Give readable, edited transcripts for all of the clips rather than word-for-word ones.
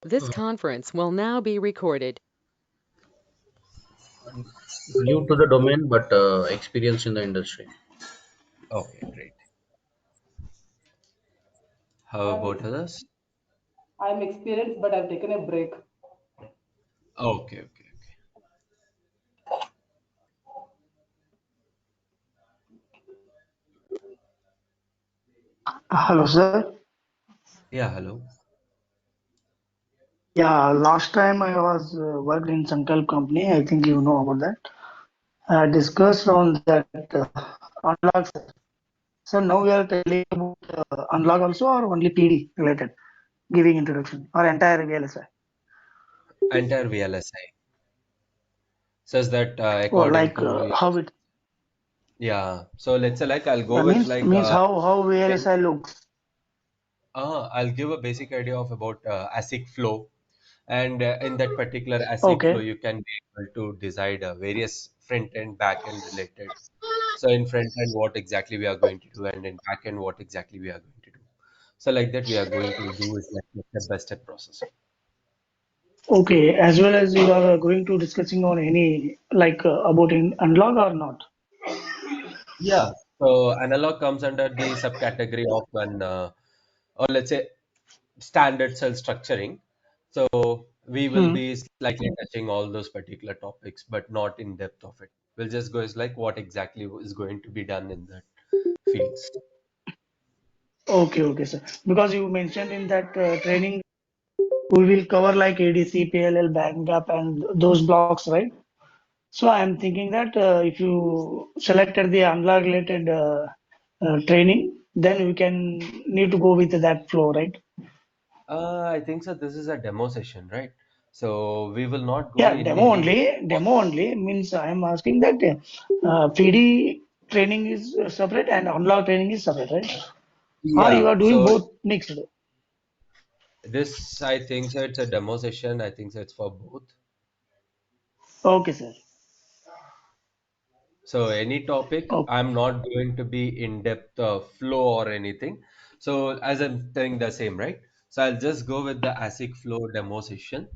This Uh, conference will now be recorded. New to the domain, but experience in the industry. Okay, great. How I'm about ex- others? I'm experienced, but I've taken a break. Okay, okay, okay. Hello, sir. Yeah, hello. Yeah, last time I was worked in Sankalp company. I think you know about that. I discussed on that unlock. So now we are telling about unlock also or only PD related, giving introduction or entire VLSI. Entire VLSI says that Or according like to your, how it yeah. So let's say like I'll go with means like means how when VLSI looks. I'll give a basic idea of about ASIC flow, and in that particular ASIC flow, Okay, you can be able to decide various front end, back end related. So in front end, what exactly we are going to do, and in back end, what exactly we are going to do. So like that, we are going to do is like a step-by-step process. okay. As well as you are going to discussing on any like about in unlock or not. Yeah. So analog comes under the subcategory of an, or let's say standard cell structuring. So we will Hmm. be slightly touching all those particular topics, but not in depth of it. We'll just go as like what exactly is going to be done in that fields. Okay, okay, sir. Because you mentioned in that training we will cover like ADC, PLL, backup, and those blocks, right? So I'm thinking that if you selected the unlock related training, then we can need to go with that flow, right? I think so. This is a demo session, right? So we will not go Yeah, in the detail. Demo only means I'm asking that PD training is separate and unlock training is separate, right? Or you Yeah. are doing So both mixed? this, I think so. It's a demo session. I think so. It's for both. Okay, sir. So any topic, Okay, I'm not going to be in depth flow or anything. So as I'm telling the same, right? So I'll just go with the ASIC flow demo session,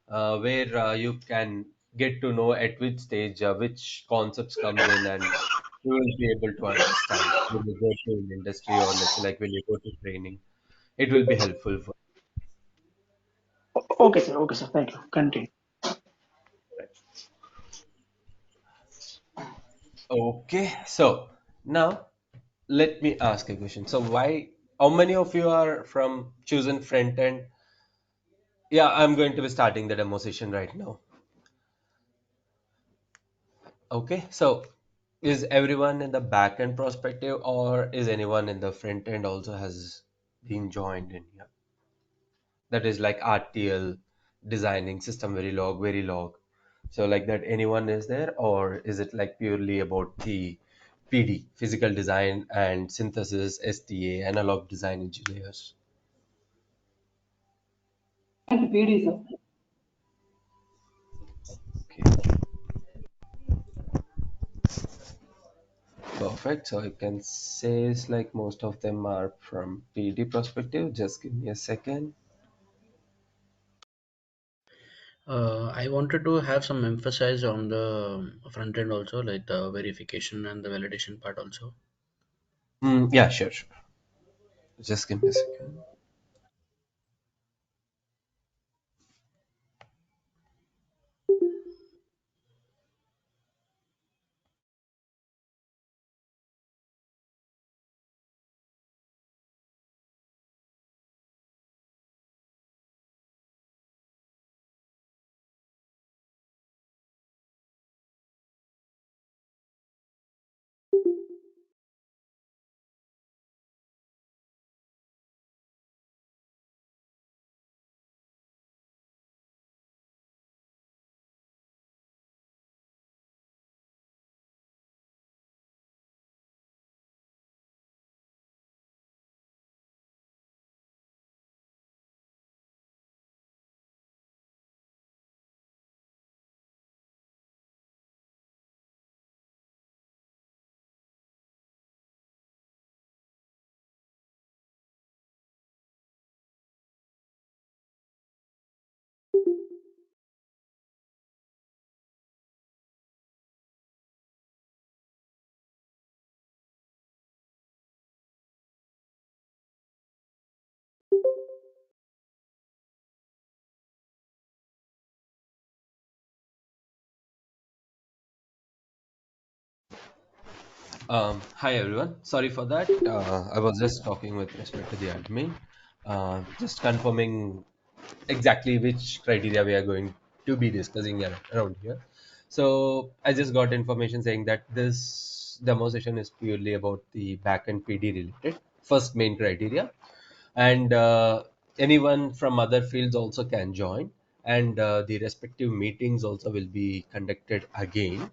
where you can get to know at which stage which concepts comes in, and you will be able to understand when you go to an industry, or let's say like when you go to training. It will be helpful for. okay, sir. Okay, sir. Thank you. Continue. Okay, so now let me ask a question. So why, how many of you are from chosen front end? Yeah, I'm going to be starting the demo session right now. Okay, so is everyone in the back end perspective, or is anyone in the front end also has been joined in here? That is like RTL, designing system Verilog, Verilog. So like that, anyone is there, or is it like purely about the PD, physical design and synthesis, STA, analog design engineers? And PD, sir. Okay, perfect. So I can say it's like most of them are from PD perspective. Just give me a second. I wanted to have some emphasis on the front end also, like the verification and the validation part also. Yeah, sure, sure. Just give me a second. Hi everyone. Sorry for that. I was just talking with respect to the admin, just confirming exactly which criteria we are going to be discussing around here. So I just got information saying that this demo session is purely about the backend PD related first main criteria, and anyone from other fields also can join, and the respective meetings also will be conducted again.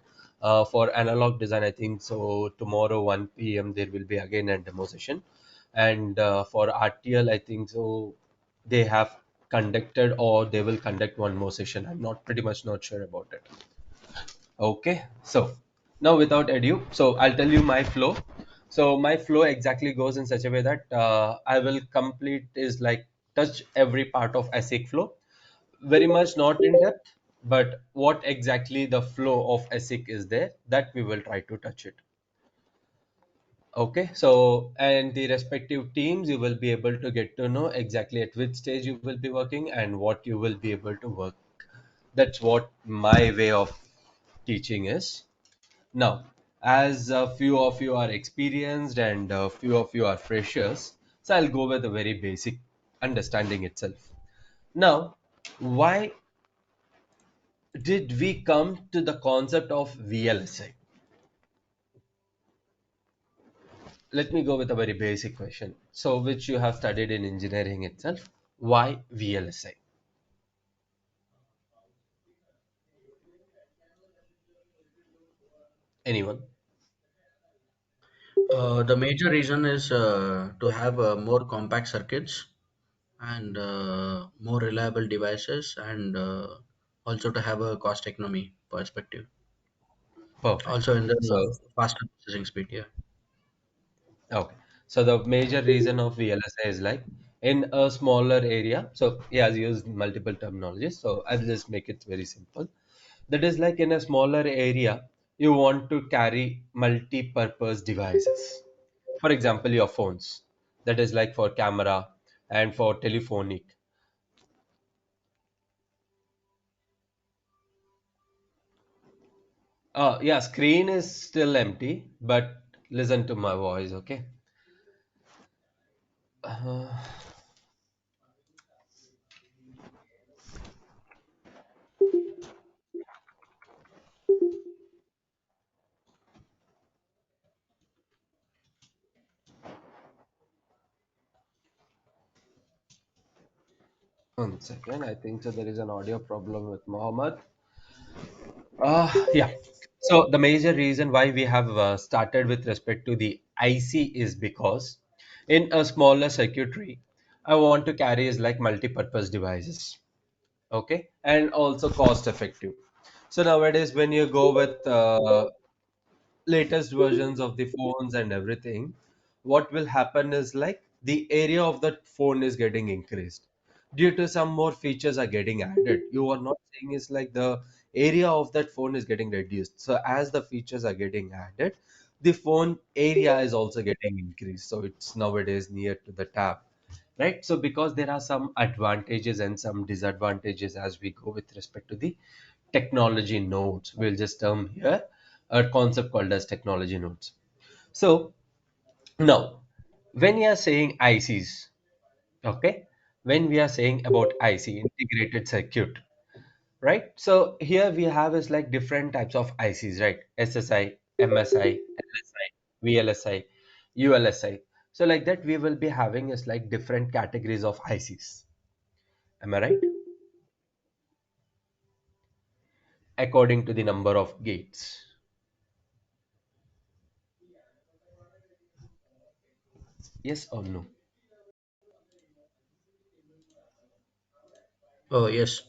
For analog design, I think so tomorrow 1 p.m. there will be again a demo session, and for RTL I think so they have conducted or they will conduct one more session. I'm not pretty much not sure about it. Okay, so now without ado, so I'll tell you my flow. So my flow exactly goes in such a way that I will complete is like touch every part of ASIC flow, very much not in depth, but what exactly the flow of ASIC is there, that we will try to touch it. Okay, so and the respective teams you will be able to get to know exactly at which stage you will be working and what you will be able to work. That's what my way of teaching is. Now, as a few of you are experienced and a few of you are freshers, so I'll go with a very basic understanding itself. Now, why did we come to the concept of VLSI? Let me go with a very basic question. So, which you have studied in engineering itself. Why VLSI? Anyone? The major reason is to have more compact circuits and more reliable devices, and also to have a cost economy perspective. Perfect. Also in the So, faster processing speed. Yeah. okay. So the major reason of VLSI is like in a smaller area. So he has used multiple terminologies. So I'll just make it very simple. That is like in a smaller area, you want to carry multi-purpose devices. For example, your phones. That is like for camera and for telephonic. Yeah, screen is still empty, but listen to my voice, okay? Uh, 1 second. I think so. There is an audio problem with Mohammed. Yeah. So the major reason why we have started with respect to the IC is because in a smaller circuitry, I want to carry is like multi-purpose devices. Okay, and also cost effective. So nowadays, when you go with latest versions of the phones and everything, what will happen is like the area of that phone is getting increased due to some more features are getting added. You are not saying is like the area of that phone is getting reduced. So as the features are getting added, the phone area is also getting increased. So it's nowadays near to the tab, right? So because there are some advantages and some disadvantages as we go with respect to the technology nodes, we'll just term here a concept called as technology nodes. So now when we are saying ICs, okay, when we are saying about IC, integrated circuit, right? So here we have is like different types of ICs, right? SSI, MSI, LSI, VLSI, ULSI. So like that we will be having is like different categories of ICs. Am I right? According to the number of gates. Yes or no? Oh yes.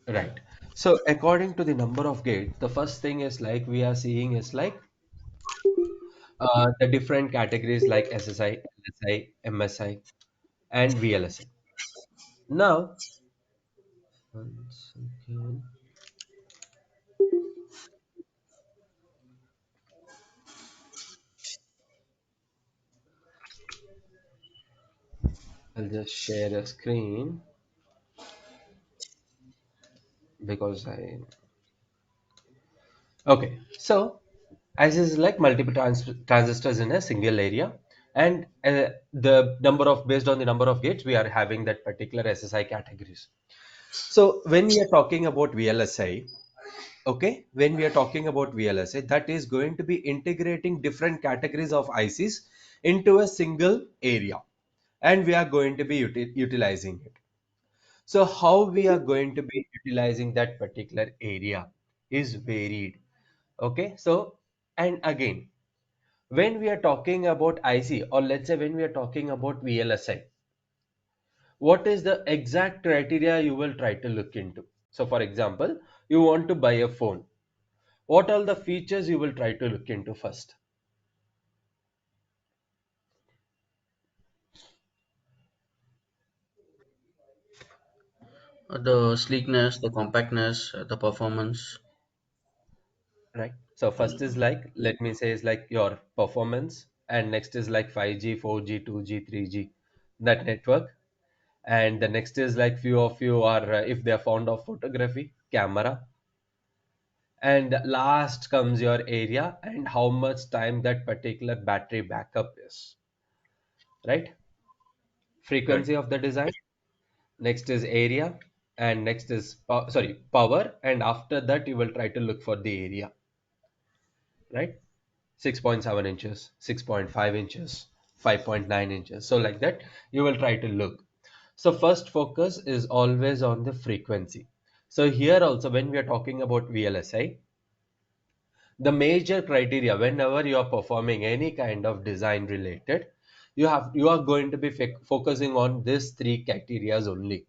Right. So according to the number of gates, the first thing is like we are seeing is like the different categories like SSI, LSI, MSI, and VLSI. Now, 1 second. I'll just share a screen because I. Okay. So IC is like multiple transistors in a single area, and the number of based on the number of gates we are having that particular SSI categories. So when we are talking about VLSI, okay, when we are talking about VLSI, that is going to be integrating different categories of ICs into a single area, and we are going to be utilizing it. So how we are going to be utilizing that particular area is varied. Okay, so and again, when we are talking about IC, or let's say when we are talking about VLSI, what is the exact criteria you will try to look into? So for example, you want to buy a phone. What are the features you will try to look into first? The sleekness, the compactness, the performance. Right. So first is like, let me say is like your performance, and next is like 5G, 4G, 2G, 3G, that network. And the next is like few of you are, if they are fond of photography, camera. And last comes your area and how much time that particular battery backup is, right? Right. Frequency of the design, next is area, and next is power, and after that you will try to look for the area, right? 6.7 inches, 6.5 inches, 5.9 inches. So like that, you will try to look. So first focus is always on the frequency. So here also, when we are talking about VLSI, the major criteria whenever you are performing any kind of design related, you are going to be focusing on these three criterias only.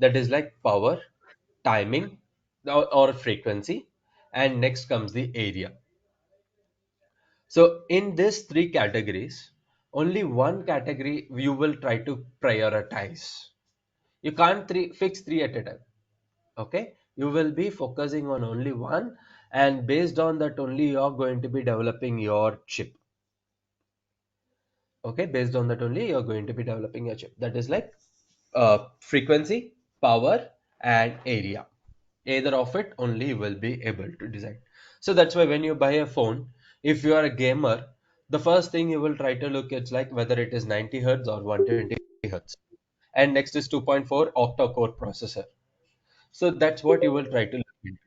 That is like power, timing, or frequency, and next comes the area. So in these three categories, only one category you will try to prioritize. You can't fix three at a time. Okay, you will be focusing on only one, and based on that only you are going to be developing your chip. Okay, based on that only you are going to be developing your chip. That is like frequency, power, and area. Either of it only you will be able to design. So that's why when you buy a phone, if you are a gamer, the first thing you will try to look at like whether it is 90 hertz or 120 hertz, and next is 2.4 octa core processor. So that's what you will try to look into.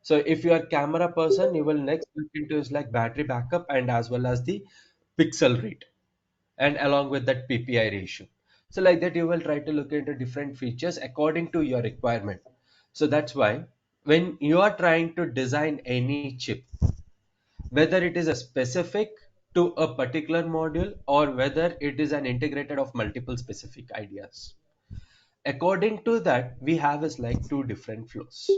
So if you are camera person, you will next look into is like battery backup and as well as the pixel rate, and along with that PPI ratio. So like that you will try to look into different features according to your requirement. So that's why when you are trying to design any chip, whether it is a specific to a particular module or whether it is an integrated of multiple specific ideas, according to that we have is like two different flows.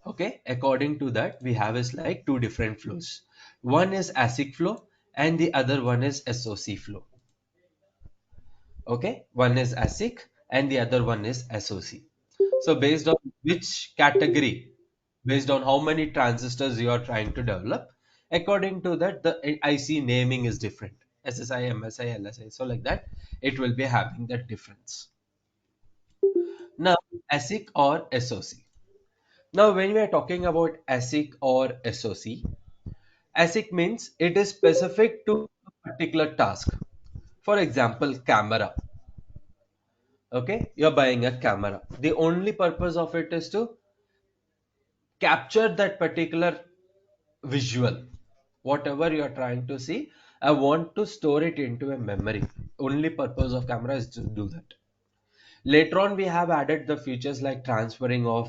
Okay, according to that we have is like two different flows. One is ASIC flow and the other one is SOC flow. Okay, one is ASIC and the other one is SOC. So based on which category, based on how many transistors you are trying to develop, according to that the IC naming is different. SSI, MSI, LSI. So like that, it will be having that difference. Now, ASIC or SOC. Now, when we are talking about ASIC or SOC, ASIC means it is specific to a particular task. For example, camera. Okay, you're buying a camera. The only purpose of it is to capture that particular visual. Whatever you are trying to see, I want to store it into a memory. Only purpose of camera is to do that. Later on, we have added the features like transferring of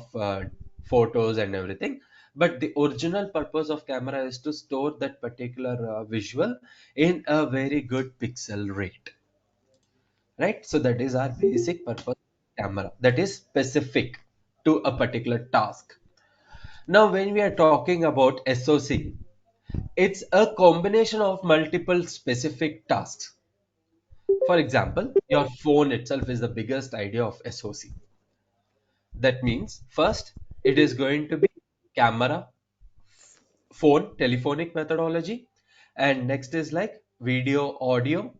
photos and everything. But the original purpose of camera is to store that particular visual in a very good pixel rate, right? So that is our basic purpose of camera. That is specific to a particular task. Now, when we are talking about SOC, it's a combination of multiple specific tasks. For example, your phone itself is the biggest idea of SOC. That means first it is going to be camera, phone, telephonic methodology, and next is like video, audio,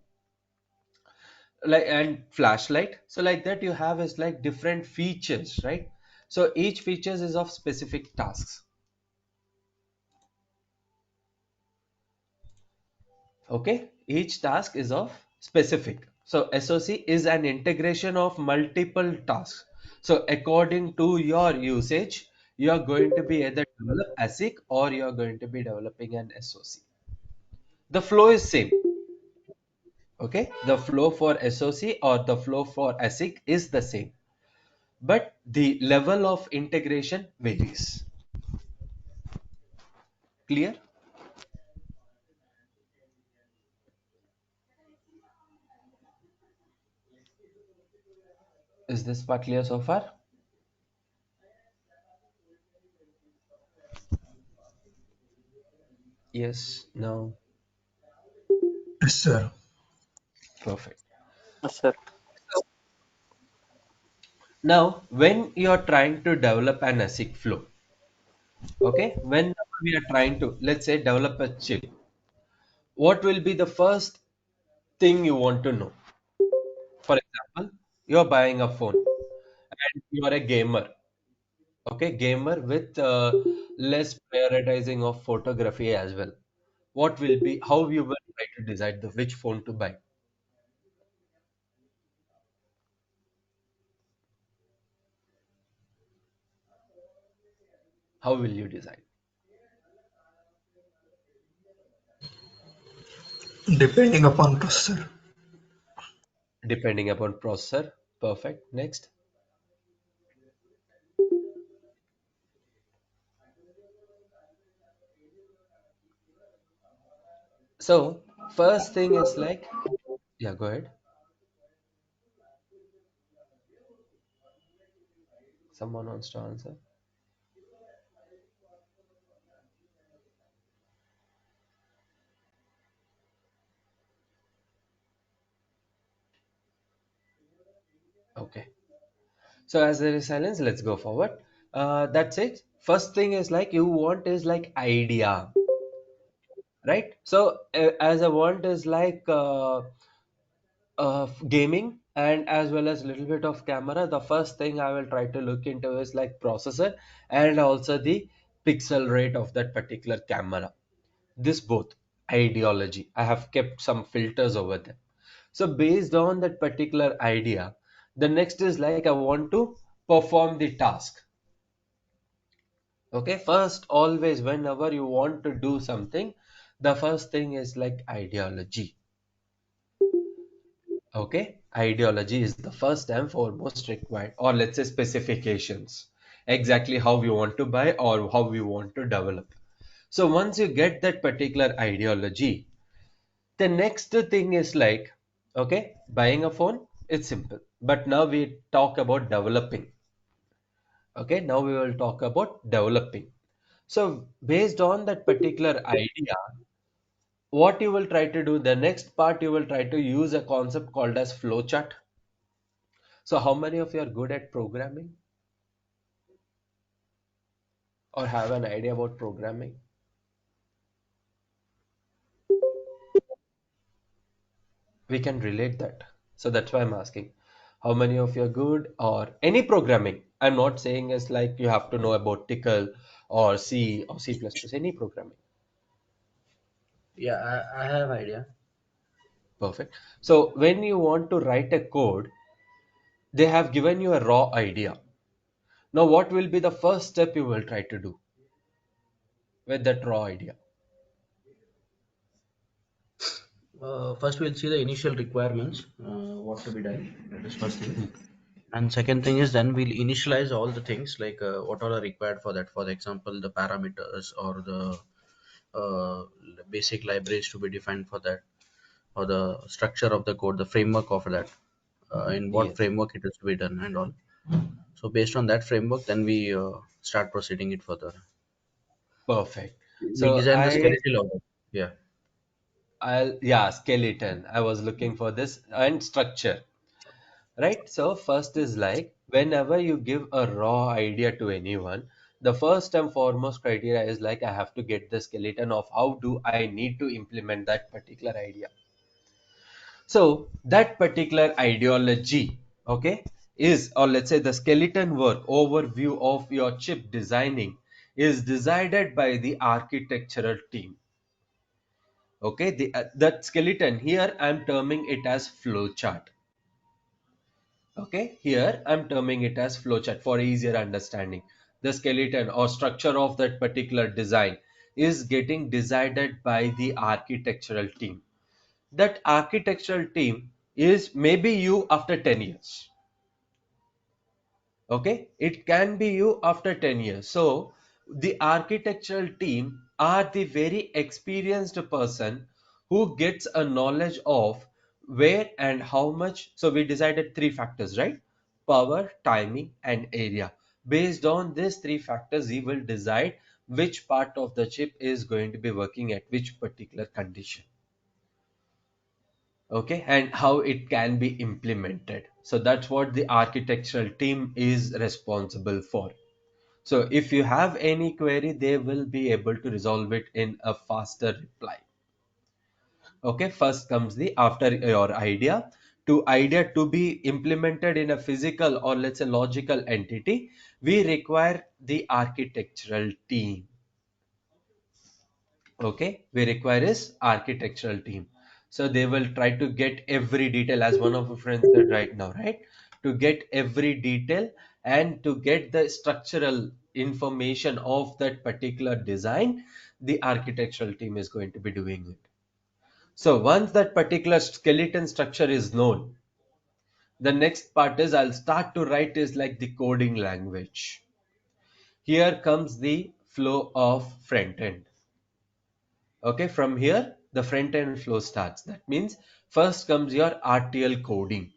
like and flashlight. So like that you have is like different features, right? So each features is of specific tasks. Okay, each task is of specific. So SOC is an integration of multiple tasks. So according to your usage, you are going to be either develop ASIC or you are going to be developing an SOC. The flow is same. Okay, the flow for SOC or the flow for ASIC is the same, but the level of integration varies. Clear? Is this part clear so far? Yes, no, Yes, sir. perfect. Yes, sir. Now, when you're trying to develop an ASIC flow, okay, when we are trying to, let's say, develop a chip, what will be the first thing you want to know? For example, you're buying a phone and you are a gamer, okay, gamer with less prioritizing of photography as well. What will be, how you will try to decide the which phone to buy? How will you decide? Depending upon processor. Depending upon processor. Perfect. Next. So, first thing is like, yeah, go ahead. Someone wants to answer. Okay. So as there is silence, let's go forward. That's it. First thing is like you want is like idea, right? So as a want is like gaming and as well as little bit of camera. The first thing I will try to look into is like processor and also the pixel rate of that particular camera. This both ideology. I have kept some filters over there. So based on that particular idea, the next is like I want to perform the task. Okay, first, always, whenever you want to do something, the first thing is like ideology. Okay, ideology is the first and foremost required, or let's say specifications. Exactly how we want to buy or how we want to develop. So once you get that particular ideology, the next thing is like, okay, buying a phone, it's simple. But now we talk about developing. Okay, now we will talk about developing. So based on that particular idea, what you will try to do, the next part you will try to use a concept called as flowchart. So how many of you are good at programming or have an idea about programming? We can relate that. So that's why I'm asking. How many of you are good or any programming? I'm not saying it's like you have to know about Tickle or C or C++, any programming. Yeah, I have idea. Perfect. So when you want to write a code, they have given you a raw idea. Now, what will be the first step you will try to do with that raw idea? First, we'll see the initial requirements, what to be done. That is first thing. Hmm. And second thing is then we'll initialize all the things like what all are required for that. For the example, the parameters or the uh, basic libraries to be defined for that, or the structure of the code, the framework of that, in what Yes, framework it is to be done and all. So based on that framework, then we start proceeding it further. perfect. We So design the skeletal order. Yeah. yeah, skeleton. I was looking for this and structure, right? So first is like whenever you give a raw idea to anyone, the first and foremost criteria is like I have to get the skeleton of how do I need to implement that particular idea. So that particular ideology, okay, is or let's say the skeleton work overview of your chip designing is decided by the architectural team. Okay, that skeleton here I'm terming it as flow chart. Okay, here I'm terming it as flowchart for easier understanding. The skeleton or structure of that particular design is getting decided by the architectural team. That architectural team is maybe you after 10 years. Okay, it can be you after 10 years. So the architectural team are the very experienced person who gets a knowledge of where and how much. So we decided three factors, right? Power, timing and area. Based on these three factors he will decide which part of the chip is going to be working at which particular condition. Okay, and how it can be implemented. So that's what the architectural team is responsible for. So if you have any query, they will be able to resolve it in a faster reply. Okay, first comes the after your idea to be implemented in a physical or let's say logical entity, we require the architectural team. Okay, we require is architectural team. So they will try to get every detail, as one of our friends said right now, right? To get every detail and to get the structural information of that particular design, the architectural team is going to be doing it. So once that particular skeleton structure is known, the next part is I'll start to write is like the coding language. Here comes the flow of front end. Okay, from here the front end flow starts. That means first comes your RTL coding,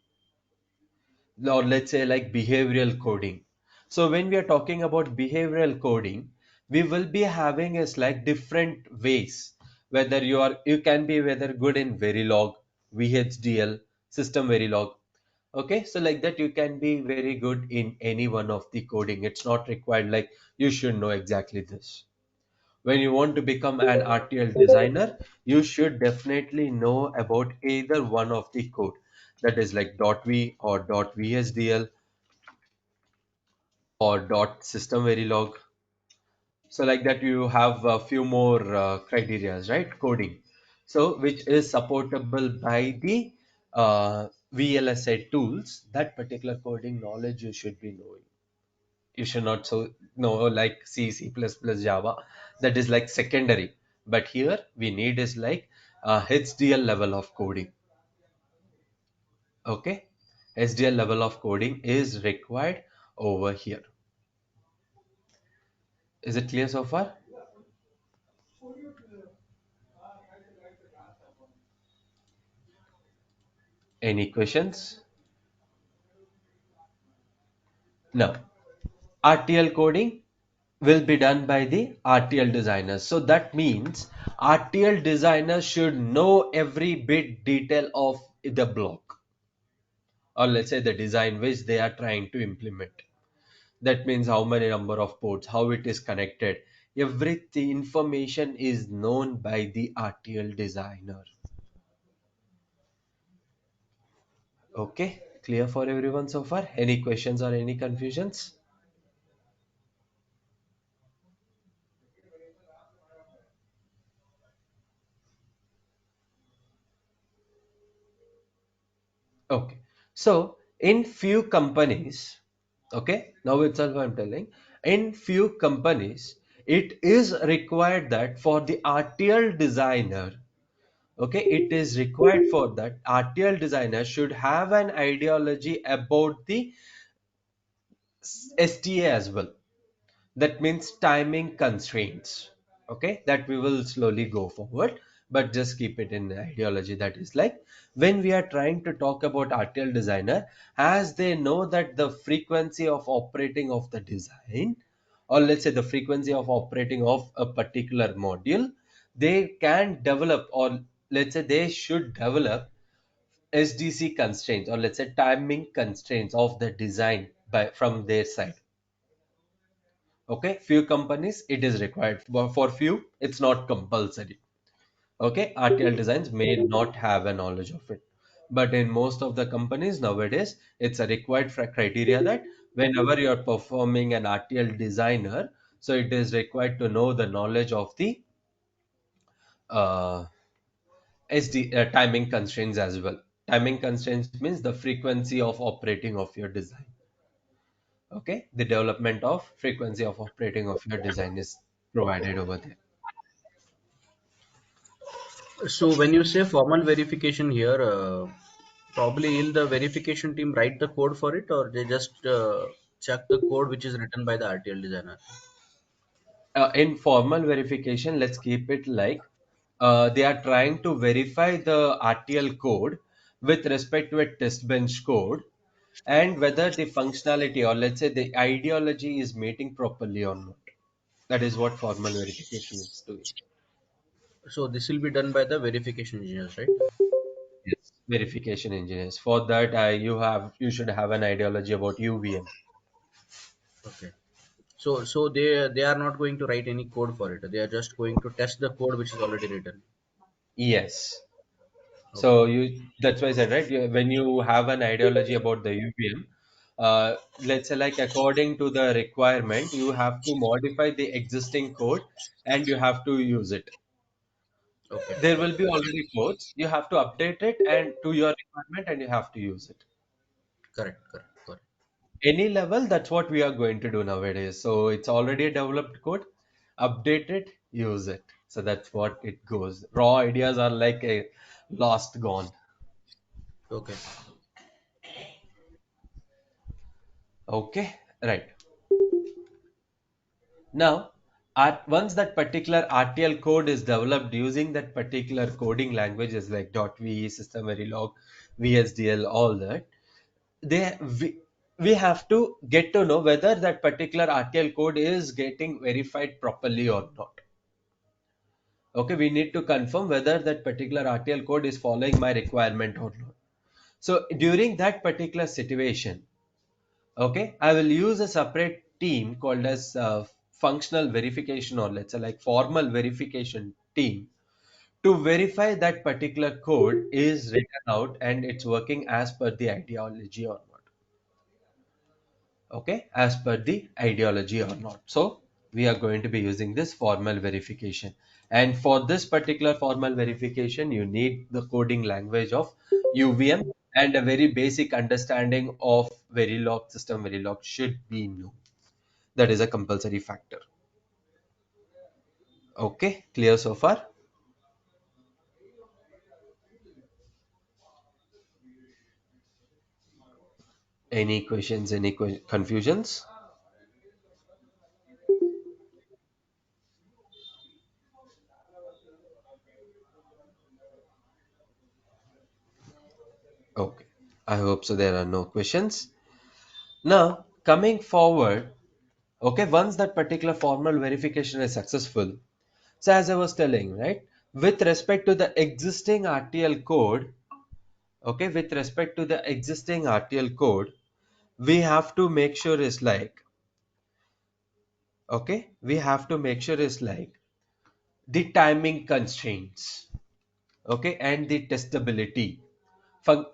or let's say like behavioral coding. So when we are talking about behavioral coding, we will be having is like different ways. Whether you can be whether good in Verilog, VHDL, system Verilog. Okay, so like that you can be very good in any one of the coding. It's not required like you should know exactly this. When you want to become an RTL designer, you should definitely know about either one of the code, that is like .v or .vsdl or .system verilog. So like that you have a few more criteria, right? Coding. So which is supportable by the VLSI tools. That particular coding knowledge you should be knowing. You should not so know like C, C++, Java. That is like secondary. But here we need is like HDL level of coding. Okay, HDL level of coding is required over here. Is it clear so far? Any questions? No. RTL coding will be done by the RTL designers. So that means RTL designers should know every bit detail of the block, or let's say the design which they are trying to implement. That means how many number of ports, how it is connected. Everything information is known by the RTL designer. Okay, clear for everyone so far? Any questions or any confusions? Okay, so in few companies, okay, now itself I'm telling, in few companies, it is required that for the RTL designer, okay, it is required for that RTL designer should have an ideology about the STA as well. That means timing constraints. Okay, that we will slowly go forward, but just keep it in ideology. That is like when we are trying to talk about RTL designer, as they know that the frequency of operating of the design, or let's say the frequency of operating of a particular module, they can develop, or let's say they should develop SDC constraints, or let's say timing constraints of the design by from their side. Okay, few companies it is required, for few it's not compulsory. Okay, RTL designs may not have a knowledge of it, but in most of the companies nowadays it's a required criteria that whenever you're performing an RTL designer, so it is required to know the knowledge of the uh, timing constraints as well. Timing constraints means the frequency of operating of your design. Okay, the development of frequency of operating of your design is provided over there. So when you say formal verification here, probably will the verification team write the code for it, or they just check the code which is written by the RTL designer? In formal verification, let's keep it like they are trying to verify the RTL code with respect to a test bench code and whether the functionality or let's say the ideology is meeting properly or not. That is what formal verification is doing. So this will be done by the verification engineers, right? Yes. Verification engineers. For that, you should have an ideology about UVM. Okay. So they are not going to write any code for it. They are just going to test the code which is already written. Yes. Okay. So that's why I said, right? When you have an ideology about the UVM, let's say like according to the requirement, you have to modify the existing code and you have to use it. Okay. There Got will it. be already codes. You have to update it and to your requirement and you have to use it. Correct. Correct. Correct. Any level, that's what we are going to do nowadays. So it's already a developed code. Update it, use it. So that's what it goes. Raw ideas are like a lost gone. Okay. Okay, right. Now, once that particular RTL code is developed using that particular coding languages like .v, System Verilog, VSDL, all that, they we have to get to know whether that particular RTL code is getting verified properly or not. Okay, we need to confirm whether that particular RTL code is following my requirement or not. So during that particular situation, okay, I will use a separate team called as functional verification or let's say like formal verification team to verify that particular code is written out and it's working as per the ideology or not. Okay, as per the ideology or not. So we are going to be using this formal verification, and for this particular formal verification you need the coding language of UVM and a very basic understanding of Verilog, system Verilog should be known. That is a compulsory factor. Okay, clear so far? Any questions, any confusions? Okay, I hope so there are no questions. Now coming forward, okay, once that particular formal verification is successful, so as I was telling, right, with respect to the existing RTL code, okay, with respect to the existing RTL code, we have to make sure is like, okay, we have to make sure is like the timing constraints, okay, and the testability. For,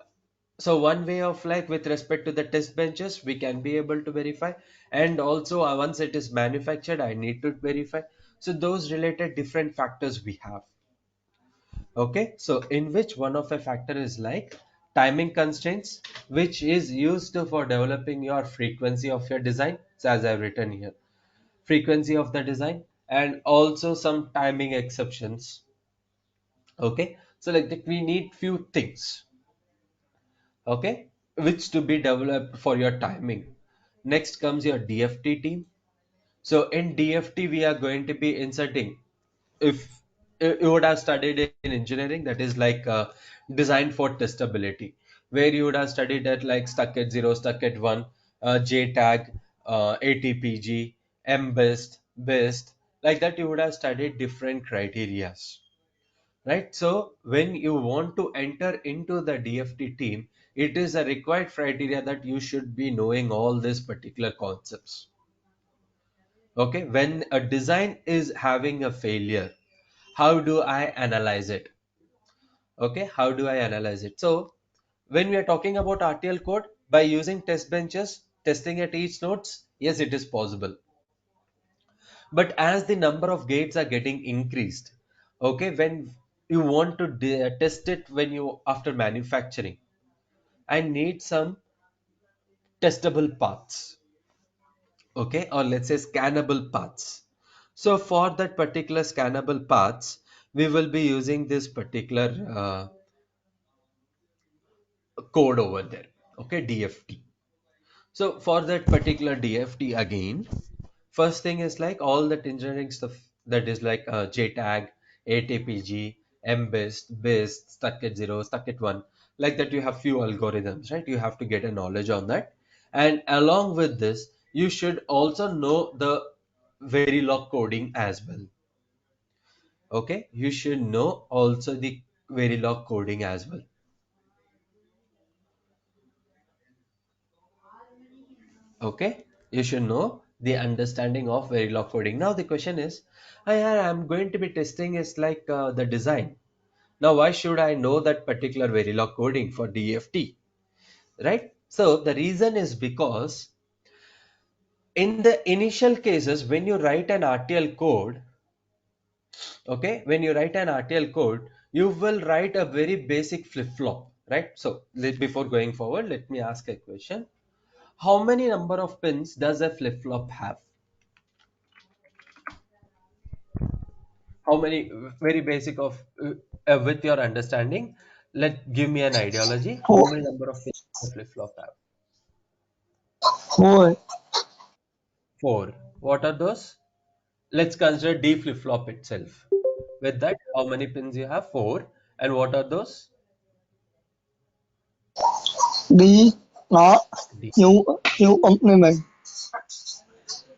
so one way of like with respect to the test benches, we can be able to verify, and also once it is manufactured, I need to verify. So those related different factors we have. Okay, so in which one of a factor is like timing constraints, which is used for developing your frequency of your design. So as I've written here, frequency of the design, and also some timing exceptions. Okay, so like that we need few things. Okay, which to be developed for your timing. Next comes your DFT team. So in DFT, we are going to be inserting, if you would have studied in engineering, that is like design for testability, where you would have studied at like stuck at 0, stuck at 1, JTAG, ATPG, MBEST, BEST, like that you would have studied different criterias, right? So when you want to enter into the DFT team, it is a required criteria that you should be knowing all these particular concepts. Okay, when a design is having a failure, how do I analyze it? Okay, how do I analyze it? So when we are talking about RTL code, by using test benches, testing at each nodes, yes, it is possible. But as the number of gates are getting increased, okay, when you want to test it when you after manufacturing and need some testable paths, okay, or let's say scannable paths. So for that particular scannable paths, we will be using this particular code over there, okay, DFT. So for that particular DFT again, first thing is like all that engineering stuff, that is like JTAG, ATPG, MBIST, BIST, stuck at 0, stuck at 1, like that you have few algorithms, right? You have to get a knowledge on that. And along with this, you should also know the Verilog coding as well. Okay, you should know also the Verilog coding as well. Okay, you should know the understanding of Verilog coding. Now the question is, yeah, I'm going to be testing is like the design. Now why should I know that particular Verilog coding for DFT, right? So the reason is because in the initial cases when you write an RTL code, okay, when you write an RTL code, you will write a very basic flip-flop, right? So before going forward, let me ask a question. How many number of pins does a flip-flop have? How many, very basic of with your understanding, let give me an ideology. How Four, many number of pins does a flip-flop have? four, Four. What are those? Let's consider D flip-flop itself. With that, how many pins you have? Four. And what are those? D, R, D. Q complement.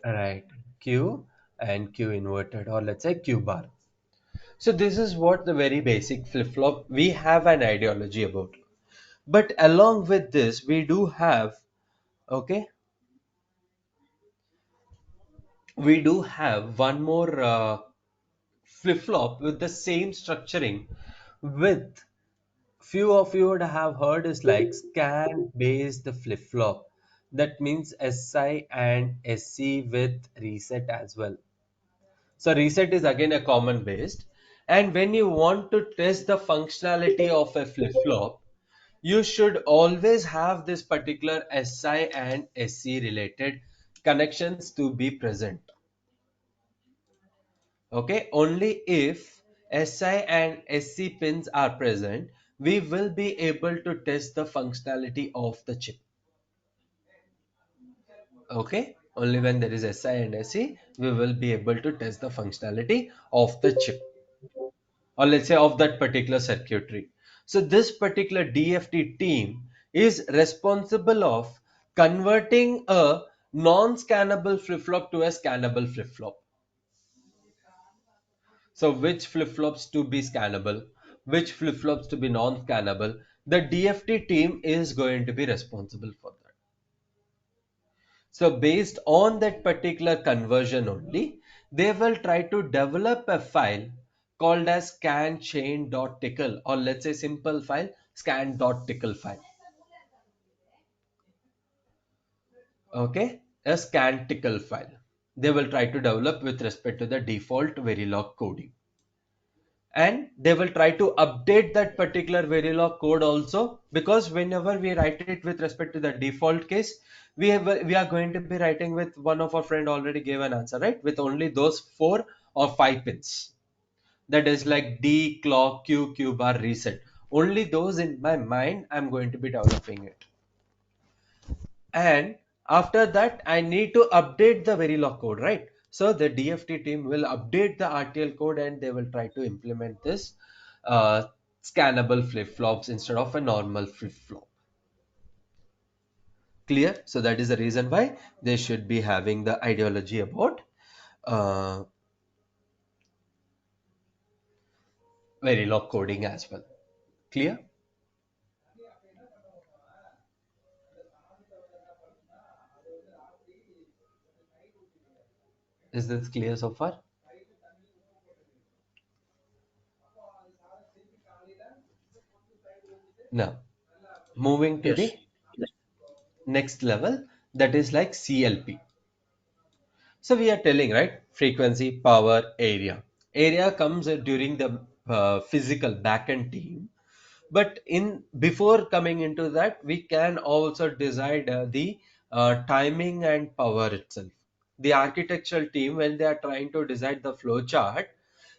Right. Q and Q inverted, or let's say Q bar. So this is what the very basic flip-flop we have an ideology about. But along with this, we do have, okay, we do have one more flip-flop with the same structuring, with few of you would have heard is like scan based flip-flop. That means SI and SC with reset as well. So reset is again a common based. And when you want to test the functionality of a flip-flop, you should always have this particular SI and SC related connections to be present. Okay, only if SI and SC pins are present, we will be able to test the functionality of the chip. Okay, only when there is SI and SC, we will be able to test the functionality of the chip, or let's say of that particular circuitry. So this particular DFT team is responsible of converting a non-scannable flip-flop to a scannable flip-flop. So which flip-flops to be scannable, which flip-flops to be non-scannable, the DFT team is going to be responsible for that. So based on that particular conversion only, they will try to develop a file called as scan-chain.tcl, or let's say simple file scan.tcl file. Okay, a scan-tcl file. They will try to develop with respect to the default Verilog coding. And they will try to update that particular Verilog code also, because whenever we write it with respect to the default case, we are going to be writing with, one of our friend already gave an answer, right, with only those 4 or 5 pins, that is like D, clock, Q bar, reset. Only those in my mind I'm going to be developing it. And after that I need to update the Verilog code, right? So the DFT team will update the RTL code and they will try to implement this uh, scannable flip-flops instead of a normal flip-flop. Clear? So that is the reason why they should be having the ideology about uh, Verilog coding as well. Clear? Is this clear so far? Now moving to Yes. the next level, that is like CLP. So we are telling, right, frequency, power, area. Area comes during the physical backend team. But in before coming into that, we can also decide the timing and power itself. The architectural team, when they are trying to decide the flow chart,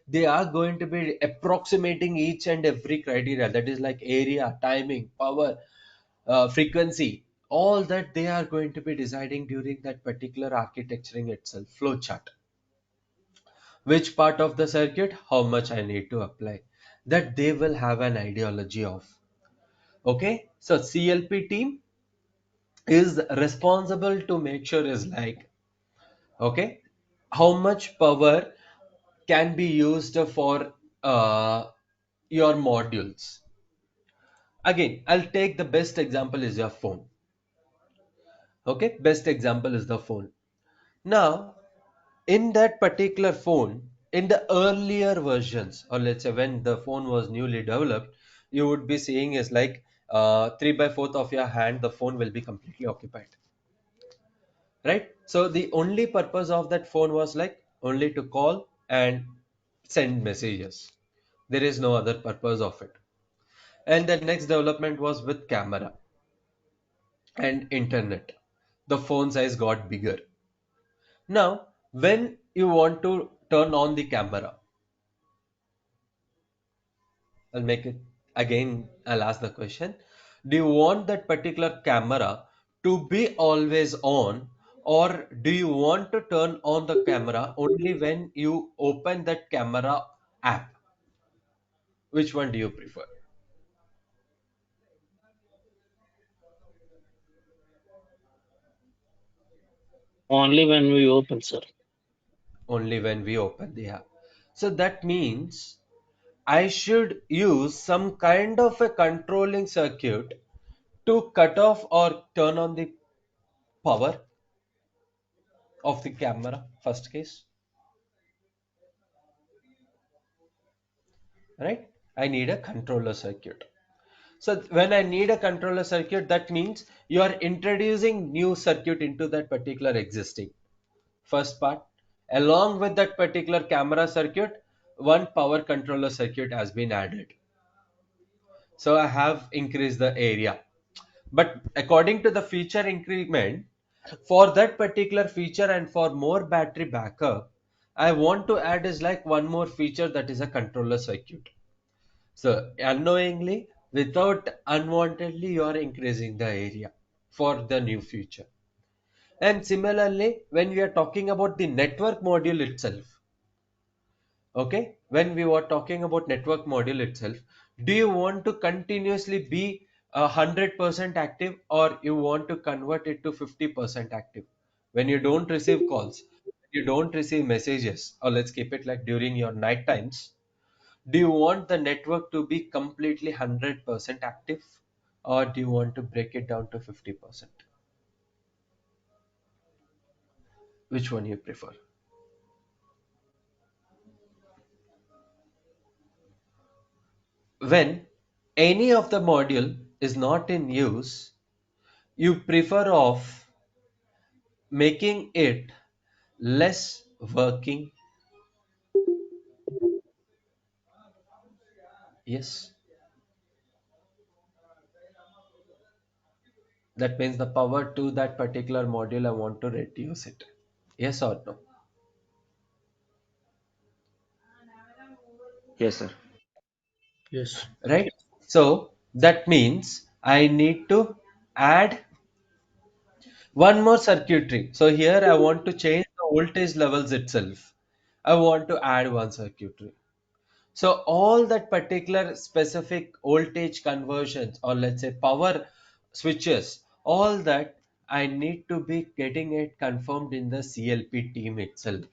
they are going to be approximating each and every criteria, that is like area, timing, power, frequency, all that they are going to be deciding during that particular architecturing itself, flow chart. Which part of the circuit, how much I need to apply, that they will have an ideology of. Okay, so CLP team is responsible to make sure is like, okay, how much power can be used for your modules. Again, I'll take the best example is your phone. Okay, best example is the phone. Now, in that particular phone, in the earlier versions, or let's say when the phone was newly developed, you would be seeing is like 3 by 4th of your hand, the phone will be completely occupied. Right? So the only purpose of that phone was like only to call and send messages. There is no other purpose of it. And the next development was with camera and internet. The phone size got bigger. Now, when you want to turn on the camera, I'll make it again. I'll ask the question. Do you want that particular camera to be always on, or do you want to turn on the camera only when you open that camera app? Which one do you prefer? Only when we open, sir. Only when we open the app. So that means I should use some kind of a controlling circuit to cut off or turn on the power of the camera, first case, right? I need a controller circuit. So when I need a controller circuit, that means you are introducing new circuit into that particular existing first part. Along with that particular camera circuit, one power controller circuit has been added. So I have increased the area. But according to the feature increment, for that particular feature and for more battery backup, I want to add is like one more feature, that is a controller circuit. So unknowingly, without unwantedly, you are increasing the area for the new feature. And similarly, when we are talking about the network module itself, okay, when we were talking about network module itself, do you want to continuously be 100% active, or you want to convert it to 50% active when you don't receive calls, you don't receive messages, or let's keep it like during your night times, do you want the network to be completely 100% active, or do you want to break it down to 50%? Which one you prefer? When any of the module is not in use, you prefer of making it less working. Yes, that means the power to that particular module, I want to reduce it. Yes or no? Yes, sir. Yes. Right? So that means I need to add one more circuitry. So here I want to change the voltage levels itself. I want to add one circuitry. So all that particular specific voltage conversions, or let's say power switches, all that I need to be getting it confirmed in the CLP team itself.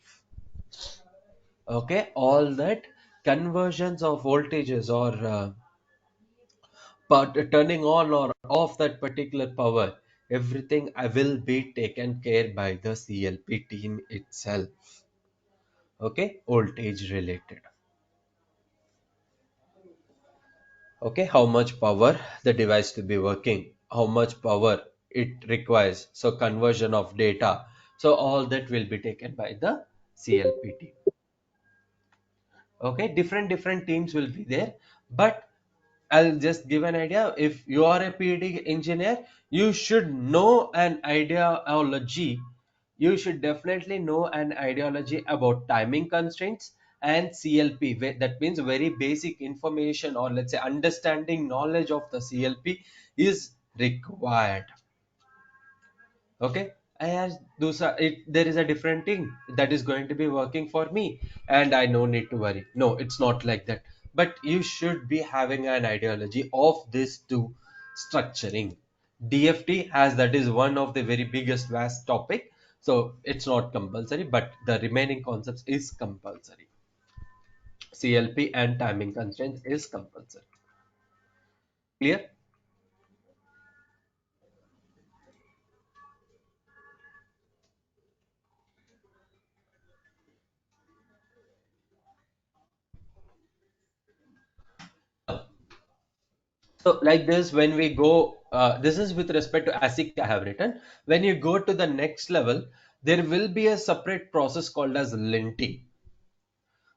Okay, all that conversions of voltages, or but turning on or off that particular power, everything I will be taken care by the CLP team itself. Okay, voltage related. Okay, how much power the device to be working, how much power it requires, so conversion of data, so all that will be taken by the CLP team. Okay, different teams will be there, but I'll just give an idea. If you are a PhD engineer, you should know an ideology. You should definitely know an ideology about timing constraints and CLP. That means very basic information, or let's say understanding knowledge of the CLP is required. Okay, I asked those are it, there is a different thing that is going to be working for me, and I no need to worry. No, it's not like that. But you should be having an ideology of this two structuring. DFT, as that is one of the very biggest vast topic, so it's not compulsory, but the remaining concepts is compulsory. CLP and timing constraints is compulsory. Clear? So like this, when we go, this is with respect to ASIC I have written. When you go to the next level, there will be a separate process called as linting.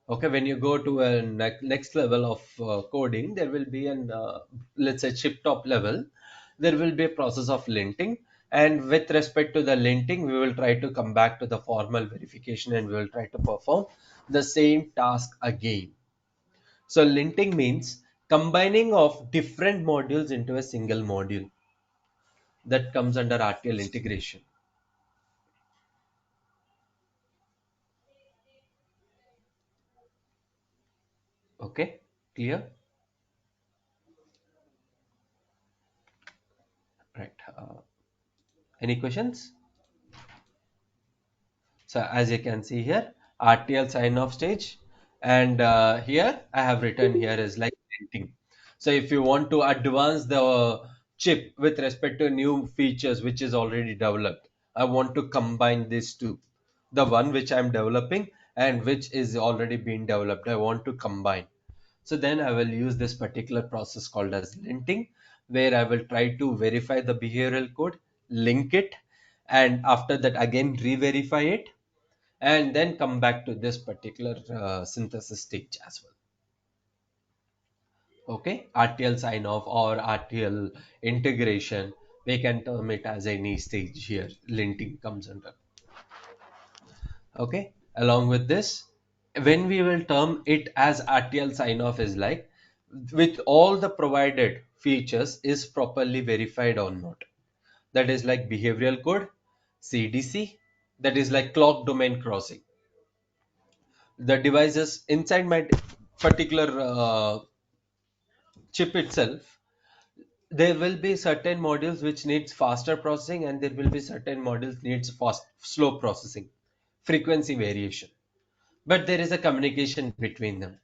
Okay, when you go to a next level of coding, there will be an, let's say chip top level, there will be a process of linting. And with respect to the linting, we will try to come back to the formal verification and we will try to perform the same task again. So linting means combining of different modules into a single module that comes under RTL integration. Okay, clear? Right. Any questions? So as you can see here, RTL sign off stage, and here I have written here is like linting. So if you want to advance the chip with respect to new features which is already developed, I want to combine these two, the one which I'm developing and which is already being developed. I want to combine. So then I will use this particular process called as linting, where I will try to verify the behavioral code, link it, and after that again re-verify it, and then come back to this particular synthesis stage as well. Okay, RTL sign off or RTL integration, we can term it as any stage here. Linting comes under. Okay, along with this, when we will term it as RTL sign off is like with all the provided features is properly verified or not. That is like behavioral code, CDC, that is like clock domain crossing. The devices inside my particular chip itself, there will be certain modules which needs faster processing and there will be certain modules needs slow processing, frequency variation, but there is a communication between them.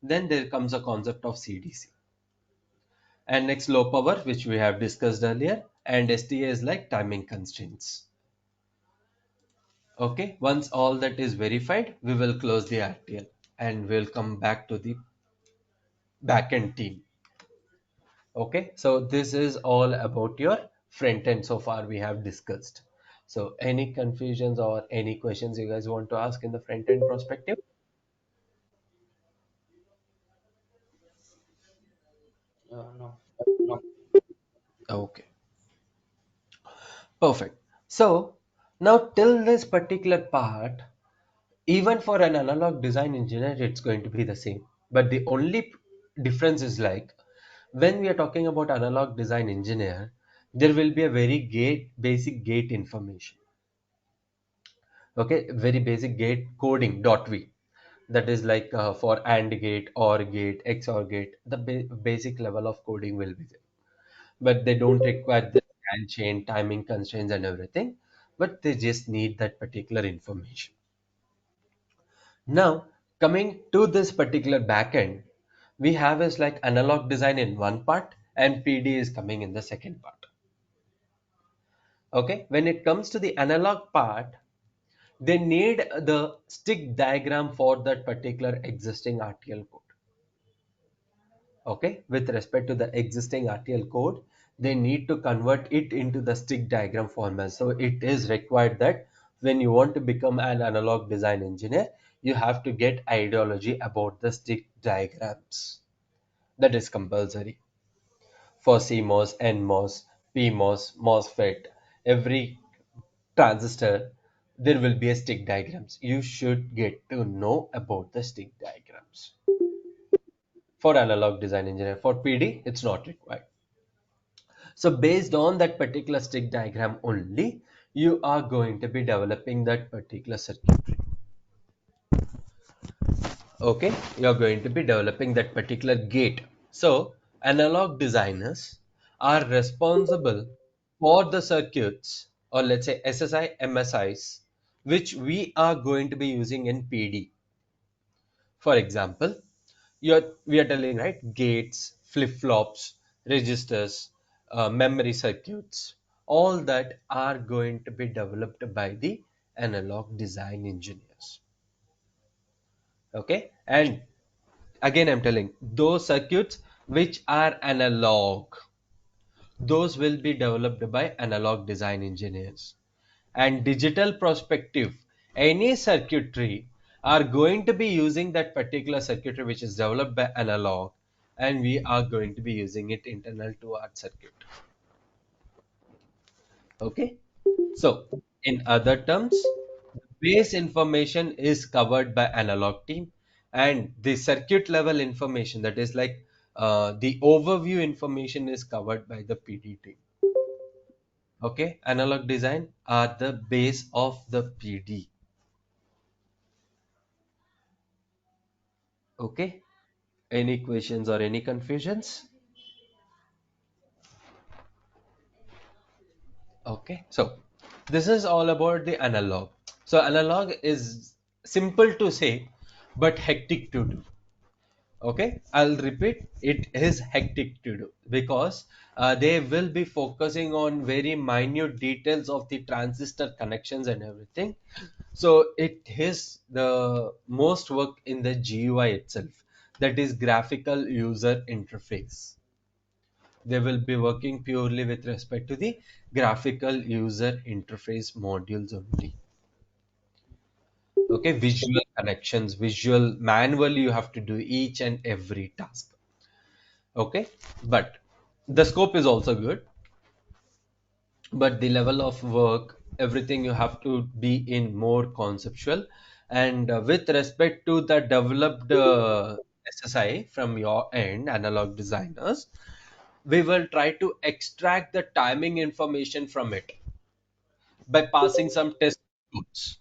Then there comes a concept of CDC. And next, low power, which we have discussed earlier, and STA is like timing constraints. Okay, once all that is verified, we will close the RTL and we'll come back to the backend team. Okay, so this is all about your front end so far we have discussed. So any confusions or any questions you guys want to ask in the front end perspective? No. Okay, perfect. So now till this particular part, even for an analog design engineer, it's going to be the same. But the only difference is like when we are talking about analog design engineer, there will be a very basic gate information. Okay, very basic gate coding .v, that is like for AND gate, OR gate, XOR gate, the basic level of coding will be there, but they don't require the scan chain timing constraints and everything, but they just need that particular information. Now coming to this particular backend, we have is like analog design in one part and PD is coming in the second part. Okay, when it comes to the analog part, they need the stick diagram for that particular existing RTL code. Okay, with respect to the existing RTL code, they need to convert it into the stick diagram format. So it is required that when you want to become an analog design engineer, you have to get ideology about the stick diagrams. That is compulsory for CMOS, NMOS, PMOS, MOSFET. Every transistor, there will be a stick diagrams. You should get to know about the stick diagrams. For analog design engineer, for PD, it's not required. So based on that particular stick diagram only, you are going to be developing that particular circuitry. Okay, you're going to be developing that particular gate. So analog designers are responsible for the circuits, or let's say SSI, MSIs, which we are going to be using in PD. For example, we are telling, right, gates, flip-flops, registers, memory circuits, all that are going to be developed by the analog design engineers. Okay, and again I'm telling, those circuits which are analog, those will be developed by analog design engineers. And digital perspective, any circuitry are going to be using that particular circuitry which is developed by analog, and we are going to be using it internal to our circuit. Okay, so in other terms, base information is covered by analog team, and the circuit level information, that is like the overview information, is covered by the PD team. Okay, analog design are the base of the PD. Okay, any questions or any confusions? Okay, so this is all about the analog. So analog is simple to say, but hectic to do. Okay, I'll repeat, it is hectic to do because they will be focusing on very minute details of the transistor connections and everything. So it is the most work in the GUI itself, that is graphical user interface. They will be working purely with respect to the graphical user interface modules only. Okay, visual connections, visual, manually you have to do each and every task. Okay, but the scope is also good, but the level of work, everything, you have to be in more conceptual. And with respect to the developed SSI from your end, analog designers, we will try to extract the timing information from it by passing some test codes.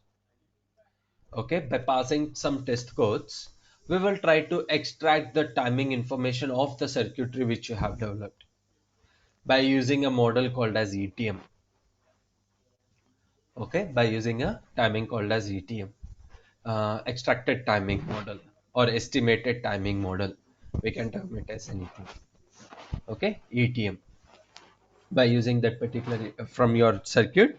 Okay, by passing some test codes, we will try to extract the timing information of the circuitry which you have developed by using a model called as ETM. Okay, by using a timing called as ETM, extracted timing model or estimated timing model, we can term it as anything. Okay, ETM, by using that particular from your circuit,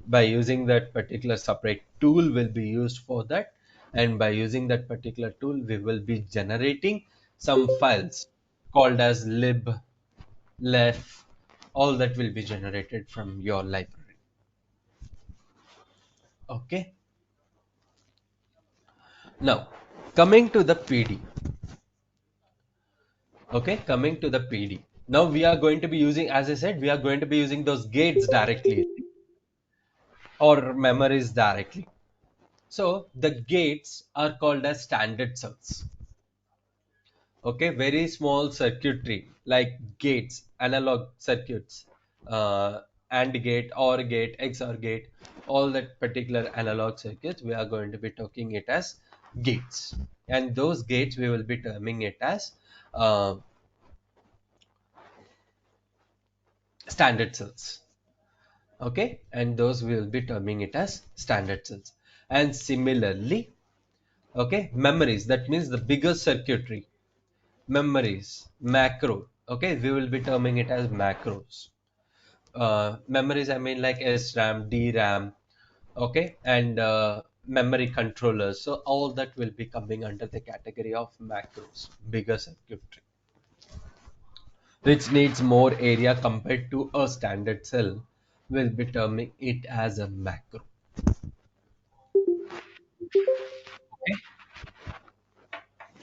by using that particular separate tool will be used for that, and by using that particular tool we will be generating some files called as lib, lef, all that will be generated from your library. Okay, now coming to the PD. Okay, coming to the PD, now we are going to be using, as I said, we are going to be using those gates directly or memories directly. So the gates are called as standard cells. Okay, very small circuitry like gates, analog circuits, AND gate, OR gate, XOR gate, all that particular analog circuits, we are going to be talking it as gates. And those gates we will be terming it as standard cells. Okay, and those we will be terming it as standard cells. And similarly, okay, memories, that means the bigger circuitry, memories, macro, okay, we will be terming it as macros. Memories, I mean like SRAM, DRAM, okay, and memory controllers. So all that will be coming under the category of macros, bigger circuitry, which needs more area compared to a standard cell. We'll be terming it as a macro.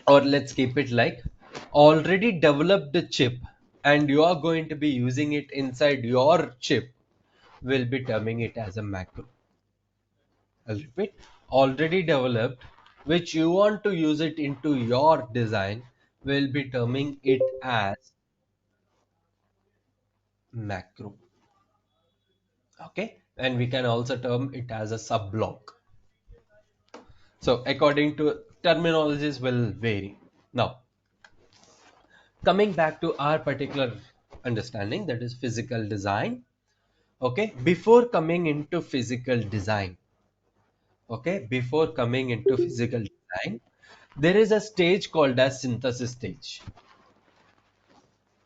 or let's keep it like already developed the chip and you are going to be using it inside your chip, will be terming it as a macro. I'll repeat, already developed, which you want to use it into your design, will be terming it as macro. Okay, and we can also term it as a sub block. So according to terminologies will vary. Now, coming back to our particular understanding, that is physical design. Okay, before coming into physical design, before coming into physical design, there is a stage called as synthesis stage.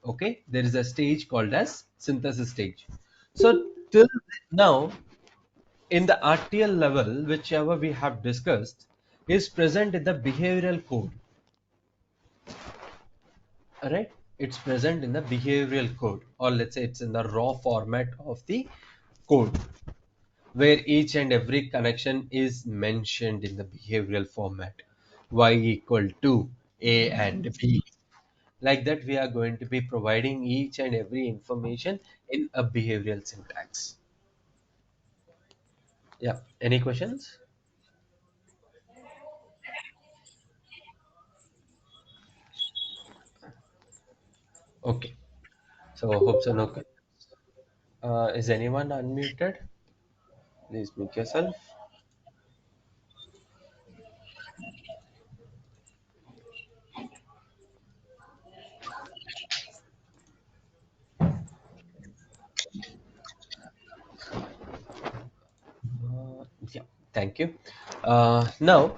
Okay, there is a stage called as synthesis stage. So till now, in the RTL level, whichever we have discussed, is present in the behavioral code. Alright, it's present in the behavioral code, or let's say it's in the raw format of the code, where each and every connection is mentioned in the behavioral format. Y equal to A and B. Like that, we are going to be providing each and every information in a behavioral syntax. Yeah. Any questions? Okay. So hope so. No. Is anyone unmuted? Please mute yourself. Yeah. Thank you. Now,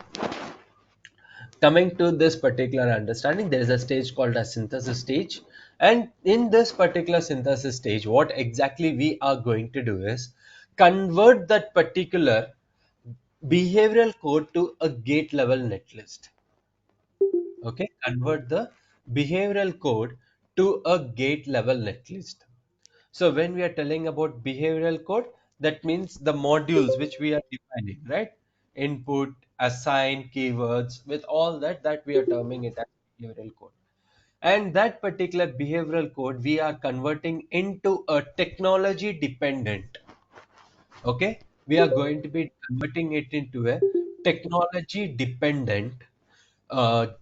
coming to this particular understanding, there is a stage called a synthesis stage, and in this particular synthesis stage, what exactly we are going to do is convert that particular behavioral code to a gate level netlist. Okay, convert the behavioral code to a gate level netlist. So when we are telling about behavioral code, that means the modules which we are defining, right? Input, assign, keywords, with all that, that we are terming it as behavioral code. And that particular behavioral code we are converting into a technology dependent. Okay, we are going to be converting it into a technology dependent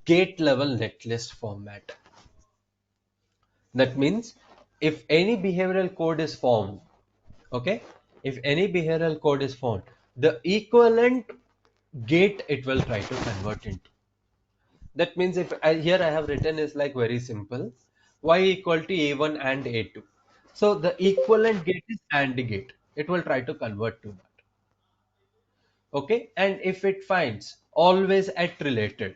gate level netlist format. That means if any behavioral code is formed, okay, if any behavioral code is found, the equivalent gate it will try to convert into. That means if here I have written is like very simple, y equal to a1 and a2. So the equivalent gate is and gate. It will try to convert to that. Okay, and if it finds always at related,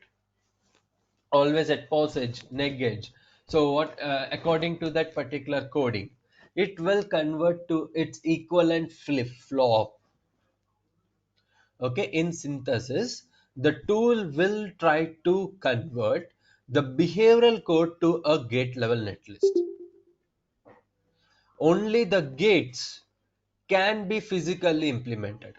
always at posage, neg edge. So what according to that particular coding, it will convert to its equivalent flip flop. Okay, in synthesis, the tool will try to convert the behavioral code to a gate level netlist. Only the gates can be physically implemented.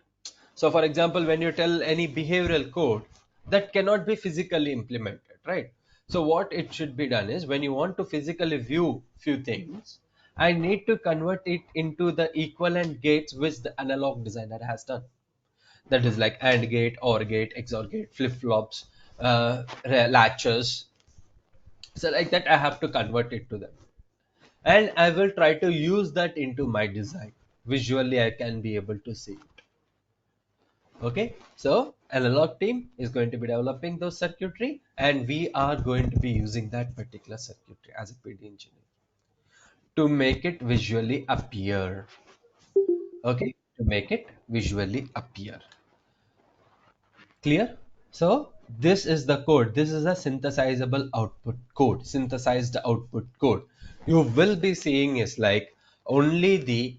So for example, when you tell any behavioral code, that cannot be physically implemented, right? So what it should be done is when you want to physically view few things, I need to convert it into the equivalent gates which the analog designer has done. That is like AND gate, OR gate, XOR gate, flip flops, latches. So like that, I have to convert it to them, and I will try to use that into my design. Visually, I can be able to see it. Okay, so analog team is going to be developing those circuitry, and we are going to be using that particular circuitry as a PD engineer to make it visually appear. Okay, to make it visually appear. Clear? So this is the code. This is a synthesizable output code, synthesized output code. You will be seeing is like only the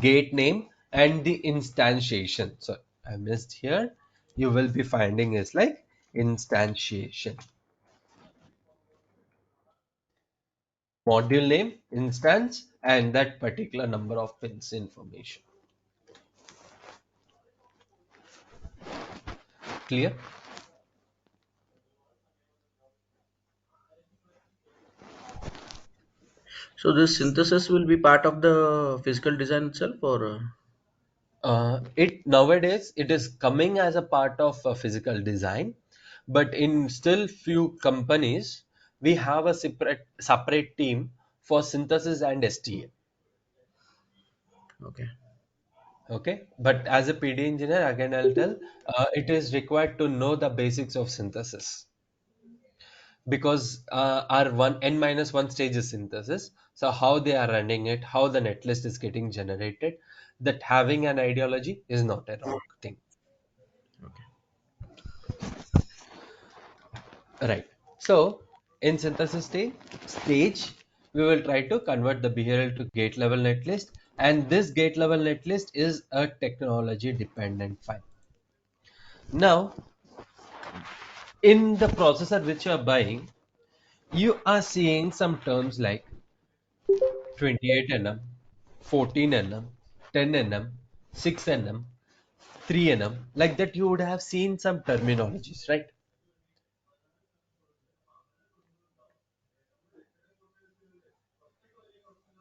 gate name and the instantiation. So I missed here. You will be finding is like instantiation. Module name, instance, and that particular number of pins information. Clear? So this synthesis will be part of the physical design itself, or It nowadays it is coming as a part of physical design, but in still few companies we have a separate team for synthesis and STA. okay, Okay, but as a PD engineer, again I'll tell, it is required to know the basics of synthesis because our one n minus one stage is synthesis. So how they are running it, how the netlist is getting generated, that having an ideology is not a wrong thing. okay, Right. So in synthesis stage, we will try to convert the behavioral to gate level netlist, and this gate level netlist is a technology dependent file. Now, in the processor which you are buying, you are seeing some terms like 28 nm, 14 nm, 10 nm, 6 nm, 3 nm. Like that, you would have seen some terminologies, right?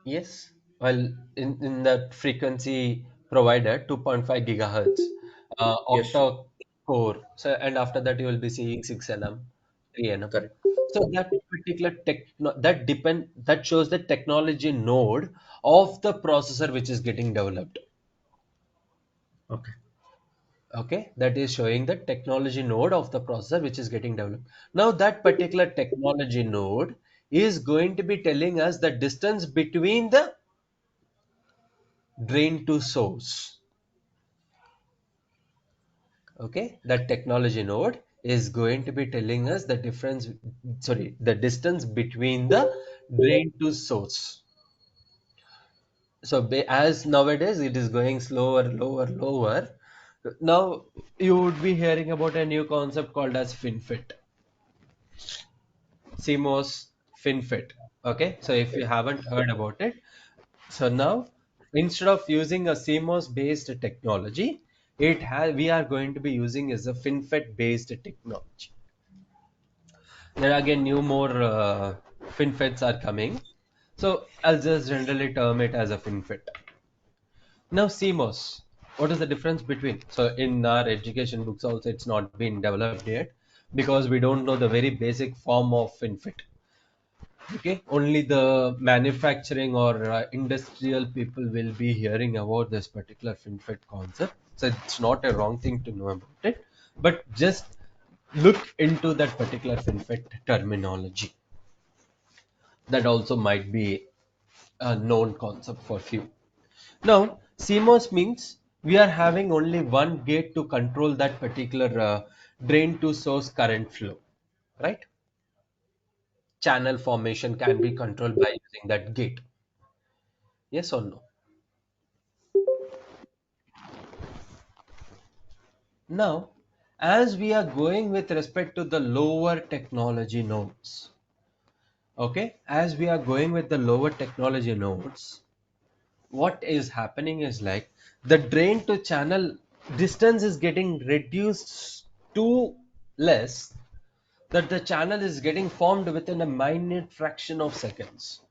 Yes, well, in that frequency provider, 2.5 gigahertz, yes, octa core. So, and after that, you will be seeing 6 nm, 3 nm. correct, So that particular that shows the technology node of the processor which is getting developed. okay, Okay, that is showing the technology node of the processor which is getting developed. Now that particular technology node is going to be telling us the distance between the drain to source. Okay, that technology node is going to be telling us the difference, sorry, the distance between the drain to source. So as nowadays it is going slower, lower, lower. Now you would be hearing about a new concept called as FinFET, CMOS FinFET. Okay, so if you haven't heard about it, so now instead of using a CMOS based technology, we are going to be using is a FinFET based technology. There are again new more FinFETs are coming. So I'll just generally term it as a FinFET. Now CMOS, what is the difference between? So in our education books also it's not been developed yet because we don't know the very basic form of FinFET. Okay, only the manufacturing or industrial people will be hearing about this particular FinFET concept. So it's not a wrong thing to know about it, but just look into that particular FinFET terminology. That also might be a known concept for few. Now, CMOS means we are having only one gate to control that particular drain to source current flow, right? Channel formation can be controlled by using that gate. Yes or no? Now, as we are going with respect to the lower technology nodes, okay, as we are going with the lower technology nodes, what is happening is like the drain to channel distance is getting reduced to less that the channel is getting formed within a minute fraction of seconds.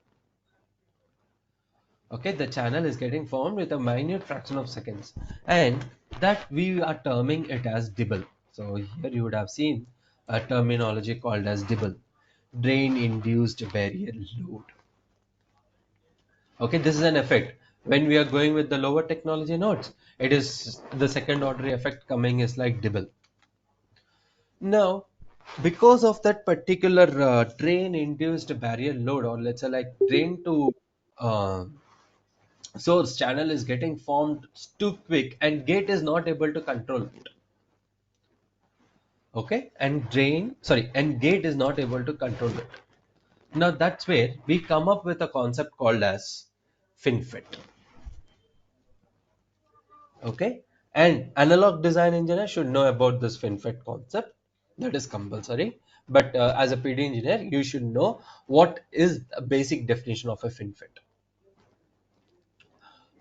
Okay, the channel is getting formed with a minute fraction of seconds, and that we are terming it as dibble. So here you would have seen a terminology called as dibble, drain induced barrier load. Okay, this is an effect. When we are going with the lower technology nodes, it is the second order effect coming is like dibble. Now, because of that particular drain induced barrier load, or let's say like drain to uh, source channel is getting formed too quick and gate is not able to control it. Okay, and gate is not able to control it. Now that's where we come up with a concept called as FinFET. Okay, and analog design engineer should know about this FinFET concept. That is compulsory. But as a PD engineer, you should know what is the basic definition of a FinFET.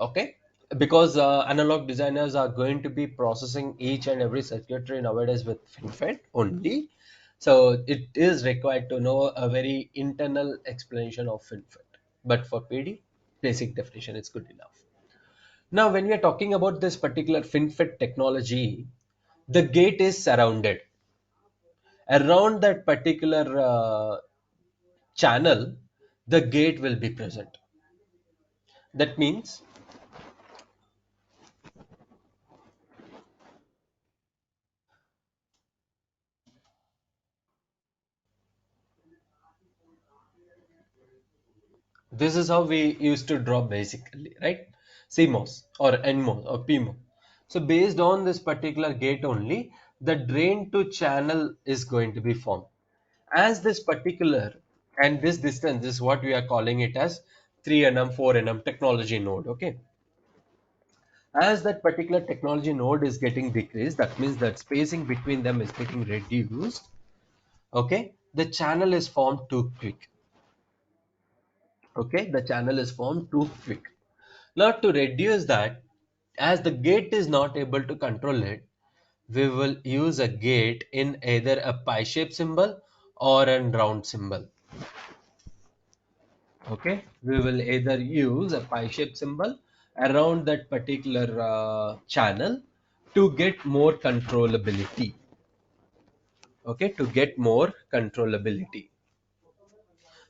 Okay, because analog designers are going to be processing each and every circuitry nowadays with FinFET only. So it is required to know a very internal explanation of FinFET. but for PD, basic definition is good enough. Now, when we are talking about this particular FinFET technology, the gate is surrounded. Around that particular channel, the gate will be present. That means this is how we used to draw basically, right? CMOS or NMOS or PMOS. So based on this particular gate only, the drain to channel is going to be formed. As this particular and this distance is what we are calling it as 3 nm, 4 nm technology node. Okay. As that particular technology node is getting decreased, that means that spacing between them is getting reduced. Okay. The channel is formed too quick. Okay. The channel is formed too quick. Now, to reduce that, as the gate is not able to control it, we will use a gate in either a pie shape symbol or a round symbol. Okay, we will either use a pie shape symbol around that particular channel to get more controllability. Okay, to get more controllability.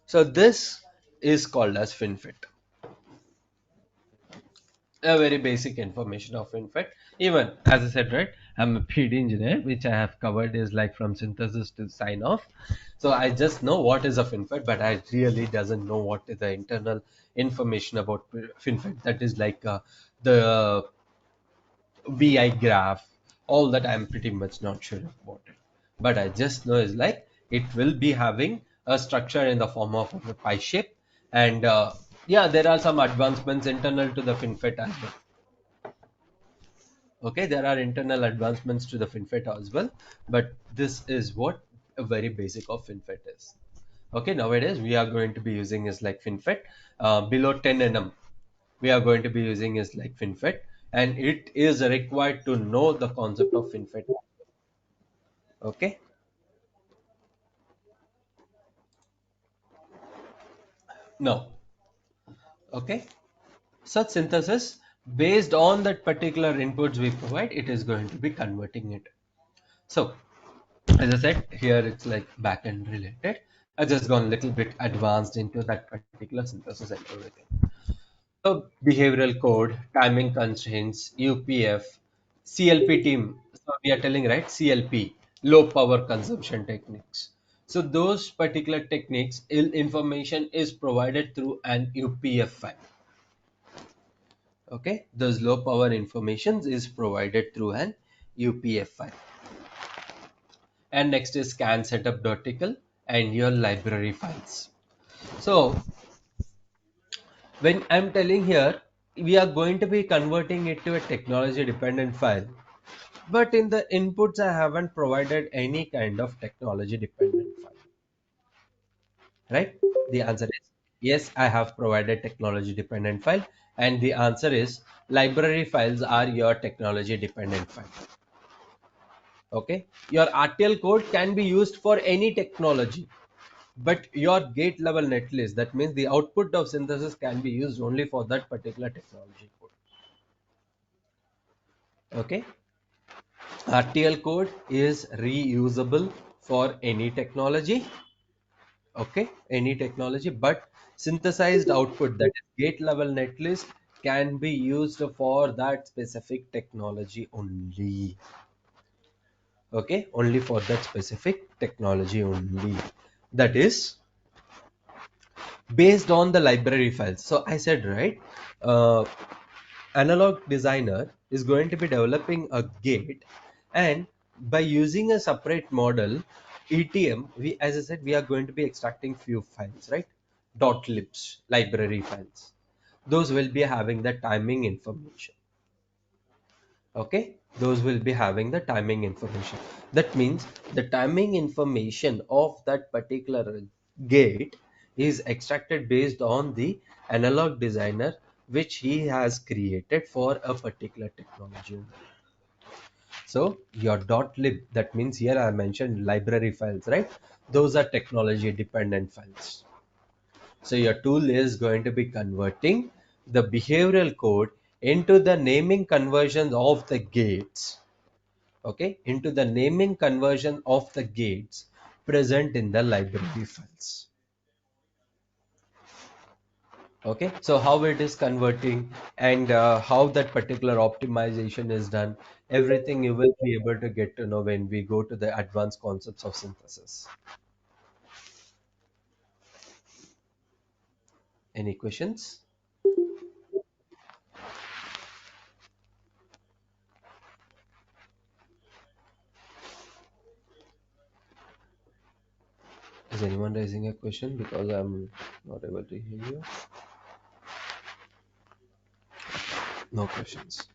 So this is called as FinFET. A very basic information of FinFET. Even as I said, right, I'm a PD engineer, which I have covered is like from synthesis to sign off. So I just know what is a FinFET, but I really doesn't know what is the internal information about FinFET. That is like the VI graph, all that I'm pretty much not sure about it. But I just know is like it will be having a structure in the form of a pie shape, and yeah, there are some advancements internal to the FinFET as well. Okay, there are internal advancements to the FinFET as well, but this is what a very basic of FinFET is. Okay, nowadays we are going to be using is like FinFET below 10 nm. We are going to be using is like FinFET, and it is required to know the concept of FinFET. Okay, now, okay, such synthesis based on that particular inputs we provide, it is going to be converting it. So as I said, here it's like backend related. I just gone a little bit advanced into that particular synthesis and everything. So behavioral code, timing constraints, UPF, CLP team. So we are telling right CLP, low power consumption techniques. So those particular techniques, information is provided through an UPF file. Okay, those low power information is provided through an UPF file. And next is scan setup vertical and your library files. So when I'm telling here, we are going to be converting it to a technology dependent file, but in the inputs I haven't provided any kind of technology dependent file, right? The answer is yes, I have provided technology dependent file, and the answer is library files are your technology dependent file. Okay, your RTL code can be used for any technology, but your gate level netlist, that means the output of synthesis, can be used only for that particular technology code. Okay, RTL code is reusable for any technology. Okay, any technology, but synthesized output, that is gate level netlist, can be used for that specific technology only. Okay, only for that specific technology only. That is based on the library files. So I said, right, uh, analog designer is going to be developing a gate, and by using a separate model ETM, we, as I said, we are going to be extracting few files, right? Dot libs library files. Those will be having the timing information. Okay, those will be having the timing information. That means the timing information of that particular gate is extracted based on the analog designer which he has created for a particular technology. So your .lib, that means here I mentioned library files, right? Those are technology dependent files. So your tool is going to be converting the behavioral code into the naming conversions of the gates, okay, into the naming conversion of the gates present in the library files. Okay, so how it is converting and how that particular optimization is done, everything you will be able to get to know when we go to the advanced concepts of synthesis. Any questions? Is anyone raising a question? Because I'm not able to hear you. No questions.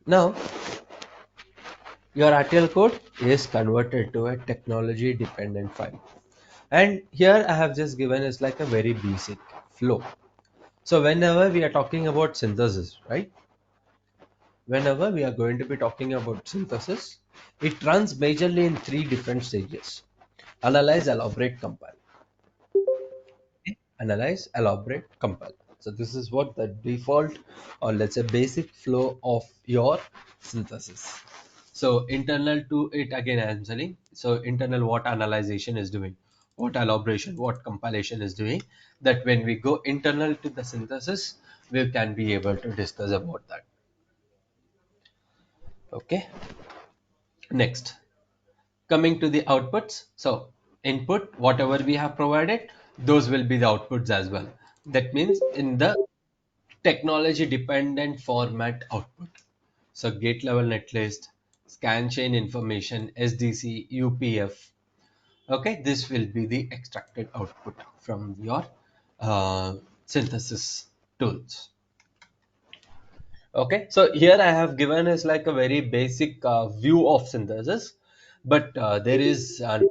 Now, your RTL code is converted to a technology dependent file. And here I have just given is like a very basic flow. So whenever we are talking about synthesis, right? Whenever we are going to be talking about synthesis, it runs majorly in three different stages: analyze, elaborate, compile. Analyze, elaborate, compile. So this is what the default, or let's say basic flow of your synthesis. So internal to it, again I am telling, so internal what analyzation is doing, what elaboration, what compilation is doing, that when we go internal to the synthesis, we can be able to discuss about that. Okay, next, coming to the outputs. So input, whatever we have provided, those will be the outputs as well. That means in the technology dependent format output. So gate level netlist, scan chain information, SDC, UPF. Okay, this will be the extracted output from your synthesis tools. Okay, so here I have given is like a very basic view of synthesis, but there is a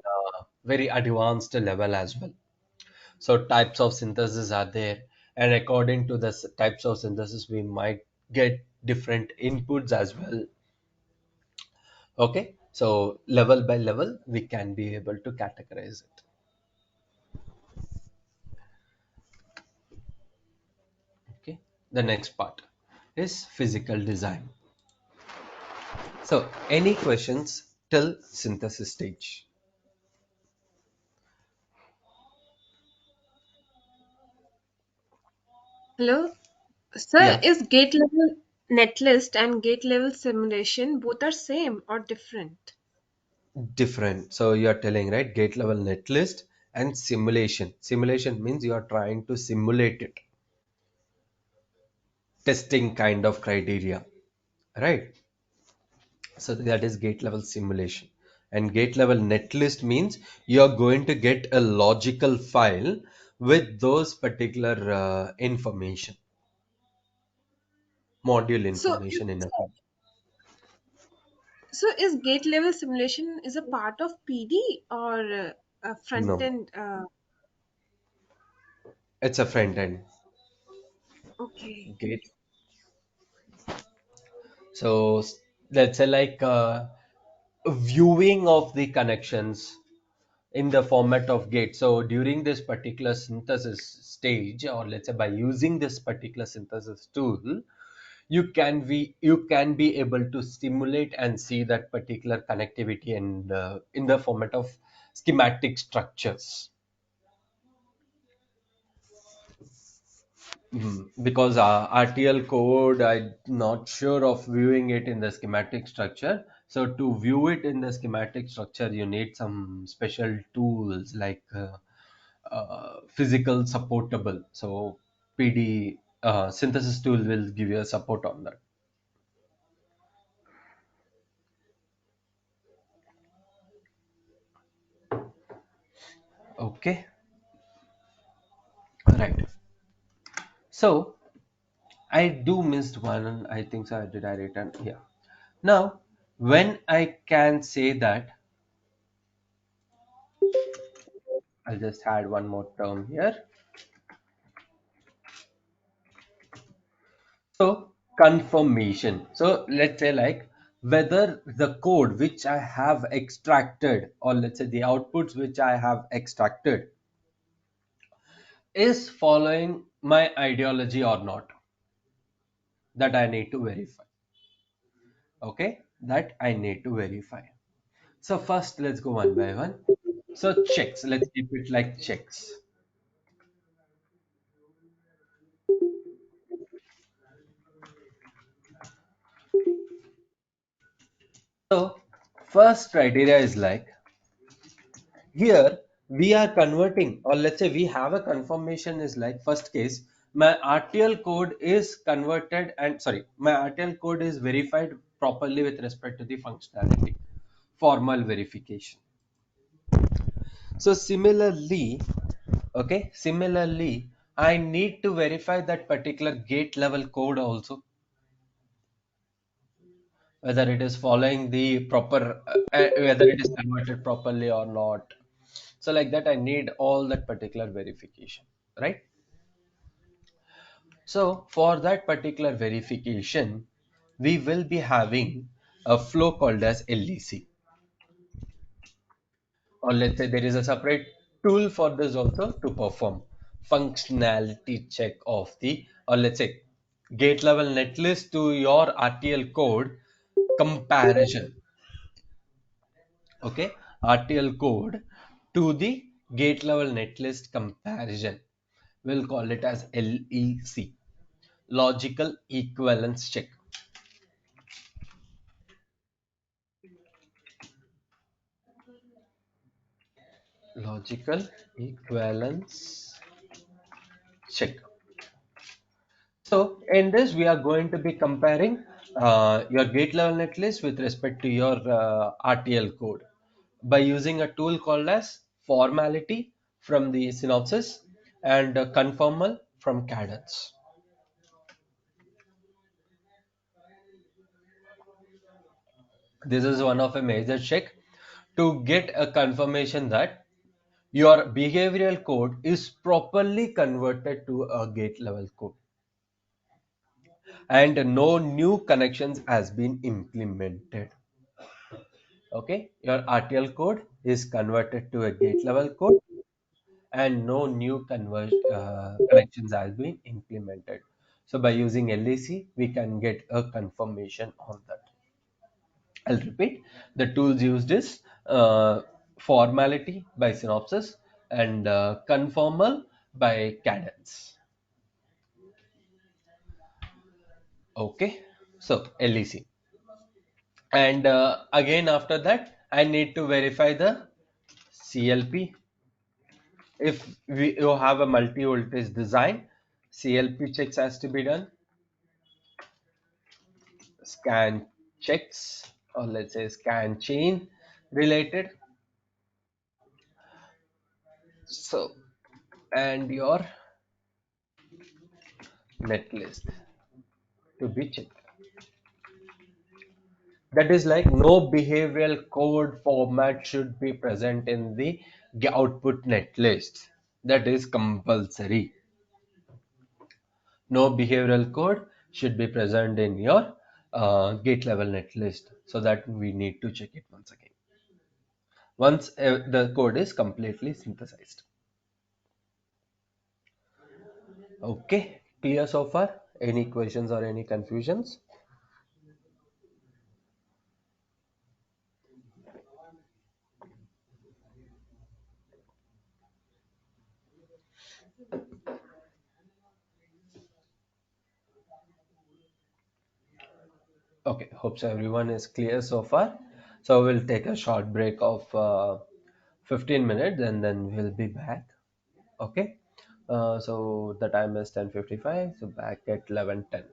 very advanced level as well. So types of synthesis are there, and according to the types of synthesis, we might get different inputs as well. Okay, so level by level, we can be able to categorize it. Okay, the next part is physical design. So any questions till synthesis stage? Hello, sir. Yeah, Is gate level netlist and gate level simulation both are same or different? different. So you are telling, right, gate level netlist and simulation. Simulation means you are trying to simulate it, testing kind of criteria, right? So that is gate level simulation. And gate level netlist means you're going to get a logical file with those particular information, module So, information in a file. so is gate level simulation is a part of PD or a front No, end? it's a front end Okay. gate. So let's say like viewing of the connections in the format of gate. So during this particular synthesis stage, or let's say by using this particular synthesis tool, you can be able to stimulate and see that particular connectivity and in the format of schematic structures. Because RTL code, I'm not sure of viewing it in the schematic structure. So to view it in the schematic structure, you need some special tools like physical supportable. So PD synthesis tool will give you a support on that. Okay, right. So I do missed one. I think so. Did I return? Yeah. Now, when I can say that, I'll just add one more term here. So confirmation. So let's say like whether the code which I have extracted, or let's say the outputs which I have extracted, is following my ideology or not. That I need to verify. Okay, that I need to verify. So first, let's go one by one. So checks, let's keep it like checks. So first criteria is like, here we are converting, or let's say we have a confirmation is like, first case, my RTL code is converted, and sorry, my RTL code is verified properly with respect to the functionality, formal verification. So similarly, okay, similarly, I need to verify that particular gate level code also, whether it is following the proper, whether it is converted properly or not. So like that, I need all that particular verification, right? So for that particular verification, we will be having a flow called as LEC, or let's say there is a separate tool for this also to perform functionality check of the, or let's say gate level netlist to your RTL code comparison. Okay, RTL code to the gate level netlist comparison. We'll call it as LEC, logical equivalence check. Logical equivalence check. So in this, we are going to be comparing your gate level netlist with respect to your RTL code by using a tool called as formality from the synopsis and conformal from cadence. This is one of a major check to get a confirmation that your behavioral code is properly converted to a gate level code and no new connections has been implemented. Okay, your RTL code is converted to a gate level code and no new connections has been implemented. So by using LEC, we can get a confirmation on that. I'll repeat. The tools used is formality by synopsis and conformal by cadence. Okay, so LEC. And again, after that, I need to verify the CLP. If you have a multi-voltage design, CLP checks has to be done. Scan checks, or let's say scan chain related. So, and your netlist to be checked. That is like no behavioral code format should be present in the output netlist. That is compulsory. No behavioral code should be present in your gate level netlist. So that we need to check it once again. Once the code is completely synthesized. Okay, clear so far? Any questions or any confusions? Okay, hopes everyone is clear so far. So we'll take a short break of 15 minutes and then we'll be back. Okay, so the time is 10:55, so back at 11:10.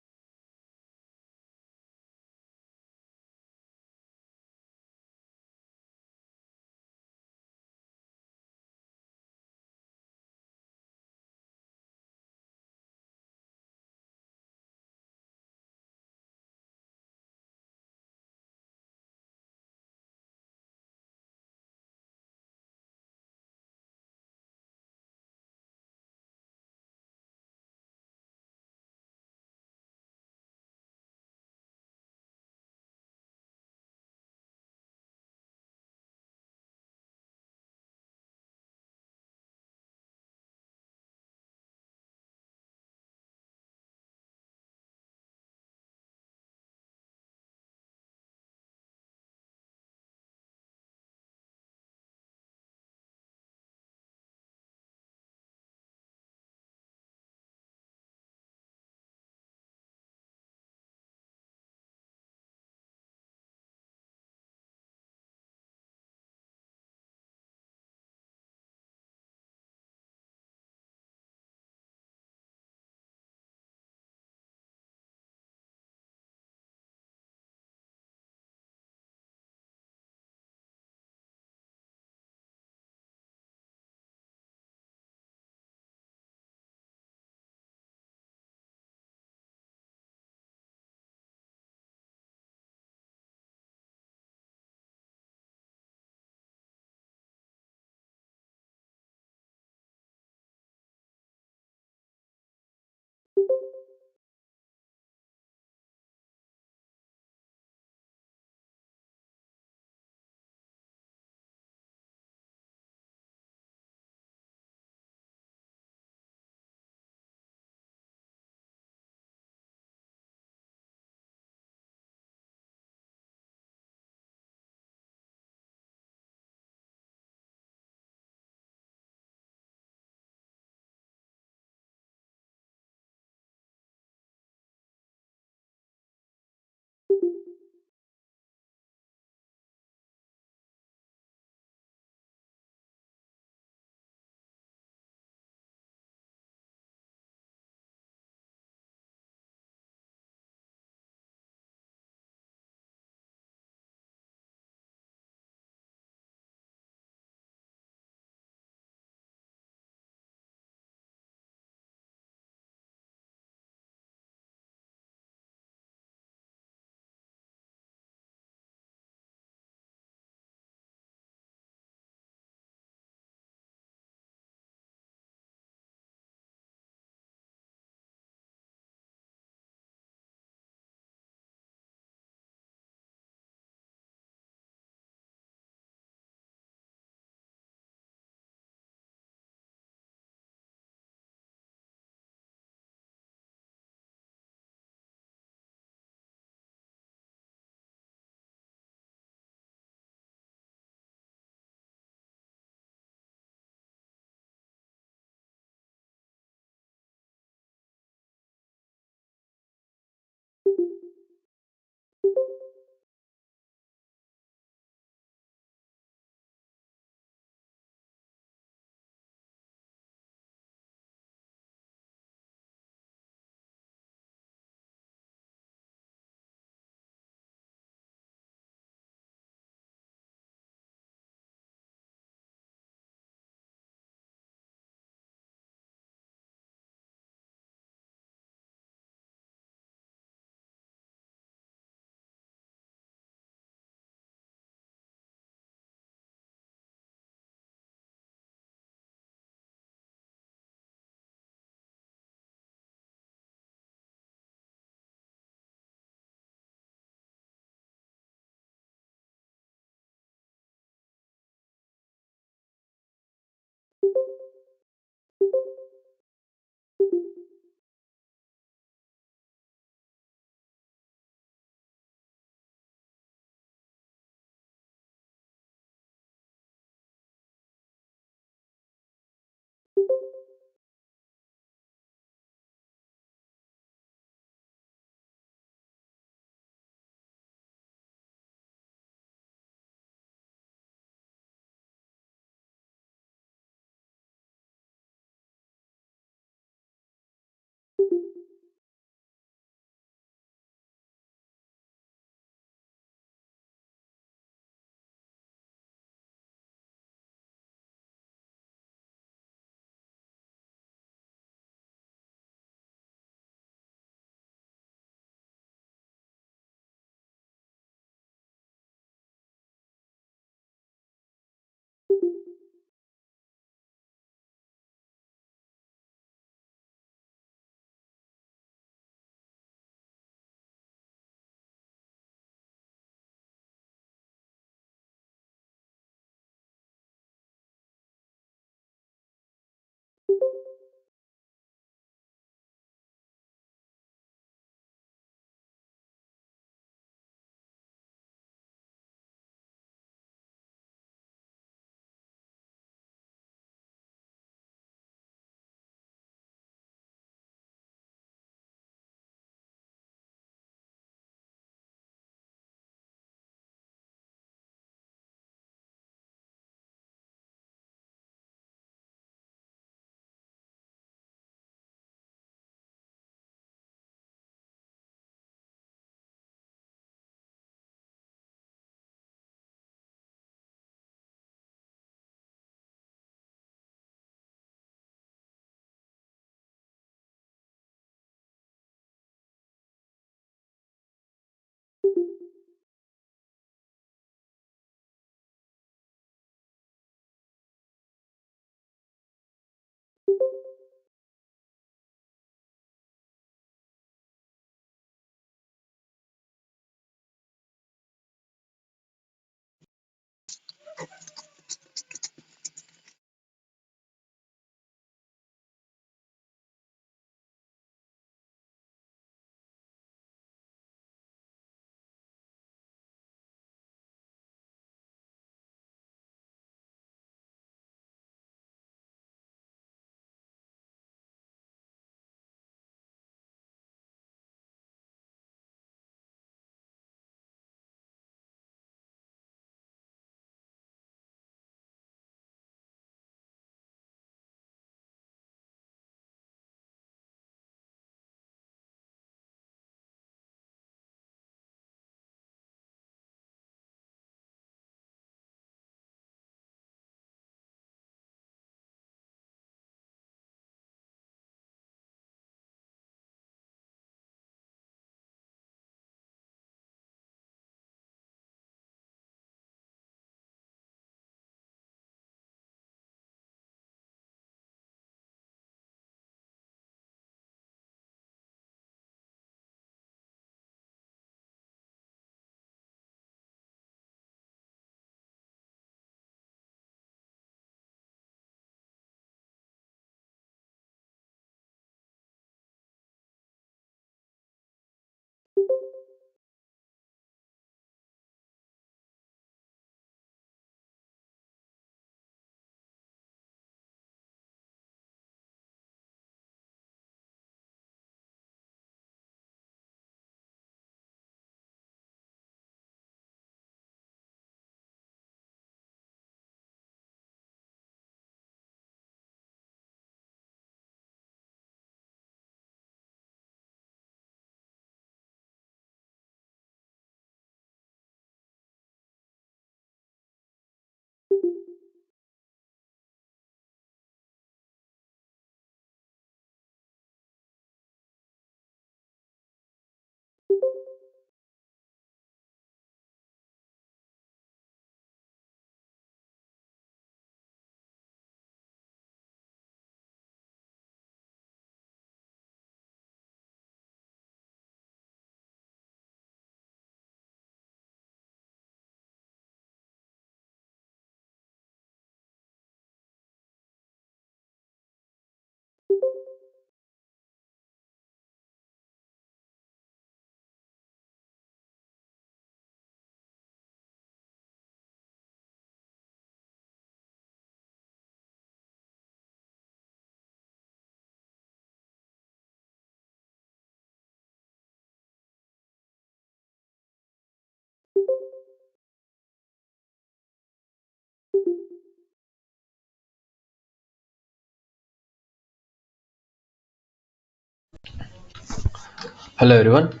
Hello everyone,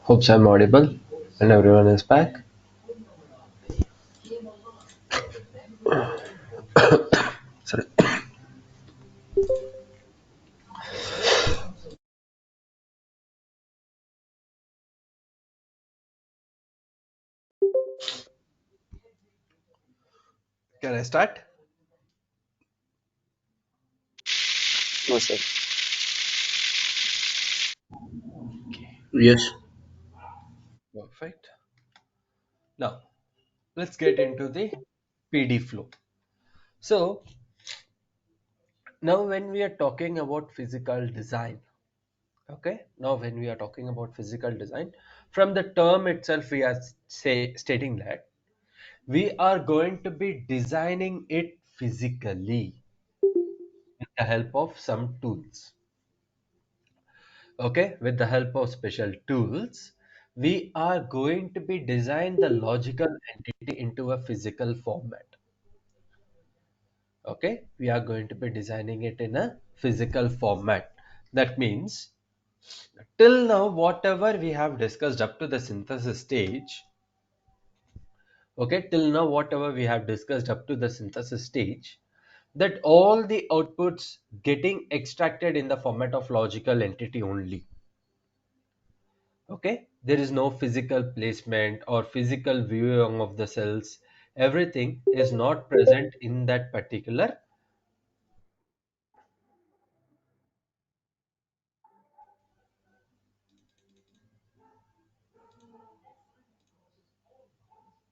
hopes I'm audible and everyone is back. Sorry. Can I start? No, sir. Yes. Perfect. Now let's get into the PD flow. So now when we are talking about physical design, okay, now when we are talking about physical design, from the term itself we are stating that we are going to be designing it physically with the help of some tools. Okay, with the help of special tools, we are going to be design the logical entity into a physical format. Okay, we are going to be designing it in a physical format. That means till now whatever we have discussed up to the synthesis stage, okay, till now whatever we have discussed up to the synthesis stage, that all the outputs getting extracted in the format of logical entity only. Okay, there is no physical placement or physical viewing of the cells. Everything is not present in that particular,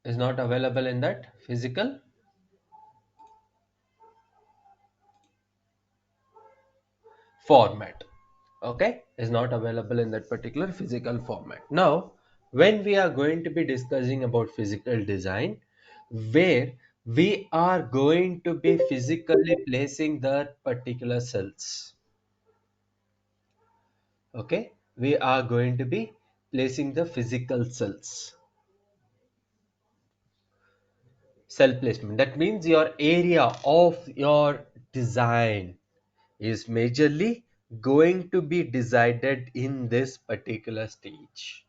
is not available in that physical format. Okay, is not available in that particular physical format. Now when we are going to be discussing about physical design, where we are going to be physically placing that particular cells. Okay, we are going to be placing the physical cells. Cell placement, that means your area of your design is majorly going to be decided in this particular stage,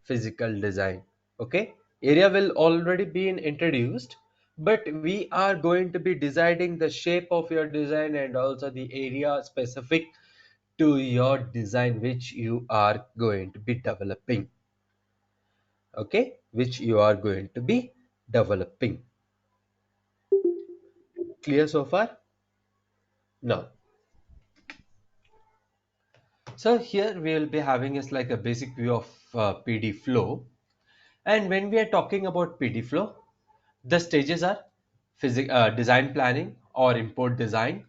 physical design. Okay, area will already be introduced, but we are going to be deciding the shape of your design and also the area specific to your design which you are going to be developing. Okay, which you are going to be developing. Clear so far? Now, so here we will be having is like a basic view of PD flow. And when we are talking about PD flow, the stages are design planning or import design,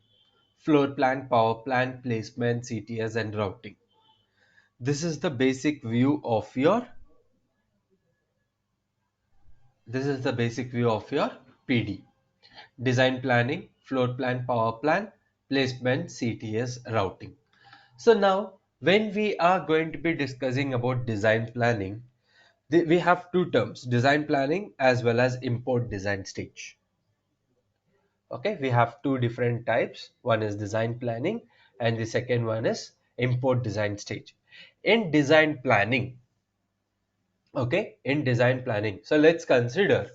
floor plan, power plan, placement, CTS, and routing. This is the basic view of your. This is the basic view of your PD. Design planning, floor plan, power plan, placement, CTS, routing. So now, when we are going to be discussing about design planning, we have two terms, design planning as well as import design stage. Okay, we have two different types. One is design planning and the second one is import design stage. In design planning, okay, in design planning, so let's consider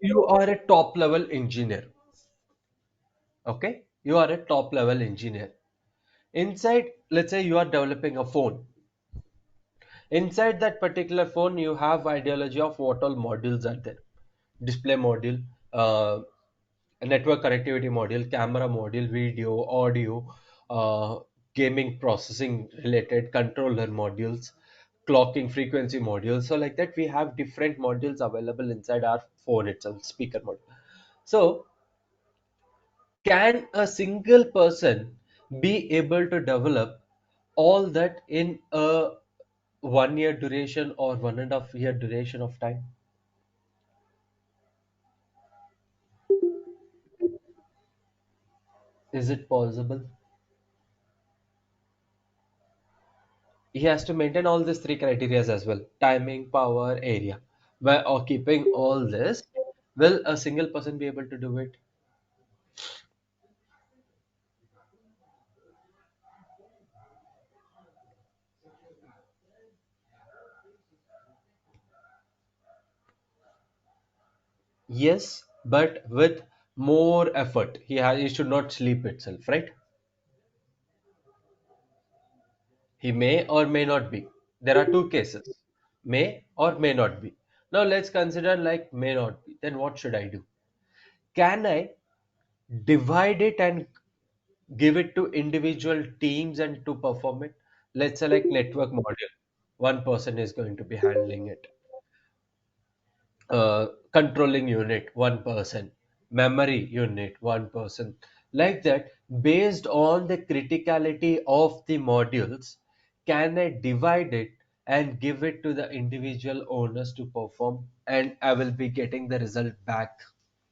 you are a top level engineer. Okay, you are a top level engineer. Inside, let's say you are developing a phone. Inside that particular phone, you have ideology of what all modules are there. Display module, network connectivity module, camera module, video, audio, gaming processing related controller modules, clocking frequency modules. So like that, we have different modules available inside our phone itself, speaker module. So can a single person be able to develop all that in a 1 year duration or 1.5 year duration of time? Is it possible? He has to maintain all these three criteria as well: timing, power, area. By keeping all this, will a single person be able to do it? Yes, but with more effort. He should not sleep itself, right? He may or may not be. There are two cases. May or may not be. Now let's consider like may not be. Then what should I do? Can I divide it and give it to individual teams and to perform it? Let's say like network module. One person is going to be handling it. Controlling unit, one person. Memory unit, one person. Like that, based on the criticality of the modules, can I divide it and give it to the individual owners to perform, and I will be getting the result back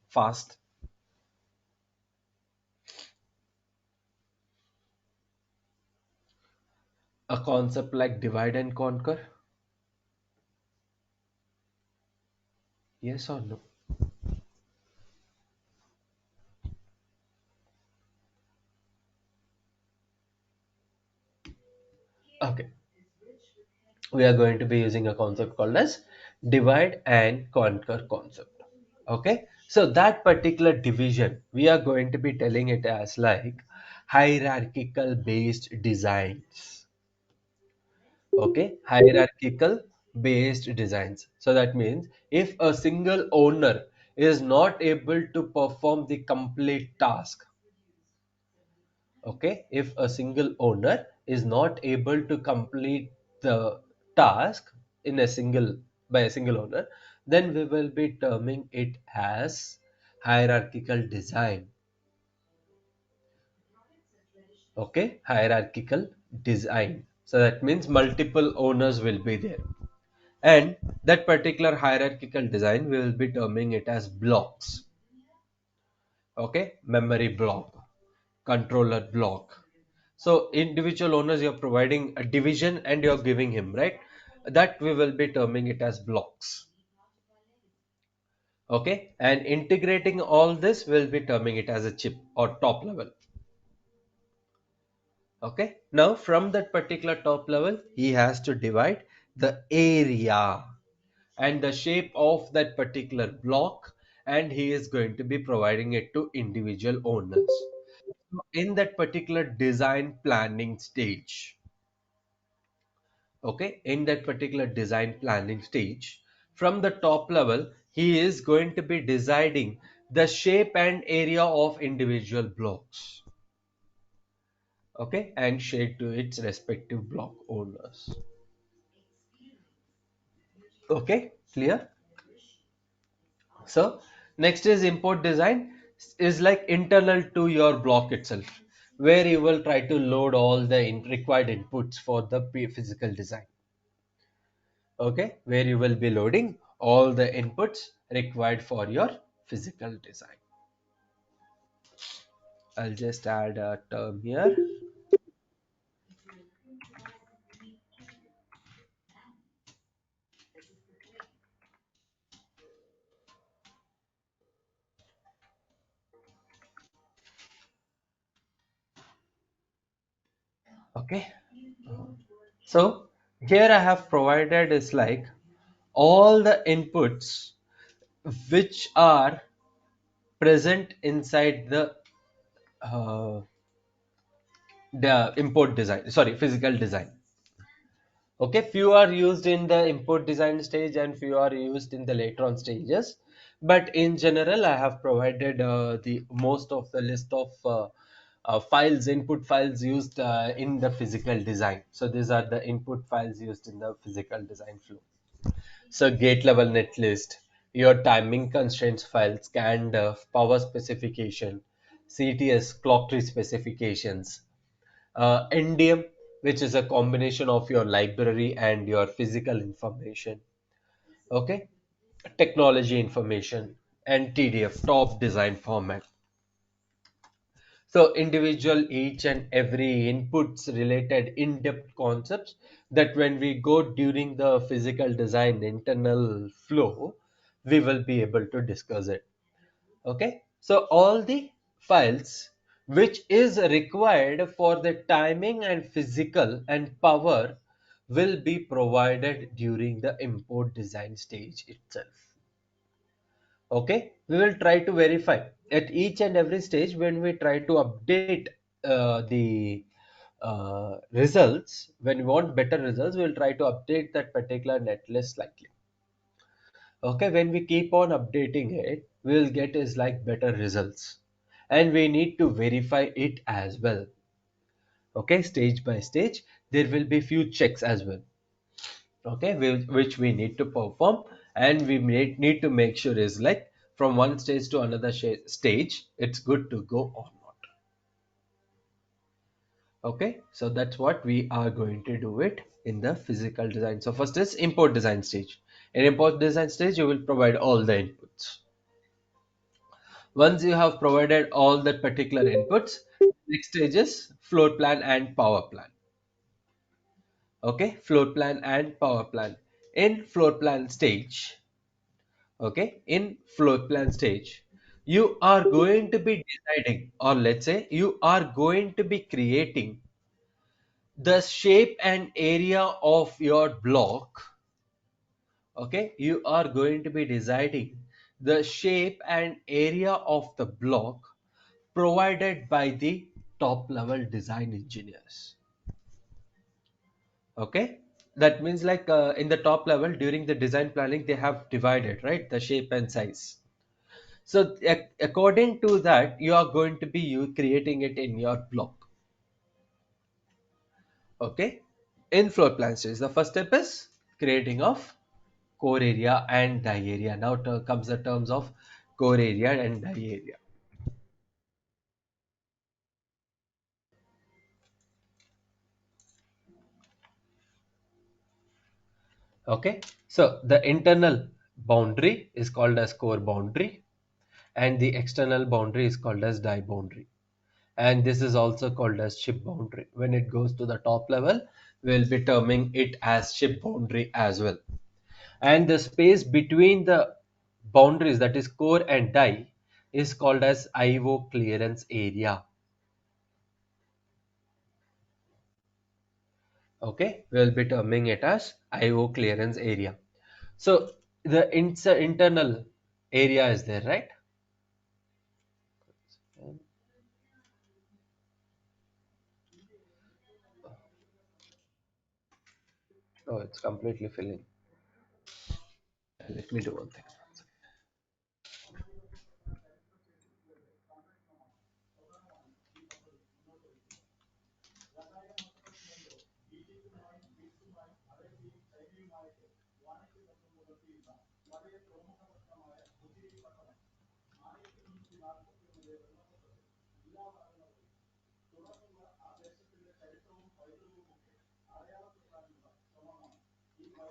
fast? A concept like divide and conquer? Yes or no? Okay, we are going to be using a concept called as divide and conquer concept. Okay, so that particular division we are going to be telling it as like hierarchical based designs. Okay, hierarchical based designs. So that means if a single owner is not able to perform the complete task, okay, if a single owner is not able to complete the task in a single by a single owner, then we will be terming it as hierarchical design. Okay, hierarchical design. So that means multiple owners will be there, and that particular hierarchical design we will be terming it as blocks. Okay, memory block, controller block. So individual owners, you're providing a division and you're giving him, right? That we will be terming it as blocks. Okay, and integrating all this will be terming it as a chip or top level. Okay, now from that particular top level, he has to divide the area and the shape of that particular block, and he is going to be providing it to individual owners. In that particular design planning stage, okay, in that particular design planning stage, from the top level, he is going to be deciding the shape and area of individual blocks, okay, and shared to its respective block owners. Okay, clear? So next is import design, is like internal to your block itself, where you will try to load all the required inputs for the physical design. Okay, where you will be loading all the inputs required for your physical design. I'll just add a term here. Okay, so here I have provided is like all the inputs which are present inside uh, the import design, sorry, physical design. Okay, few are used in the import design stage and few are used in the later on stages, but in general I have provided the most of the list of files, input files used in the physical design. So these are the input files used in the physical design flow. So gate level netlist, your timing constraints file, scanned power specification, CTS clock tree specifications, NDM, which is a combination of your library and your physical information. Okay, technology information, and TDF, top design format. So individual each and every inputs related in-depth concepts that when we go during the physical design internal flow, we will be able to discuss it. Okay, so all the files which is required for the timing and physical and power will be provided during the import design stage itself. Okay, we will try to verify at each and every stage when we try to update the results. When we want better results, we will try to update that particular net list slightly. Okay, when we keep on updating it, we will get is like better results, and we need to verify it as well. Okay, stage by stage there will be few checks as well. Okay, which we need to perform, and we need to make sure is like from one stage to another stage it's good to go or not. Okay, so that's what we are going to do it in the physical design. So first is import design stage. In import design stage you will provide all the inputs. Once you have provided all the particular inputs, next stage is floor plan and power plan. Okay, floor plan and power plan. In floor plan stage, okay, in floor plan stage, you are going to be deciding, or let's say you are going to be creating the shape and area of your block. Okay, you are going to be deciding the shape and area of the block provided by the top level design engineers. Okay, that means like in the top level during the design planning they have divided, right, the shape and size. So according to that you are going to be you creating it in your block. Okay, in floor plan stage the first step is creating of core area and die area. Now comes the terms of core area and die area. Okay, so the internal boundary is called as core boundary, and the external boundary is called as die boundary, and this is also called as chip boundary. When it goes to the top level, we'll be terming it as chip boundary as well. And the space between the boundaries, that is core and die, is called as IO clearance area. Okay, we'll be terming it as IO clearance area. So the internal area is there, right? Oh, it's completely filling. Let me do one thing.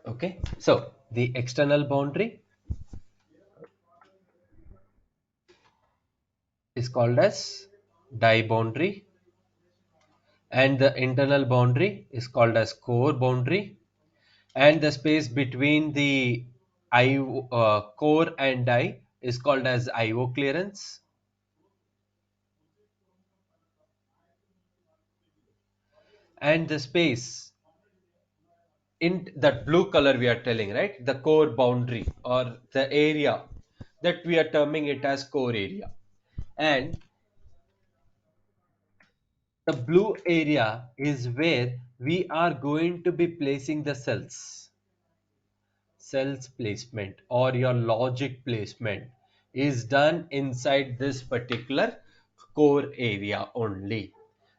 Okay, so the external boundary is called as die boundary, and the internal boundary is called as core boundary, and the space between the core and die is called as IO clearance, and the space in that blue color we are telling, right, the core boundary or the area, that we are terming it as core area. And the blue area is where we are going to be placing the cells placement or your logic placement is done inside this particular core area only.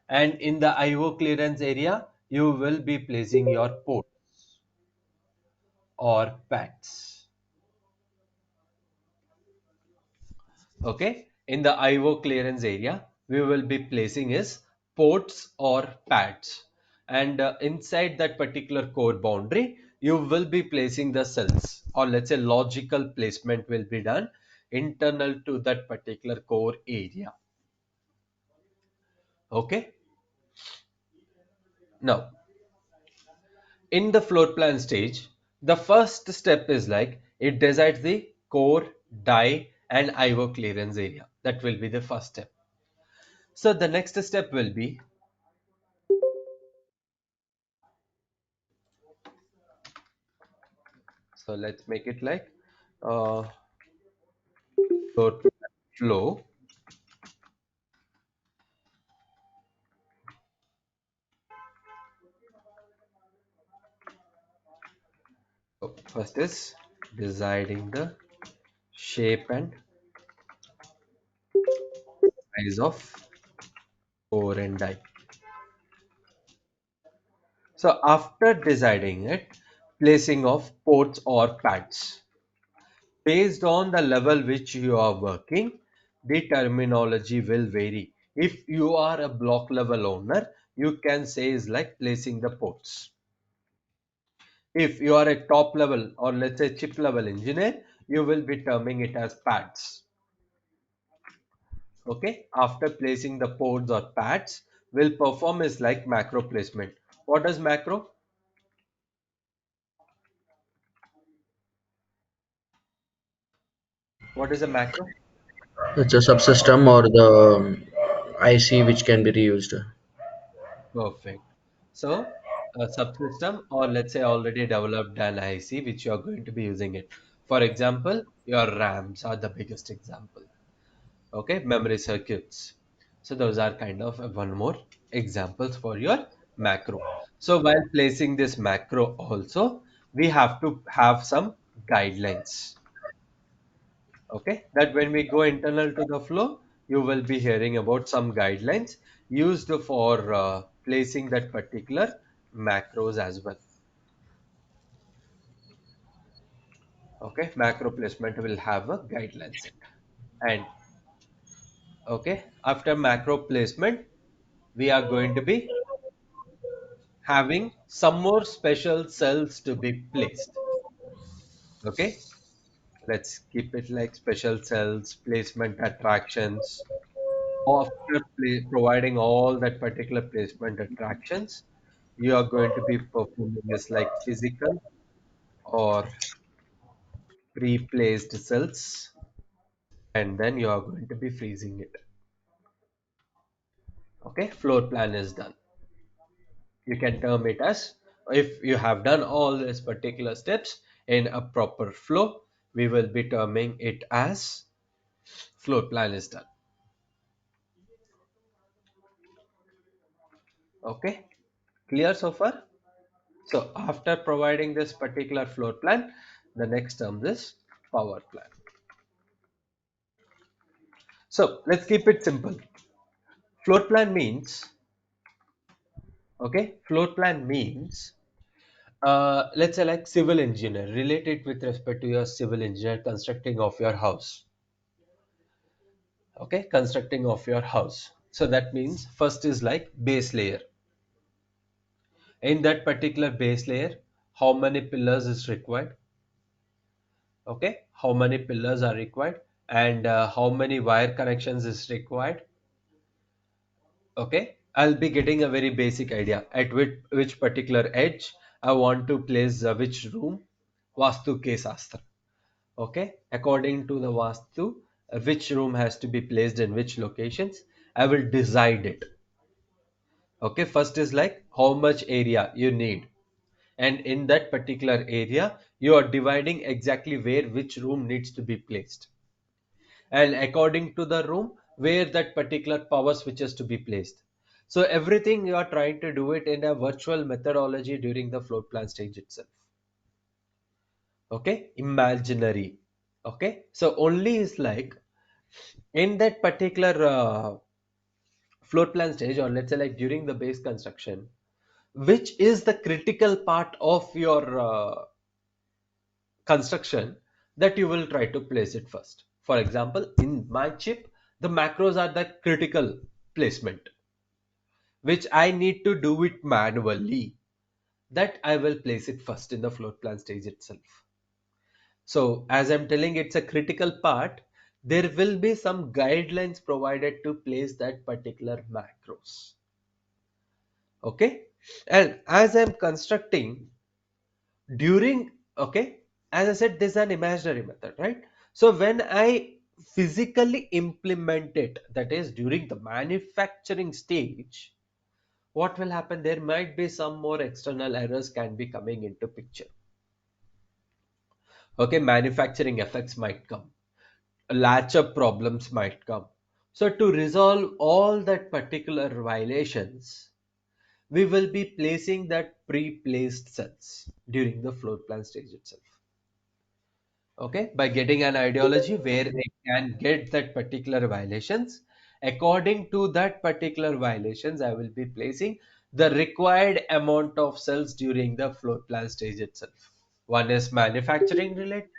And in the IO clearance area you will be placing your ports or pads. Okay, in the IO clearance area we will be placing is ports or pads, and inside that particular core boundary you will be placing the cells, or let's say logical placement will be done internal to that particular core area. Okay, now in the floor plan stage the first step is like it decides the core, die and IO clearance area. That will be the first step. So the next step will be, so let's make it like uh, floor plan flow. So first is deciding the shape and size of core and die. So after deciding it, placing of ports or pads. Based on the level which you are working, the terminology will vary. If you are a block level owner, you can say is like placing the ports. If you are a top level or let's say chip level engineer, you will be terming it as pads. Okay, after placing the ports or pads, will perform is like macro placement. What is macro? What is a macro? It's a subsystem or the IC which can be reused. Perfect. So a subsystem or let's say already developed an IC which you are going to be using it. For example, your RAMs are the biggest example. Okay, memory circuits. So those are kind of one more examples for your macro. So while placing this macro also, we have to have some guidelines. Okay, that when we go internal to the flow, you will be hearing about some guidelines used for placing that particular macros as well. Okay, macro placement will have a guideline set. And okay, after macro placement, we are going to be having some more special cells to be placed. Okay, let's keep it like special cells, placement attractions. After providing all that particular placement attractions, you are going to be performing this like physical or pre-placed cells, and then you are going to be freezing it. Okay, floor plan is done. You can term it as if you have done all these particular steps in a proper flow, we will be terming it as floor plan is done. Okay, clear so far? So after providing this particular floor plan, the next term is power plan. So let's keep it simple. Floor plan means, okay, floor plan means, let's say like civil engineer, relate it with respect to your civil engineer constructing of your house. Okay, constructing of your house. So that means first is like base layer. In that particular base layer, how many pillars is required? Okay, how many pillars are required and how many wire connections is required? Okay, I'll be getting a very basic idea at which particular edge I want to place which room, vastu ke sastra. Okay, according to the vastu, which room has to be placed in which locations, I will decide it. Okay, first is like how much area you need, and in that particular area you are dividing exactly where which room needs to be placed, and according to the room where that particular power switches to be placed. So everything you are trying to do it in a virtual methodology during the floor plan stage itself. Okay, imaginary. Okay, so only is like in that particular floor plan stage or let's say like during the base construction, which is the critical part of your construction, that you will try to place it first. For example, in my chip, the macros are the critical placement, which I need to do it manually. That I will place it first in the floor plan stage itself. So, as I'm telling, it's a critical part. There will be some guidelines provided to place that particular macros. Okay, and as I'm constructing, during, okay, as I said, this is an imaginary method, right? So when I physically implement it, that is during the manufacturing stage, what will happen? There might be some more external errors can be coming into picture. Okay, manufacturing effects might come. latch up problems might come. So to resolve all that particular violations, we will be placing that pre-placed cells during the floor plan stage itself. Okay, by getting an ideology where they can get that particular violations. According to that particular violations, I will be placing the required amount of cells during the floor plan stage itself. One is manufacturing related,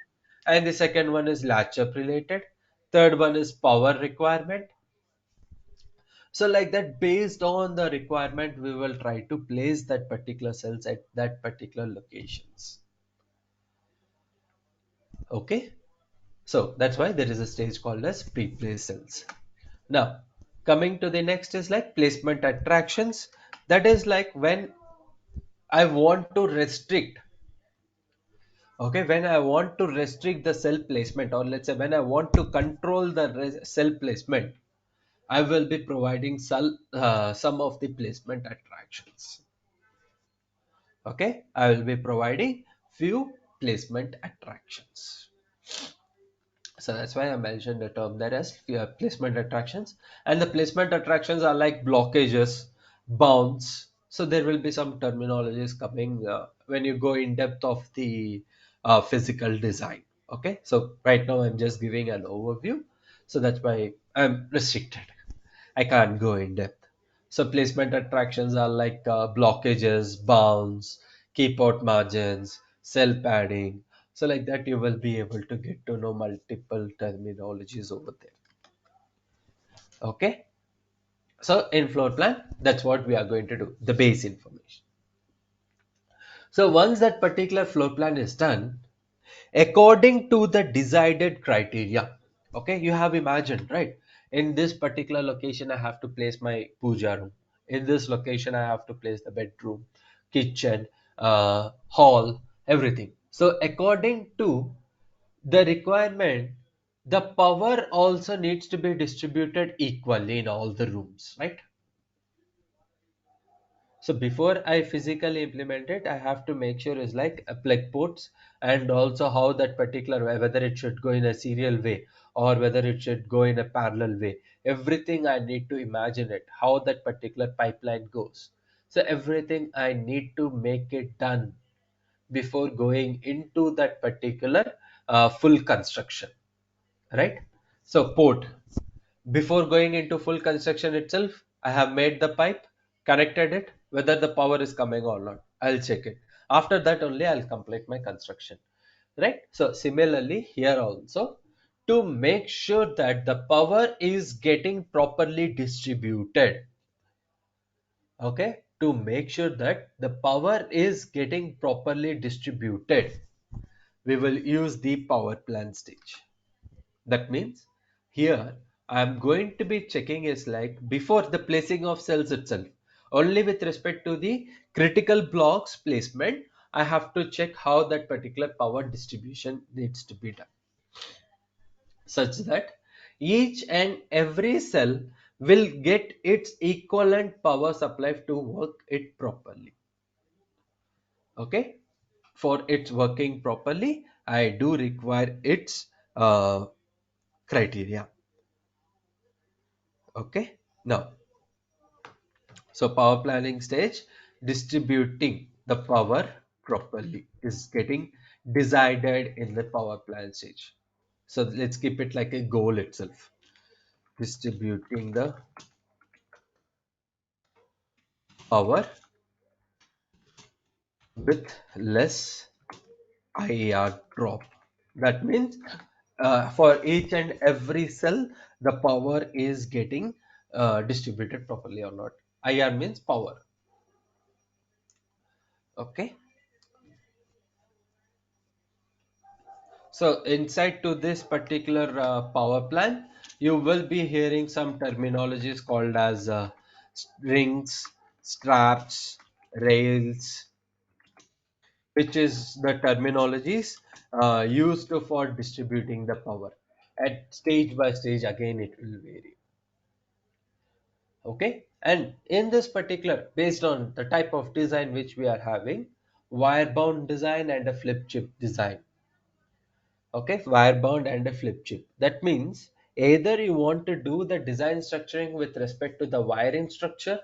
and the second one is latch up related. Third one is power requirement. So like that, based on the requirement, we will try to place that particular cells at that particular locations. Okay, so that's why there is a stage called as pre-placed cells. Now, coming to the next is like placement attractions. That is like when I want to restrict, okay, when I want to restrict the cell placement, or let's say when I want to control the cell placement, I will be providing some of the placement attractions. Okay, I will be providing few placement attractions. So that's why I mentioned the term there as placement attractions. And the placement attractions are like blockages, bounds. So there will be some terminologies coming when you go in depth of the physical design. Okay, so right now I'm just giving an overview. So that's why I'm restricted. I can't go in depth. So placement attractions are like blockages, bounds, keep out margins, cell padding. So like that, you will be able to get to know multiple terminologies over there. Okay. So in floor plan, that's what we are going to do, the base information. So once that particular floor plan is done, according to the decided criteria, okay, you have imagined, right? In this particular location, I have to place my puja room. In this location, I have to place the bedroom, kitchen, hall, everything. So according to the requirement, the power also needs to be distributed equally in all the rooms, right? So before I physically implement it, I have to make sure is like a plug ports, and also how that particular whether it should go in a serial way or whether it should go in a parallel way. Everything I need to imagine it, how that particular pipeline goes. So everything I need to make it done before going into that particular full construction, right? So port, before going into full construction itself, I have made the pipe, connected it, whether the power is coming or not. I'll check it. After that only I'll complete my construction. Right? So similarly here also, to make sure that the power is getting properly distributed. Okay? To make sure that the power is getting properly distributed, we will use the power plan stage. That means here I am going to be checking is like before the placing of cells itself. Only with respect to the critical blocks placement, I have to check how that particular power distribution needs to be done. Such that each and every cell will get its equivalent power supply to work it properly. Okay. For its working properly, I do require its criteria. Okay. Now, so power planning stage, distributing the power properly is getting decided in the power plan stage. So let's keep it like a goal itself. Distributing the power with less IR drop. That means for each and every cell, the power is getting distributed properly or not. IR means power. Okay. So inside to this particular power plant, you will be hearing some terminologies called as strings, straps, rails, which is the terminologies used for distributing the power. At stage by stage, again, it will vary. Okay, and in this particular, based on the type of design which we are having, wire bound design and a flip chip design. Okay, wire bond and a flip chip. That means either you want to do the design structuring with respect to the wiring structure,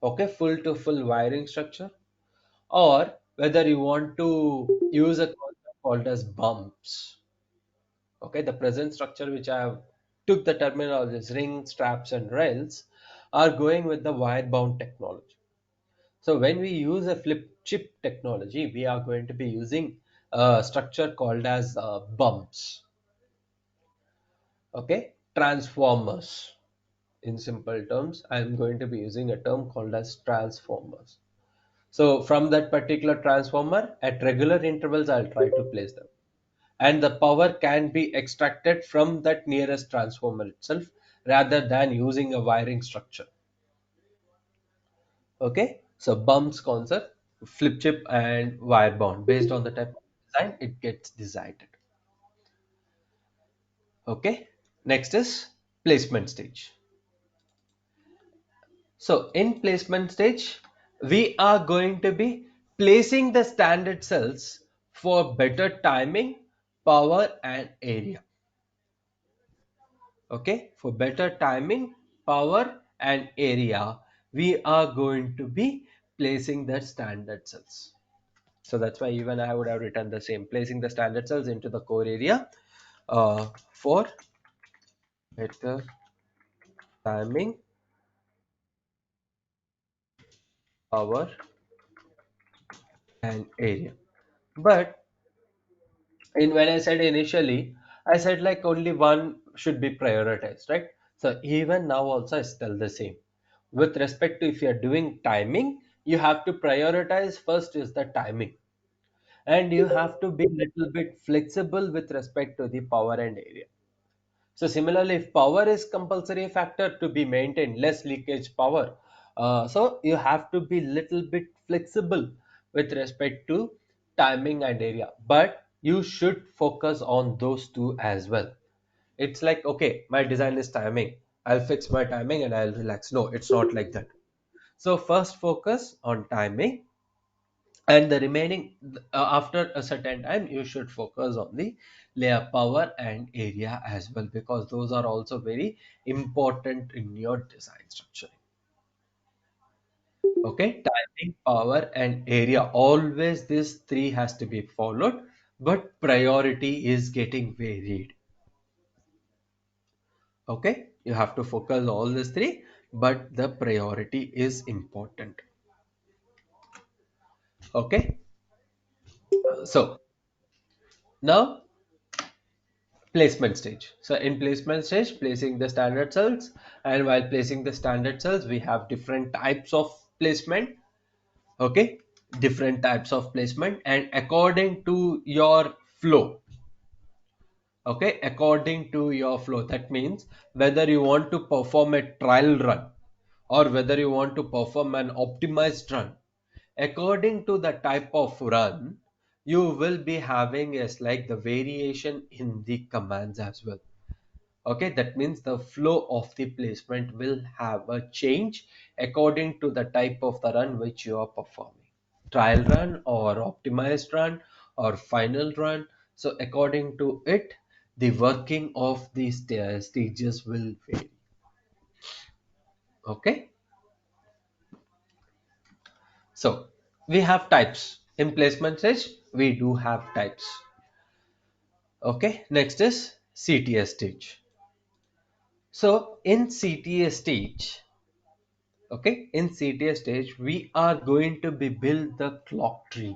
okay, full to full wiring structure, or whether you want to use a concept called as bumps. Okay, the present structure which I have took the terminologies rings, straps, and rails are going with the wire bound technology. So when we use a flip chip technology, we are going to be using a structure called as bumps. Okay, transformers. In simple terms, I am going to be using a term called as transformers. So from that particular transformer, at regular intervals, I'll try to place them. And the power can be extracted from that nearest transformer itself rather than using a wiring structure. Okay, so bumps concept, flip chip and wire bond based on the type of design it gets decided. Okay, next is placement stage. So in placement stage, we are going to be placing the standard cells for better timing, power and area. Okay, for better timing, power and area, we are going to be placing the standard cells. So that's why even I would have written the same, placing the standard cells into the core area for better timing, power and area. But in when I said initially, I said like only one should be prioritized, right? So even now also I still the same. With respect to if you are doing timing, you have to prioritize first is the timing, and you have to be little bit flexible with respect to the power and area. So similarly, if power is compulsory factor to be maintained, less leakage power. So you have to be little bit flexible with respect to timing and area, but you should focus on those two as well. It's like, okay, my design is timing. I'll fix my timing and I'll relax. No, it's not like that. So first focus on timing, and the remaining after a certain time you should focus on the layer power and area as well, because those are also very important in your design structuring. Okay, timing, power and area, always this three has to be followed, but priority is getting varied. Okay, you have to focus all these three, but the priority is important. Okay, so now placement stage. So in placement stage, placing the standard cells, and while placing the standard cells, we have different types of placement. Okay, different types of placement, and according to your flow. Okay, according to your flow. That means whether you want to perform a trial run or whether you want to perform an optimized run. According to the type of run, you will be having is like the variation in the commands as well. Okay, that means the flow of the placement will have a change according to the type of the run which you are performing, trial run or optimized run or final run. So according to it, the working of these stages will vary. Okay, so we have types in placement stage. We do have types. Okay, next is CTS stage. So in CTS stage, okay, in CTS stage, we are going to be build the clock tree.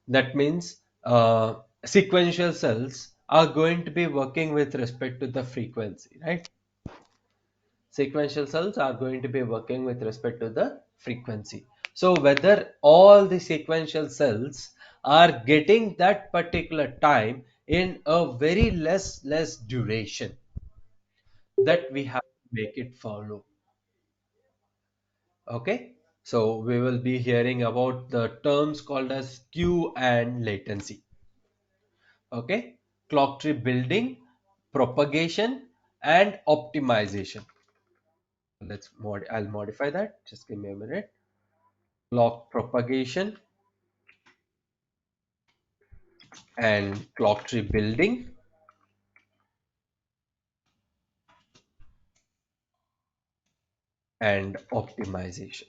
That means sequential cells are going to be working with respect to the frequency, right? Sequential cells are going to be working with respect to the frequency. So whether all the sequential cells are getting that particular time in a very less duration, that we have to make it follow. Okay, so we will be hearing about the terms called as skew and latency. Okay, clock tree building, propagation, and optimization. I'll modify that. Just give me a minute. Clock propagation, and clock tree building and optimization.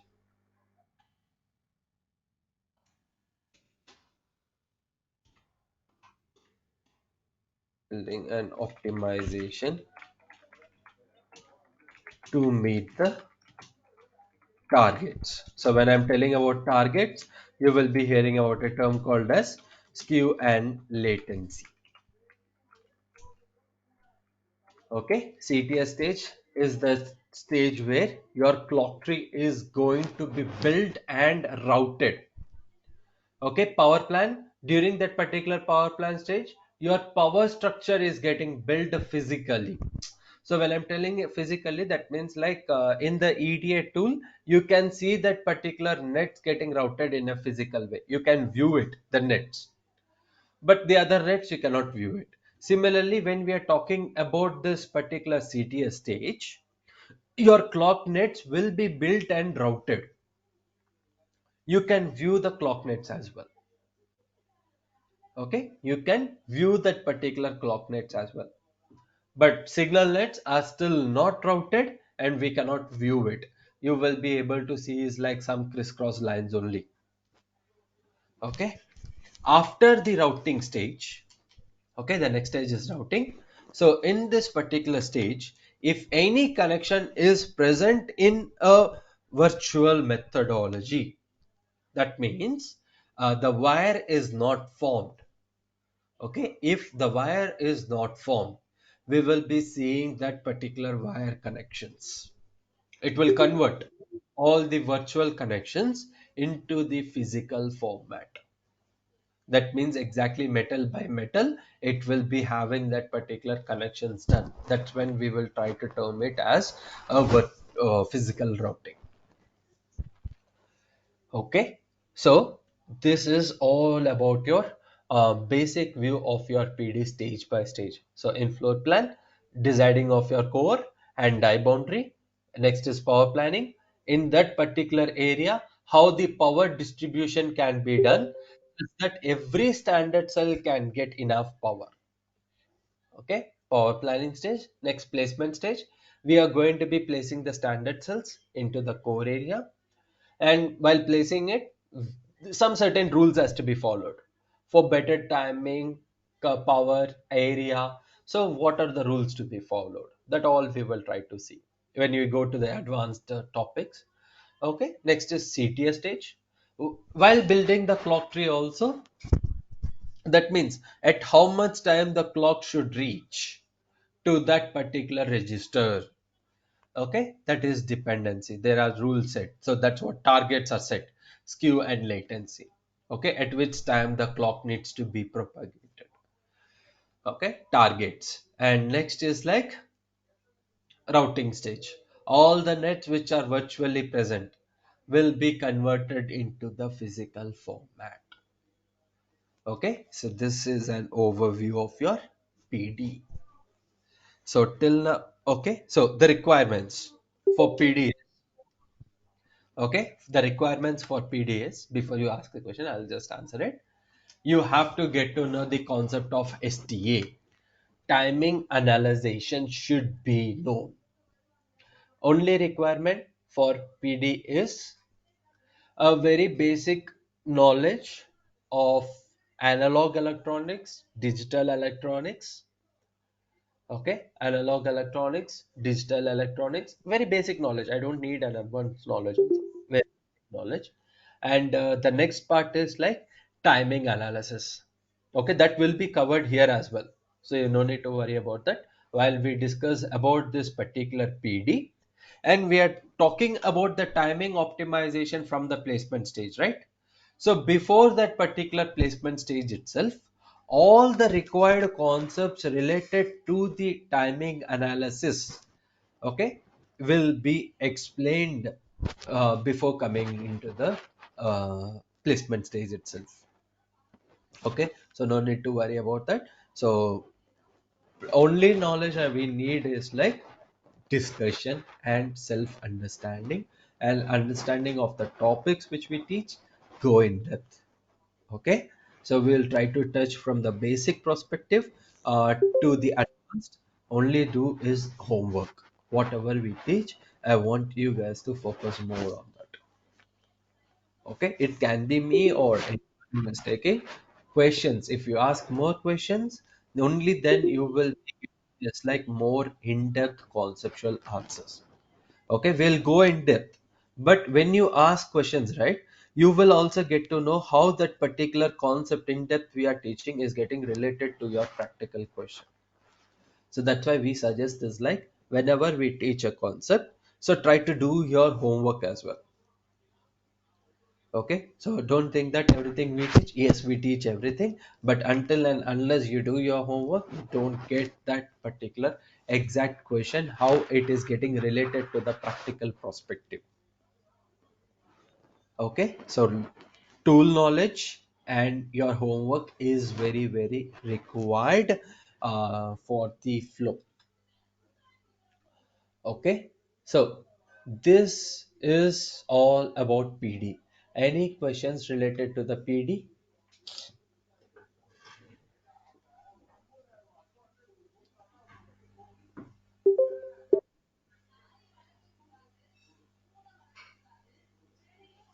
Building and optimization to meet the targets. So when I'm telling about targets, you will be hearing about a term called as skew and latency. Okay, CTS stage is the stage where your clock tree is going to be built and routed. Okay, power plan, during that particular power plan stage, your power structure is getting built physically. So when I'm telling you physically, that means like in the EDA tool, you can see that particular nets getting routed in a physical way. You can view it, the nets, but the other nets you cannot view it. Similarly, when we are talking about this particular CTS stage, your clock nets will be built and routed. You can view the clock nets as well. Okay, you can view that particular clock nets as well, but signal nets are still not routed and we cannot view it. You will be able to see is like some crisscross lines only. Okay, after the routing stage, okay, the next stage is routing. So in this particular stage, if any connection is present in a virtual methodology, that means the wire is not formed. Okay, if the wire is not formed, we will be seeing that particular wire connections. It will convert all the virtual connections into the physical format. That means exactly metal by metal, it will be having that particular connections done. That's when we will try to term it as a physical routing. Okay, so this is all about your basic view of your PD stage by stage. So in floor plan, deciding of your core and die boundary. Next is power planning. In that particular area, how the power distribution can be done is that every standard cell can get enough power. Okay, power planning stage. Next, placement stage. We are going to be placing the standard cells into the core area, and while placing it, some certain rules has to be followed for better timing, power, area. So what are the rules to be followed? That all we will try to see when you go to the advanced topics. Okay, next is CTS stage. While building the clock tree also, that means at how much time the clock should reach to that particular register. Okay, that is dependency. There are rules set, so that's what targets are set, skew and latency. Okay, at which time the clock needs to be propagated. Okay, targets. And next is like routing stage. All the nets which are virtually present will be converted into the physical format. Okay, so this is an overview of your PD. So till now, okay, so the requirements for PD. Okay, the requirements for PDS, before you ask the question, I'll just answer it. You have to get to know the concept of STA. Timing analyzation should be known. Only requirement for PD is a very basic knowledge of analog electronics, digital electronics. Okay, analog electronics, digital electronics, very basic knowledge. I don't need an advanced knowledge also. Very basic knowledge. And the next part is like timing analysis. Okay, that will be covered here as well, so you no need to worry about that while we discuss about this particular PD. And we are talking about the timing optimization from the placement stage, right? So before that particular placement stage itself, all the required concepts related to the timing analysis, okay, will be explained before coming into the placement stage itself. Okay, so no need to worry about that. So only knowledge that we need is like discussion and self understanding, and understanding of the topics which we teach, go in depth. Okay, So we'll try to touch from the basic perspective to the advanced. Only do is homework. Whatever we teach, I want you guys to focus more on that. Okay, it can be me or any mistake. Okay? Questions. If you ask more questions, only then you will just like more in-depth conceptual answers. Okay, we'll go in depth, but when you ask questions, right, you will also get to know how that particular concept in depth we are teaching is getting related to your practical question. So that's why we suggest this, like whenever we teach a concept, so try to do your homework as well. Okay, so don't think that everything we teach, yes, we teach everything, but until and unless you do your homework, you don't get that particular exact question how it is getting related to the practical perspective. Okay, so tool knowledge and your homework is very very required for the flow. Okay, so this is all about PD. Any questions related to the PD?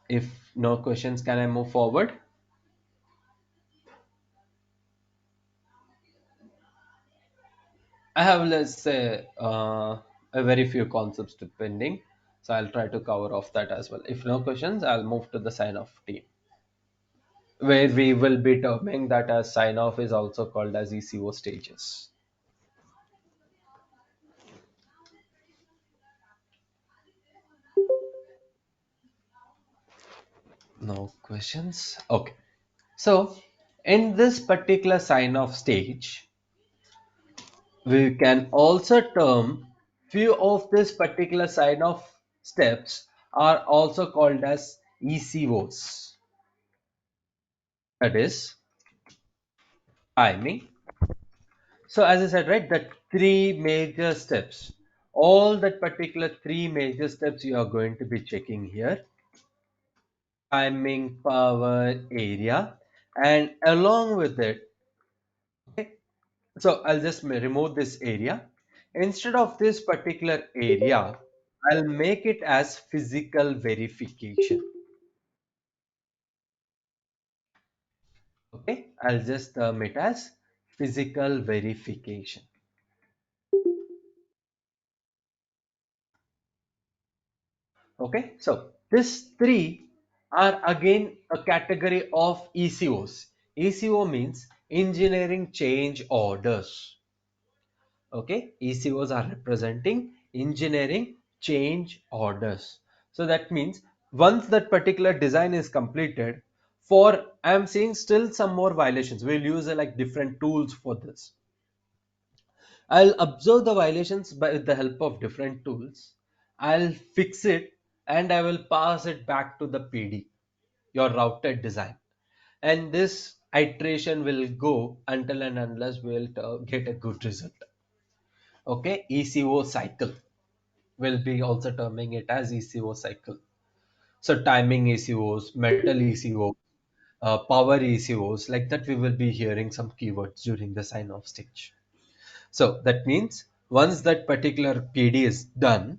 If no questions, can I move forward? I have, let's say, a very few concepts depending, so I'll try to cover off that as well. If no questions, I'll move to the sign off team, where we will be terming that as sign off is also called as ECO stages. No questions. Okay. So in this particular sign off stage, we can also term few of this particular sign off steps are also called as ECOs. That is timing. So as I said, right, that three major steps, all that particular three major steps you are going to be checking here: timing, power, area, and along with it, okay, so I'll just remove this area. Instead of this particular area, I'll make it as physical verification. Okay, I'll just term it as physical verification. Okay, so these three are again a category of ECOs. ECO means engineering change orders. Okay, ECOs are representing engineering change orders. So that means once that particular design is completed, for I'm seeing still some more violations, we'll use like different tools for this. I'll observe the violations by with the help of different tools. I'll fix it and I will pass it back to the PD, your routed design. And this iteration will go until and unless we'll get a good result. Okay, ECO cycle will be also terming it as ECO cycle. So timing ECOs, metal ECO, power ECOs, like that we will be hearing some keywords during the sign off stage. So that means once that particular PD is done,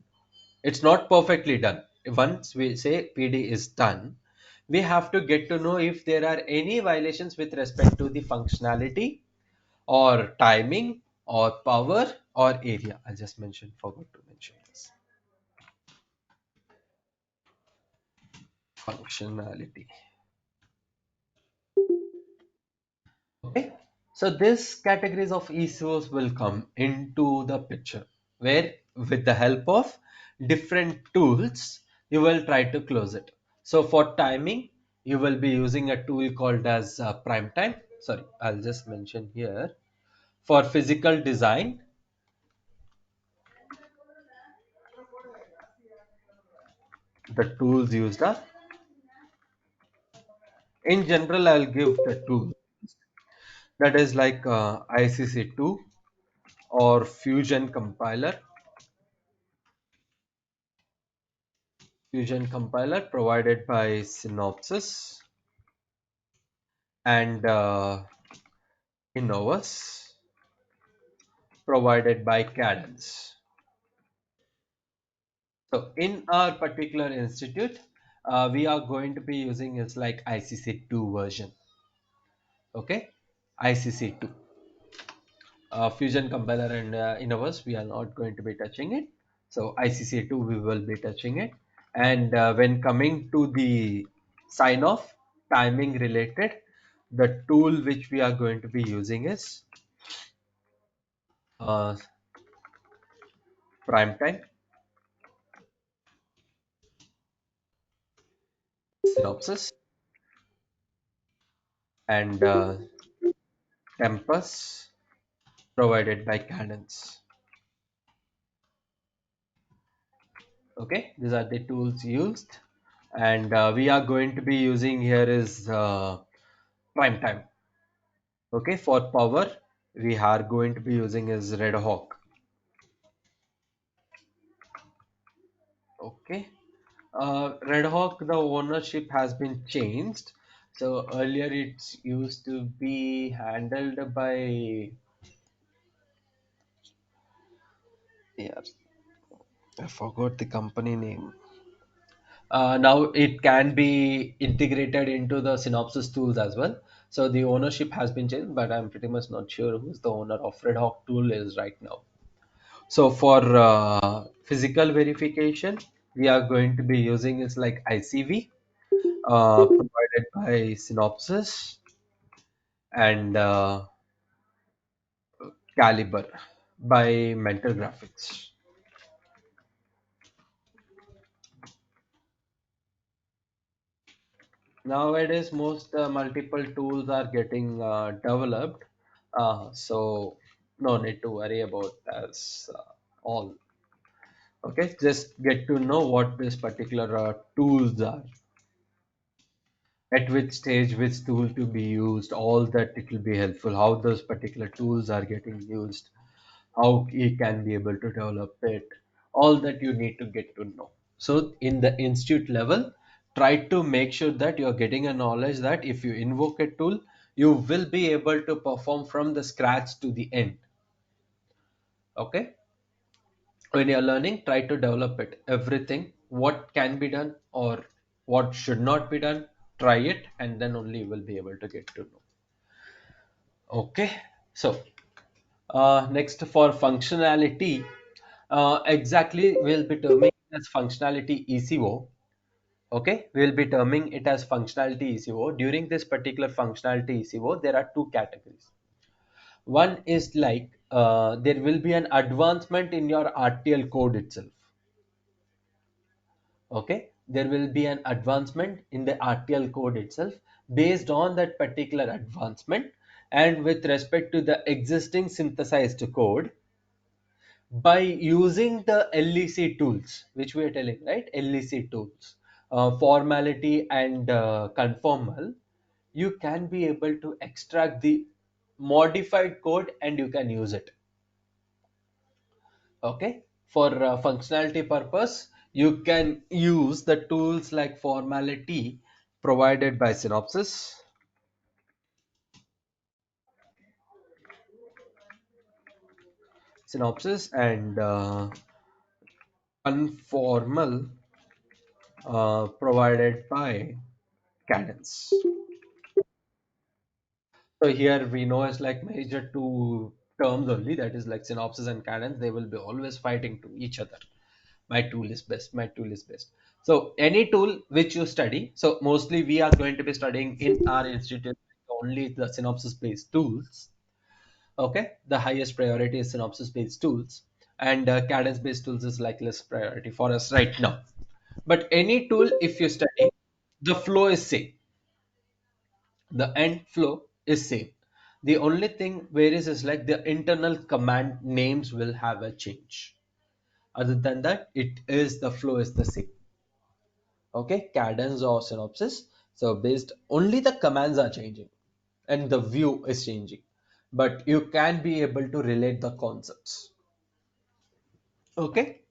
it's not perfectly done. Once we say PD is done, we have to get to know if there are any violations with respect to the functionality or timing or power or area. I just forgot to mention this. Functionality. Okay, so this categories of ECOs will come into the picture, where with the help of different tools you will try to close it. So for timing, you will be using a tool called as prime time. Sorry, I'll just mention here. For physical design, the tools used are, in general, I'll give the tool that is like ICC2 or Fusion compiler provided by Synopsys. and Innovus provided by Cadence. So in our particular institute, we are going to be using is like ICC2 version. Okay, ICC2. Fusion compiler and Innovus, we are not going to be touching it. So ICC2 we will be touching it. And when coming to the sign off timing related, the tool which we are going to be using is uh, prime time, synopsis, and tempus provided by Cadence. Okay, these are the tools used, and we are going to be using here is prime time. Okay, for power we are going to be using is Red Hawk. Okay, Red Hawk, the ownership has been changed. So earlier it's used to be handled by, yeah, I forgot the company name. Now it can be integrated into the Synopsys tools as well. So the ownership has been changed, but I'm pretty much not sure who's the owner of Red Hawk tool is right now. So for physical verification, we are going to be using is like ICV provided by Synopsys and Caliber by Mental Graphics. Nowadays, most multiple tools are getting developed, so no need to worry about as all. Okay, just get to know what this particular tools are, at which stage which tool to be used, all that it will be helpful, how those particular tools are getting used, how you can be able to develop it, all that you need to get to know. So in the institute level, try to make sure that you're getting a knowledge that if you invoke a tool, you will be able to perform from the scratch to the end. Okay, when you're learning, try to develop it, everything what can be done or what should not be done, try it, and then only you will be able to get to know. Okay, so next for functionality, exactly we'll be terming it as functionality ECO. Okay, we'll be terming it as functionality ECO. During this particular functionality ECO, there are two categories. One is like there will be an advancement in your RTL code itself. Okay, there will be an advancement in the RTL code itself based on that particular advancement, and with respect to the existing synthesized code, by using the LEC tools, which we are telling, right? LEC tools, formality and conformal, you can be able to extract the modified code and you can use it. Okay, for functionality purpose, you can use the tools like formality provided by Synopsys and conformal provided by Cadence. So here we know it's like major two terms only, that is like synopsis and cadence. They will be always fighting to each other. My tool is best, my tool is best. So any tool which you study, so mostly we are going to be studying in our institute only the synopsis based tools. Okay, the highest priority is synopsis based tools, and cadence based tools is like less priority for us right now. But any tool if you study, the flow is same, the end flow is same. The only thing varies is like the internal command names will have a change. Other than that, it is the flow is the same. Okay, cadence or synopsis. So based only the commands are changing and the view is changing, but you can be able to relate the concepts. Okay,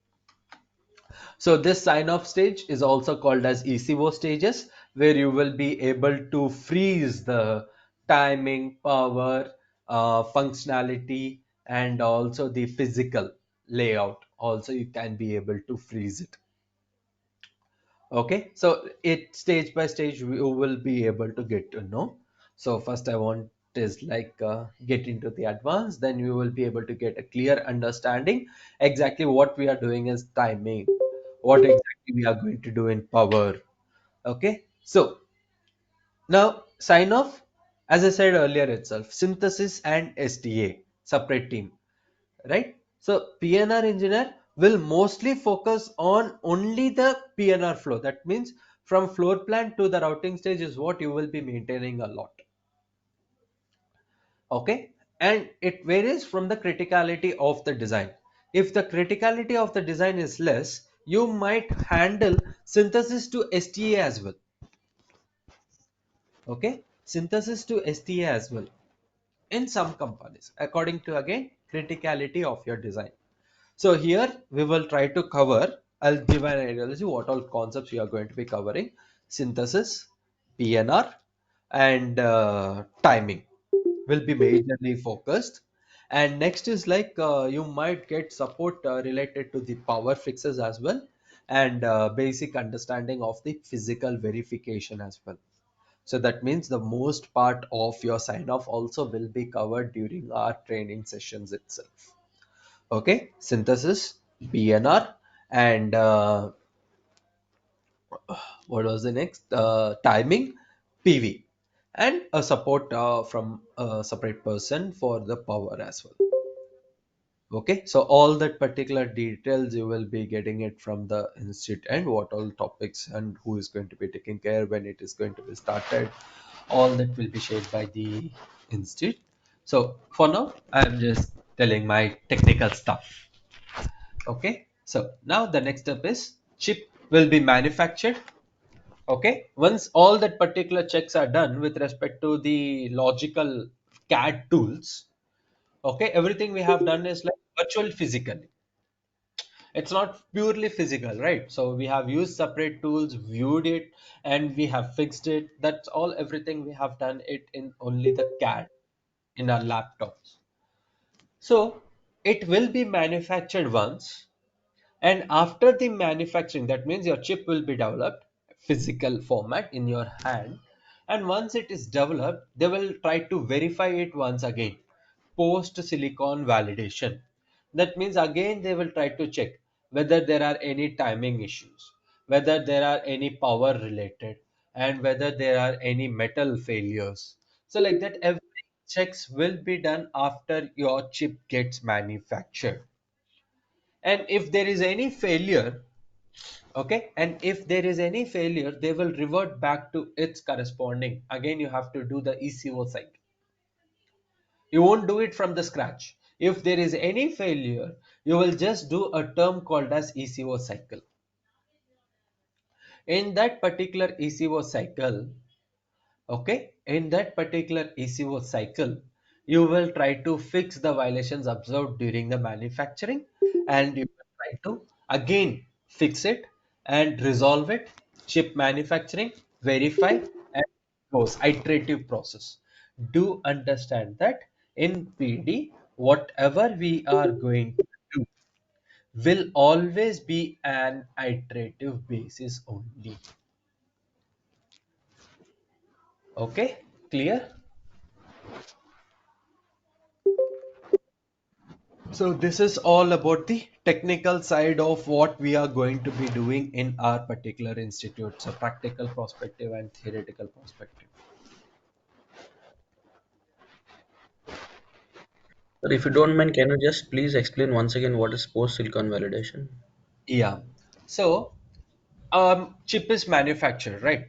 so this sign off stage is also called as ECO stages, where you will be able to freeze the timing, power, functionality, and also the physical layout. Also, you can be able to freeze it. Okay, so it stage by stage you will be able to get to know. So first I want is like get into the advanced, then you will be able to get a clear understanding exactly what we are doing is timing, what exactly we are going to do in power. Okay, so now sign off. As I said earlier itself, synthesis and STA separate team, right? So PNR engineer will mostly focus on only the PNR flow. That means from floor plan to the routing stage is what you will be maintaining a lot. Okay, and it varies from the criticality of the design. If the criticality of the design is less, you might handle synthesis to STA as well. Okay, synthesis to STA as well in some companies according to again criticality of your design. So here we will try to cover, I'll give an ideology what all concepts we are going to be covering: synthesis, PNR, and timing will be majorly focused. And next is like you might get support related to the power fixes as well, and basic understanding of the physical verification as well. So that means the most part of your sign off also will be covered during our training sessions itself. Okay, synthesis, PNR, and what was the next? Timing, PV, and a support from a separate person for the power as well. Okay, so all that particular details you will be getting it from the institute, and what all topics and who is going to be taking care when it is going to be started. All that will be shared by the institute. So for now, I'm just telling my technical stuff. Okay, so now the next step is chip will be manufactured. Okay, once all that particular checks are done with respect to the logical CAD tools, okay, everything we have done is like virtual physically. It's not purely physical, right? So we have used separate tools, viewed it, and we have fixed it. That's all, everything we have done it in only the CAD in our laptops. So it will be manufactured once. And after the manufacturing, that means your chip will be developed, physical format in your hand. And once it is developed, they will try to verify it once again, post silicon validation. That means again they will try to check whether there are any timing issues, whether there are any power related, and whether there are any metal failures. So like that, every checks will be done after your chip gets manufactured. And if there is any failure, okay, and if there is any failure, they will revert back to its corresponding. Again, you have to do the ECO cycle. You won't do it from the scratch. If there is any failure, you will just do a term called as ECO cycle. In that particular ECO cycle, okay, in that particular ECO cycle, you will try to fix the violations observed during the manufacturing, and you will try to again fix it and resolve it, chip manufacturing, verify, and goes iterative process. Do understand that in PD, whatever we are going to do will always be an iterative basis only. Okay, clear? So this is all about the technical side of what we are going to be doing in our particular institute. So practical perspective and theoretical perspective. But if you don't mind, can you just please explain once again what is post silicon validation? Yeah. So chip is manufactured, right?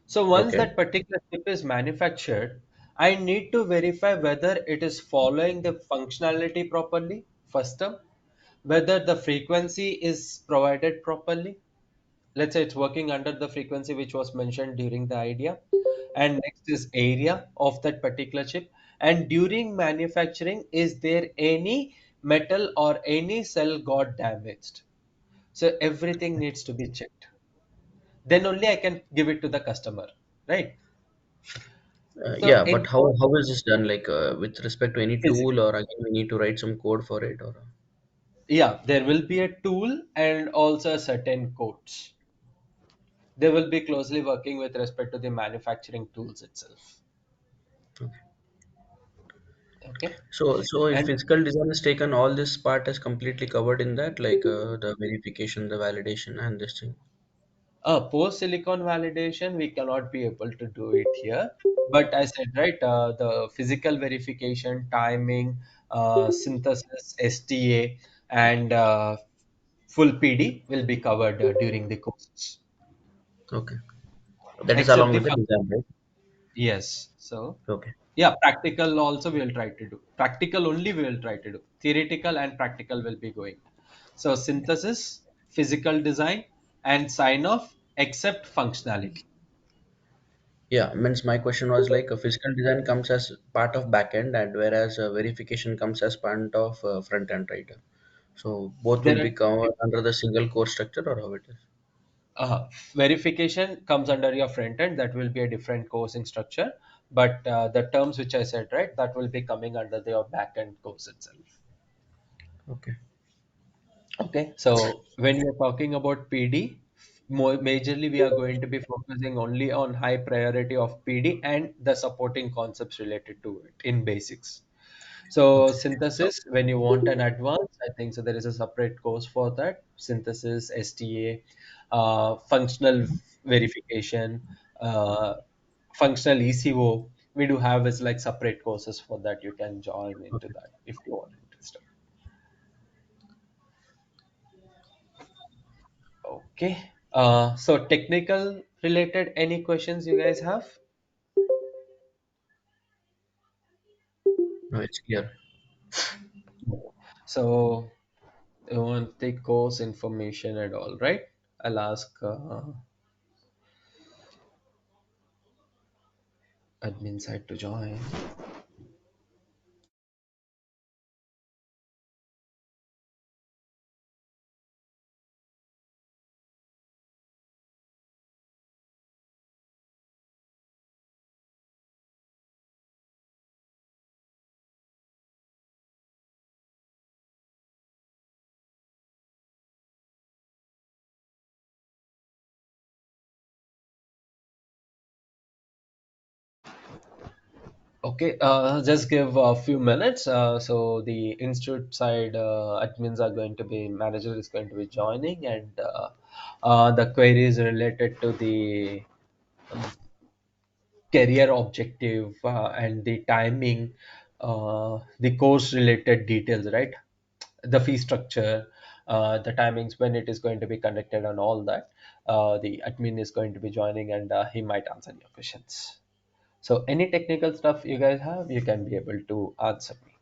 So once Okay. that particular chip is manufactured, I need to verify whether it is following the functionality properly, first term, whether the frequency is provided properly. Let's say it's working under the frequency which was mentioned during the idea. And next is area of that particular chip. And during manufacturing, is there any metal or any cell got damaged? So everything needs to be checked. Then only I can give it to the customer, right? So Yeah, but in how is this done? Like with respect to any physics, tool, or again we need to write some code for it, or yeah, there will be a tool and also certain codes. They will be closely working with respect to the manufacturing tools itself. Okay. so if And physical design is taken, all this part is completely covered in that, like the verification, the validation, and this thing. post silicon validation, we cannot be able to do it here. But I said, right, the physical verification, timing, synthesis, STA, and full PD will be covered during the courses. Okay, that is Except along the with the design, right? yes. So Okay. yeah, practical also we will try to do. Practical only we will try to do. Theoretical and practical will be going. So synthesis, physical design, and sign off except functionality. Yeah, means my question was like a physical design comes as part of backend, and whereas verification comes as part of front end, right? So both will There be covered under the single core structure, or how it is? are verification comes under your front end. That will be a different coursing structure. But the terms which I said, right, that will be coming under your back end course itself. Okay. Okay, so when you're talking about PD, more majorly we are going to be focusing only on high priority of PD and the supporting concepts related to it in basics. So Okay. synthesis, when you want an advance, I think so there is a separate course for that. Synthesis, STA, functional verification, uh, functional ECO. We do have is like separate courses for that. You can join into Okay. that if you are interested. Okay. So technical related, any questions you guys have? No, it's clear. So you want the course information and all, right? I'll ask admin side to join. Okay, just give a few minutes. So the institute side admins are going to be, manager is going to be joining, and the queries related to the career objective and the timing, the course related details, right? The fee structure, the timings when it is going to be conducted, and all that. The admin is going to be joining, and he might answer your questions. So, any technical stuff you guys have, you can be able to answer me.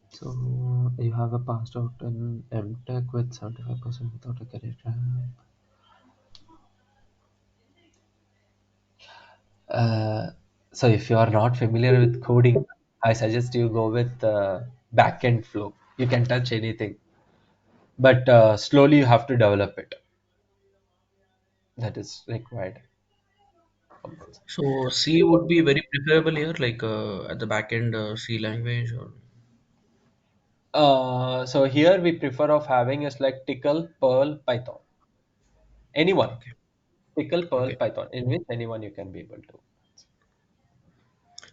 So you have a passed out in MTech with 75% without a career gap. Uh, so if you are not familiar with coding, I suggest you go with backend flow. You can touch anything, but slowly you have to develop it. That is required from that side. So C would be very preferable here, like at the back end C language, or So here we prefer of having is like Tickle, Perl, Python. Anyone, okay, Tickle, Perl, okay. Python. In which anyone you can be able to.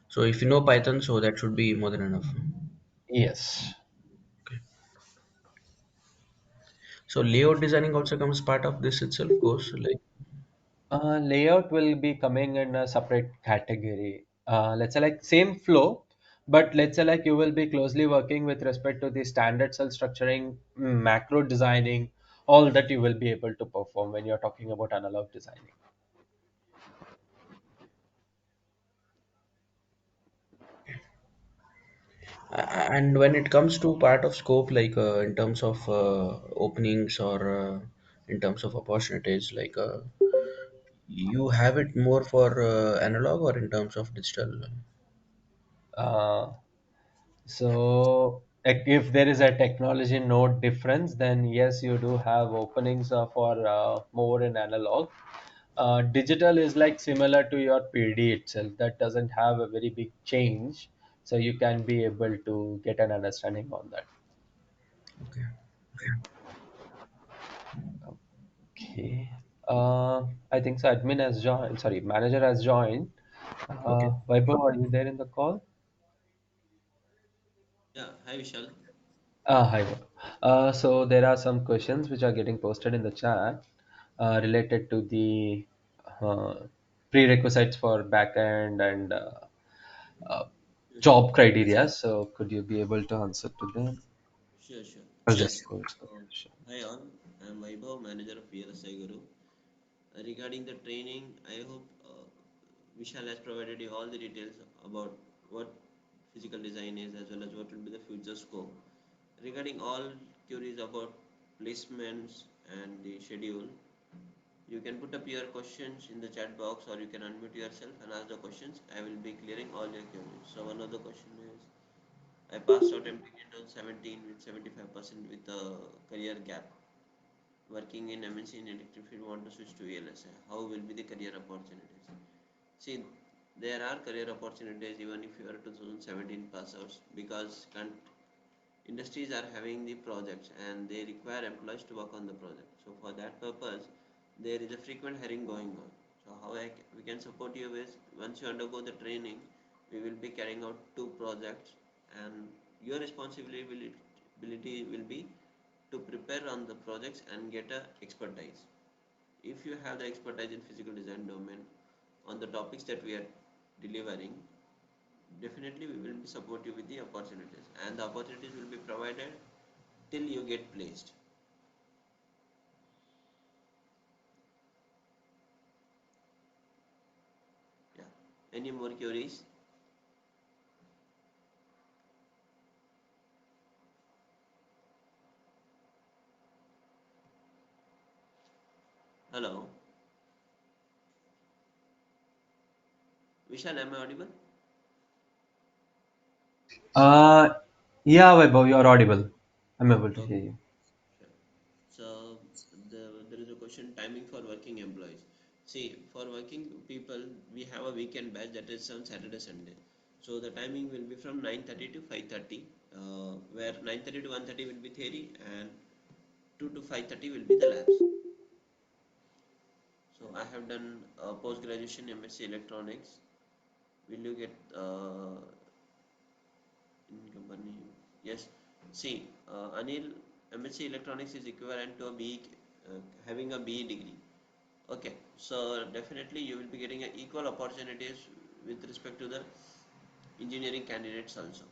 So if you know Python, so that should be more than enough. Yes. Okay. So layout designing also comes part of this itself course, like Layout will be coming in a separate category. Let's say like same flow, but let's say like you will be closely working with respect to the standard cell structuring, macro designing, all that you will be able to perform when you're talking about analog designing. and when it comes to part of scope, like in terms of openings, or in terms of opportunities, like you have it more for analog or in terms of digital. Uh, so if there is a technology node difference, then yes, you do have openings for more in analog. Digital is like similar to your PD itself. That doesn't have a very big change, so you can be able to get an understanding on that. Okay. Okay. I think so. Admin has joined. Sorry, manager has joined. Okay. Vaibhav, are you there in the call? Yeah, hi Vishal. Hi. So there are some questions which are getting posted in the chat related to the uh, prerequisites for backend and uh, Sure, sure. job criteria. So could you be able to answer to them? Sure, sure. I'll just go to the So, questions. hi all, I'm Vaibhav, manager of VLSI Guru. Regarding the training, I hope Vishal has provided you all the details about what physical design is as well as what will be the future scope. Regarding all queries about placements and the schedule, you can put up your questions in the chat box or you can unmute yourself and ask the questions. I will be clearing all your queries. So one of the question is, I passed out MTech in 2017 with 75% with a career gap. Working in MNC in electric field, want to switch to VLSI. How will be the career opportunities? See, there are career opportunities even if you are 2017 pass outs because industries are having the projects and they require employees to work on the project. So for that purpose, there is a frequent hiring going on. So how we can support you is once you undergo the training, we will be carrying out two projects and your responsibility will be to prepare on the projects and get a expertise. If you have the expertise in physical design domain on the topics that we are delivering, definitely we will support you with the opportunities and the opportunities will be provided till you get placed. Yeah. Any more queries? Hello. Vishal, am I audible? Uh, yeah, Vaibhav, you are audible. I'm able to hear Okay. you. Sure. So there is a question timing for working employees. See, for working people, we have a weekend batch that is on Saturday, Sunday. So the timing will be from 9:30 to 5:30, where 9:30 to 1:30 will be theory and 2 to 5:30 will be the labs. So I have done post graduation MSc electronics. Will you get in company? Yes. See, Anil, MSc electronics is equivalent to a BE, having a BE degree. Okay, so definitely you will be getting equal opportunities with respect to the engineering candidates also.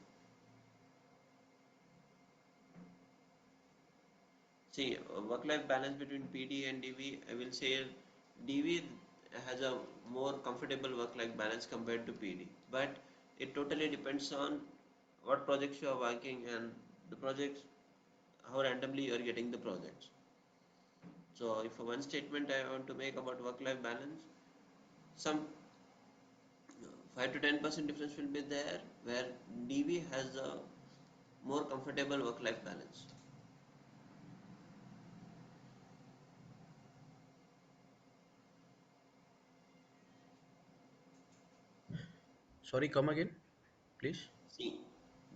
See, work-life balance between PD and DV, I will say DV has a more comfortable work-life balance compared to PD, but it totally depends on what projects you are working and the projects, how randomly you are getting the projects. So, if one statement I want to make about work-life balance, some 5 to 10% difference will be there where DV has a more comfortable work-life balance. Sorry, come again, please. See,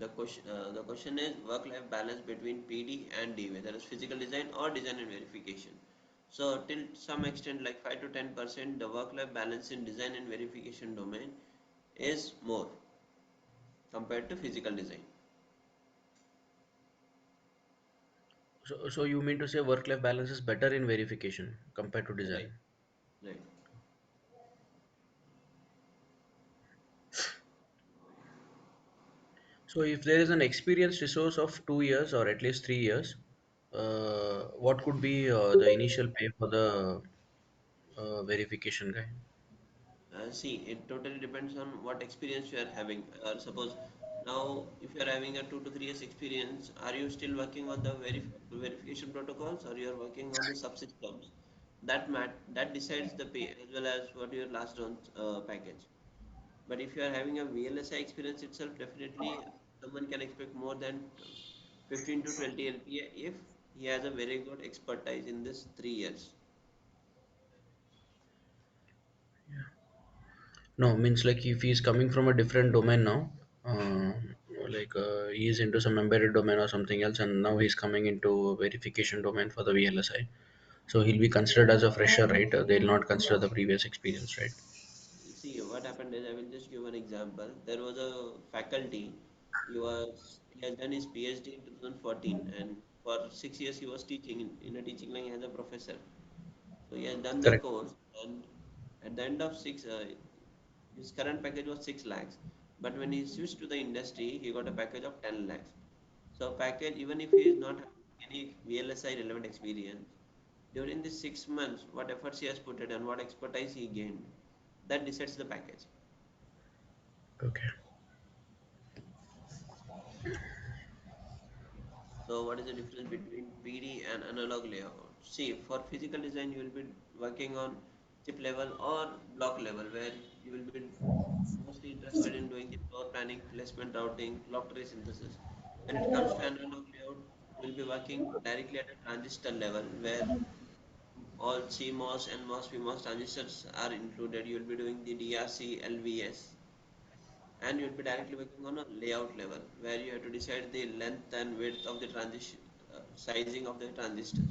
the question is work-life balance between PD and DV, that is physical design or design and verification. So till some extent, like 5 to 10%, the work-life balance in design and verification domain is more compared to physical design. So you mean to say work-life balance is better in verification compared to Right, design? right. So if there is an experienced resource of 2 years or at least 3 years, what could be the initial pay for the verification guy? See, it totally depends on what experience you are having. Suppose now, if you are having a 2 to 3 years experience, are you still working on the verification protocols or you are working on the subsystems? That decides the pay as well as what your last round package. But if you are having a VLSI experience itself, definitely someone can expect more than 15 to 20 LPA if he has a very good expertise in this 3 years. No, means like if he's coming from a different domain now, like he is into some embedded domain or something else, and now he's coming into verification domain for the VLSI. So he'll be considered as a fresher, right? They'll not consider the previous experience, right? See, what happened is I will just give an example. There was a faculty. He has done his PhD in 2014, and for 6 years he was teaching in a teaching line as a professor. So he has done the Correct. course, and at the end of his current package was 6 lakhs. But when he switched to the industry, he got a package of 10 lakhs. So package, even if he is not having any VLSI relevant experience, during the 6 months, what efforts he has put it and what expertise he gained, that decides the package. Okay. So what is the difference between PD and analog layout? See, for physical design, you will be working on chip level or block level, where you will be mostly interested in doing the floor planning, placement routing, clock tree synthesis. When it comes to analog layout, you will be working directly at a transistor level, where all CMOS and MOS, PMOS transistors are included. You will be doing the DRC, LVS, and you'll be directly working on a layout level where you have to decide the length and width of the transition sizing of the transistors.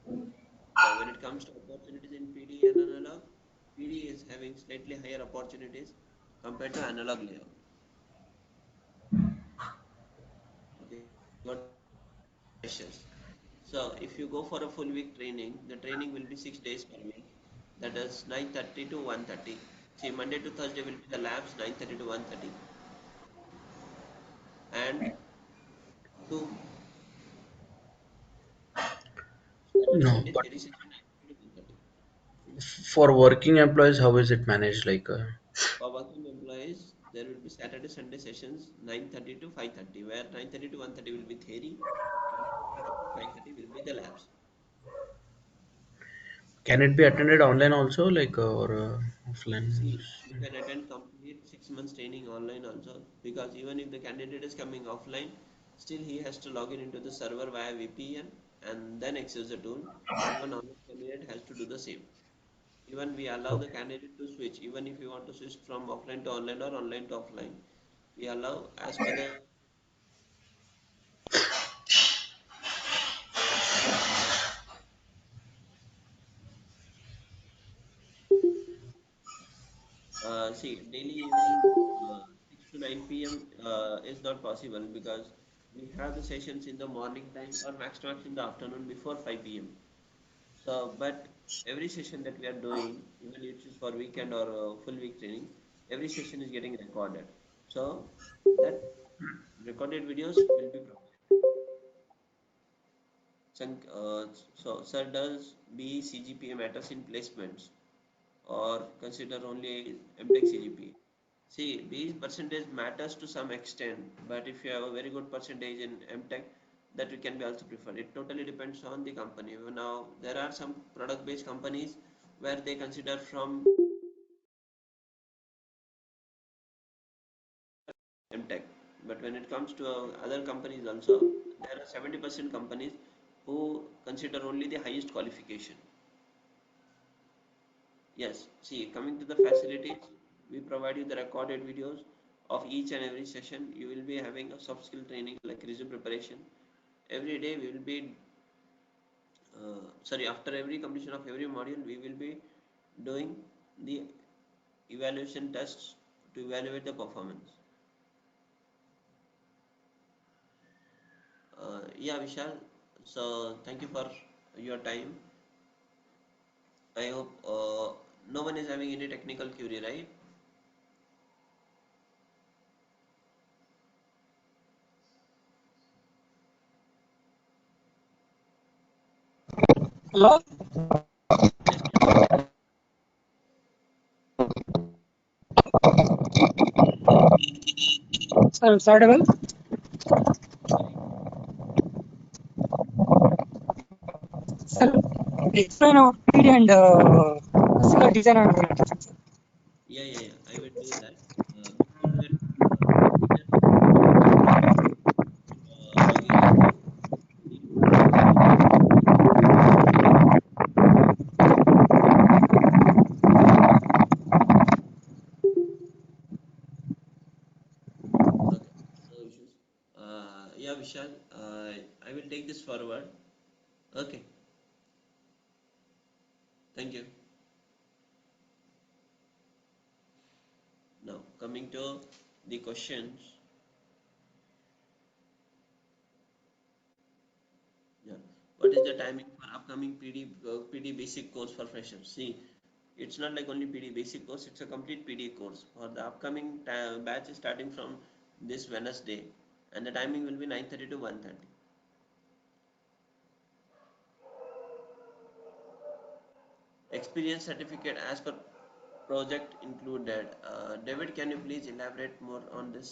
So when it comes to opportunities in PD and analog, PD is having slightly higher opportunities compared to analog layout. Okay, got the freshers. So if you go for a full week training, the training will be 6 days per week. That is 9:30 to 1:30. See, Monday to Thursday will be the labs 9:30 to 1:30, and to Saturday No, Sunday but theory session 9:30 to 1:30. for working employees, how is it managed? Like, For working employees, there will be Saturday Sunday sessions 9:30 to 5:30, where 9:30 to 1:30 will be theory and 4:30 to 5:30 will be the labs. can it be attended online also, like, or offline? See, you can attend complete 6 months training online also, because even if the candidate is coming offline, still he has to log in into the server via VPN and then access the tool. Even online candidate has to do the same. Even we allow the Okay. candidate to switch, even if you want to switch from offline to online or online to offline, we allow as per the see, daily evening 6 to 9 p.m. Is not possible because we have the sessions in the morning time or max to max in the afternoon before 5 p.m. So, but every session that we are doing, even if it is for weekend or full week training, every session is getting recorded. So, that recorded videos will be provided. So, sir, does BE CGPA matters in placements or consider only MTech CGPA? See, these percentage matters to some extent, but if you have a very good percentage in MTech, that we can be also preferred. It totally depends on the company. Now, there are some product-based companies where they consider from MTech, but when it comes to other companies also, there are 70% companies who consider only the highest qualification. Yes, see, coming to the facilities, we provide you the recorded videos of each and every session. You will be having a soft skill training like resume preparation. Every day we will be, sorry, after every completion of every module, we will be doing the evaluation tests to evaluate the performance. Yeah, Vishal. So thank you for your time. I hope no one is having any technical query, right? Hello, Yes, yes, go ahead. sir, it's audible. Sorry. Sir, explain about PD and physical design and verification, sir. Yeah. I will do that. Before that, let me just log in into the Yeah, Vishal, I will take this forward. Okay, thank you. Now, coming to the questions. Yeah. What is the timing for upcoming PD basic course for freshers? See, it's not like only PD basic course, it's a complete PD course. For the upcoming batch is starting from this Wednesday, and the timing will be 9:30 to 1:30. Experience certificate as per project included. David, can you please elaborate more on this?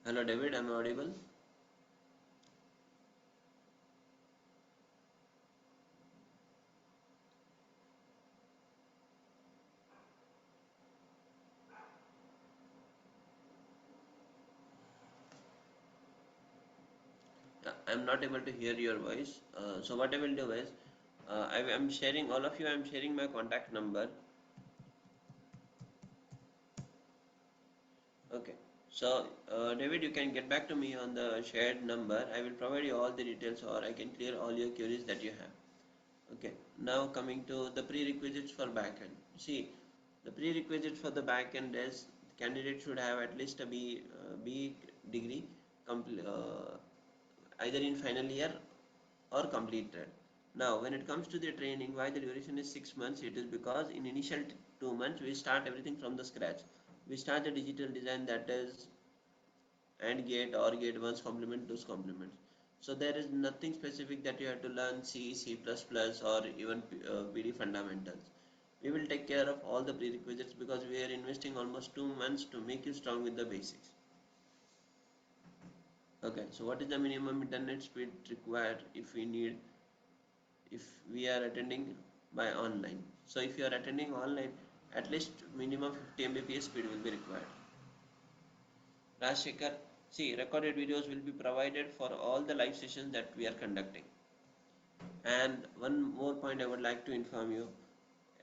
Hello, David, am I audible? I'm not able to hear your voice. So what I will do is, I'm sharing all of you. I'm sharing my contact number. Okay. So David, you can get back to me on the shared number. I will provide you all the details, or I can clear all your queries that you have. Okay. Now coming to the prerequisites for backend. See, the prerequisites for the backend is the candidate should have at least a B degree, either in final year or completed. Now, when it comes to the training, why the duration is 6 months? It is because in initial 2 months we start everything from the scratch. We start the digital design, that is AND gate, OR gate, ones complement, twos complements. So there is nothing specific that you have to learn C, C++, or even PD fundamentals. We will take care of all the prerequisites because we are investing almost 2 months to make you strong with the basics. Okay, so what is the minimum internet speed required if we are attending by online? So if you are attending online, at least minimum 50 Mbps speed will be required. Rajshekhar, see, recorded videos will be provided for all the live sessions that we are conducting. And one more point I would like to inform you,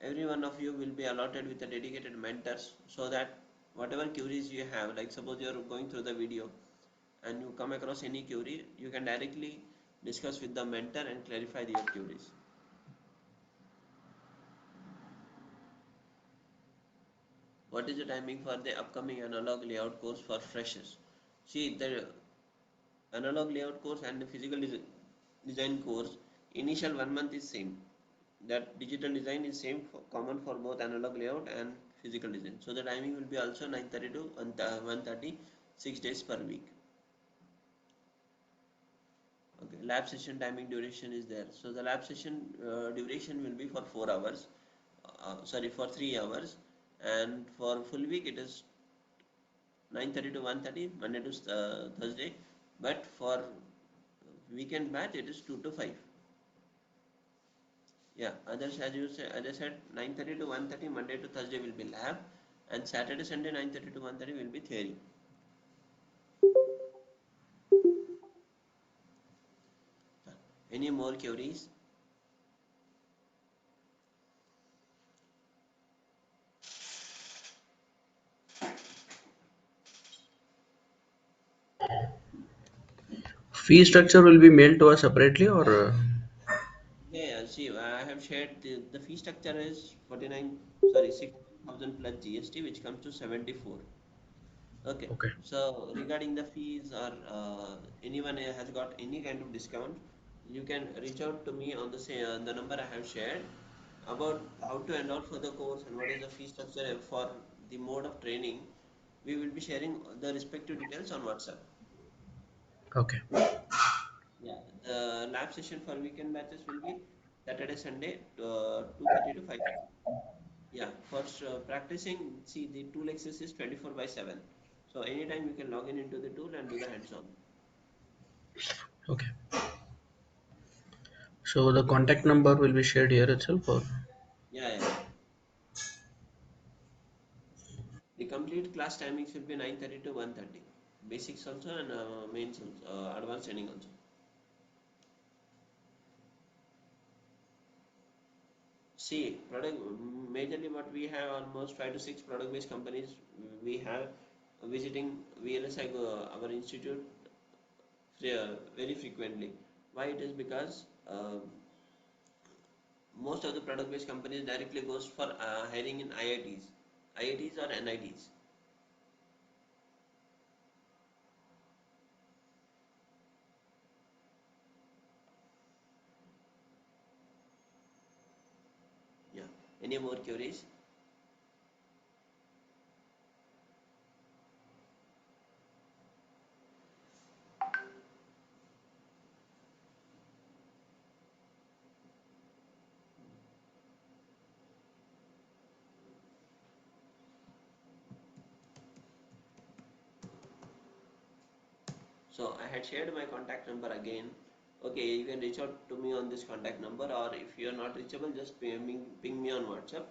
every one of you will be allotted with a dedicated mentors, so that whatever queries you have, like suppose you are going through the video and you come across any query, you can directly discuss with the mentor and clarify your queries. What is the timing for the upcoming analog layout course for freshers? See, the analog layout course and the physical design course, initial 1 month is same. That digital design is same common for both analog layout and physical design. So the timing will be also 9:30 to 1:30, 6 days per week. Okay, lab session timing duration is there. So the lab session duration will be for 4 hours. Sorry, for 3 hours, and for full week it is 9:30 to 1:30, Monday to Thursday. But for weekend batch it is 2 to 5. Yeah, others, as you say, as I said, 9:30 to 1:30, Monday to Thursday will be lab, and Saturday Sunday 9:30 to 1:30 will be theory. Any more queries? Fee structure will be mailed to us separately, or Yeah, see, I have shared the fee structure is 6,000 plus GST, which comes to 74. Okay, okay, so regarding the fees, or anyone has got any kind of discount, you can reach out to me on the number I have shared about how to enroll for the course and what is the fee structure for the mode of training. We will be sharing the respective details on WhatsApp. okay, Yeah, the lab session for weekend batches will be Saturday, Sunday, 2:30 to 5:30. Yeah, for practicing, see, the tool access is 24 by 7. So anytime you can log in into the tool and do the hands-on. okay. So the contact number will be shared here itself, or Yeah, yeah. The complete class timings will be 9:30 to 1:30. Basics also, and mains also, advanced training also. See, product majorly what we have almost 5 to 6 product-based companies we have visiting VLSI our institute very frequently. Why it is because most of the product-based companies directly goes for hiring in IITs or NITs. Yeah. Any more queries? So I had shared my contact number again. Okay, you can reach out to me on this contact number, or if you are not reachable, just ping me on WhatsApp.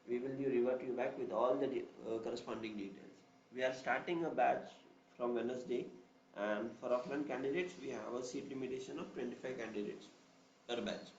We will revert you back with all the corresponding details. We are starting a batch from Wednesday, and for offline candidates, we have a seat limitation of 25 candidates per batch.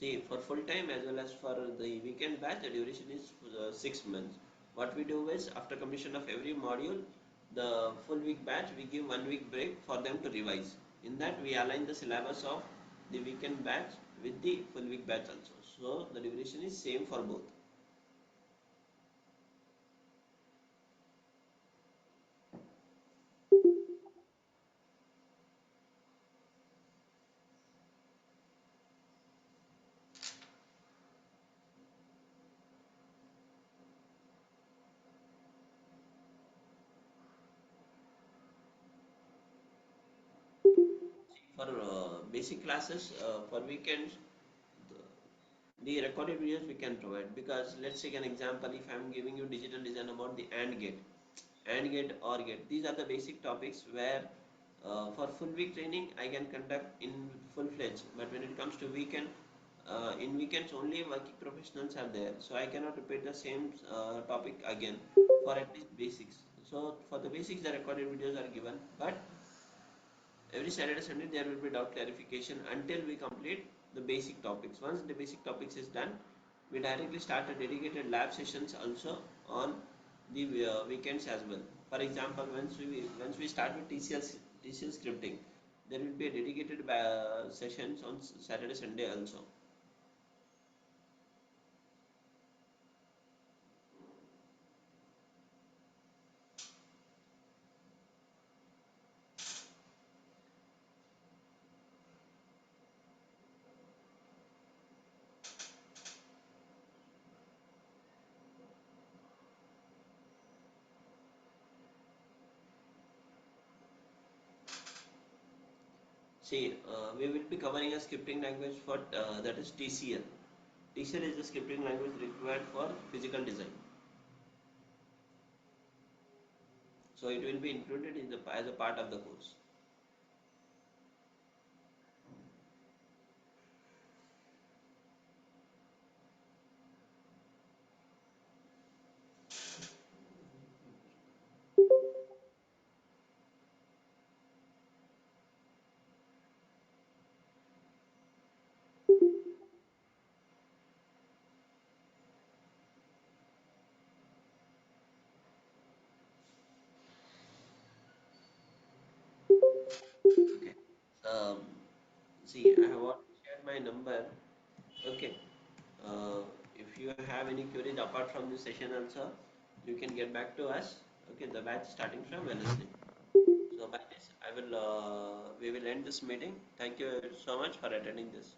See, for full time as well as for the weekend batch, the duration is 6 months. What we do is, after completion of every module, the full week batch, we give 1 week break for them to revise. In that, we align the syllabus of the weekend batch with the full week batch also. So, the duration is same for both. For basic classes, for weekends, the recorded videos we can provide, because let's take an example. If I'm giving you digital design about the AND gate or gate, these are the basic topics where for full week training I can conduct in full-fledged, but when it comes to weekend, in weekends only working professionals are there, so I cannot repeat the same topic again for at least basics. So for the basics the recorded videos are given, but every Saturday, Sunday there will be doubt clarification until we complete the basic topics. Once the basic topics is done, we directly start a dedicated lab sessions also on the weekends as well. For example, once we start with TCL scripting, there will be a dedicated sessions on Saturday, Sunday also. See, we will be covering a scripting language for that is TCL. TCL is the scripting language required for physical design. So it will be included in the as a part of the course. Okay. Um, See, I have already shared my number. Okay. Uh, if you have any queries apart from this session also, you can get back to us. Okay, the batch starting from Wednesday. So by this, we will end this meeting. Thank you so much for attending this.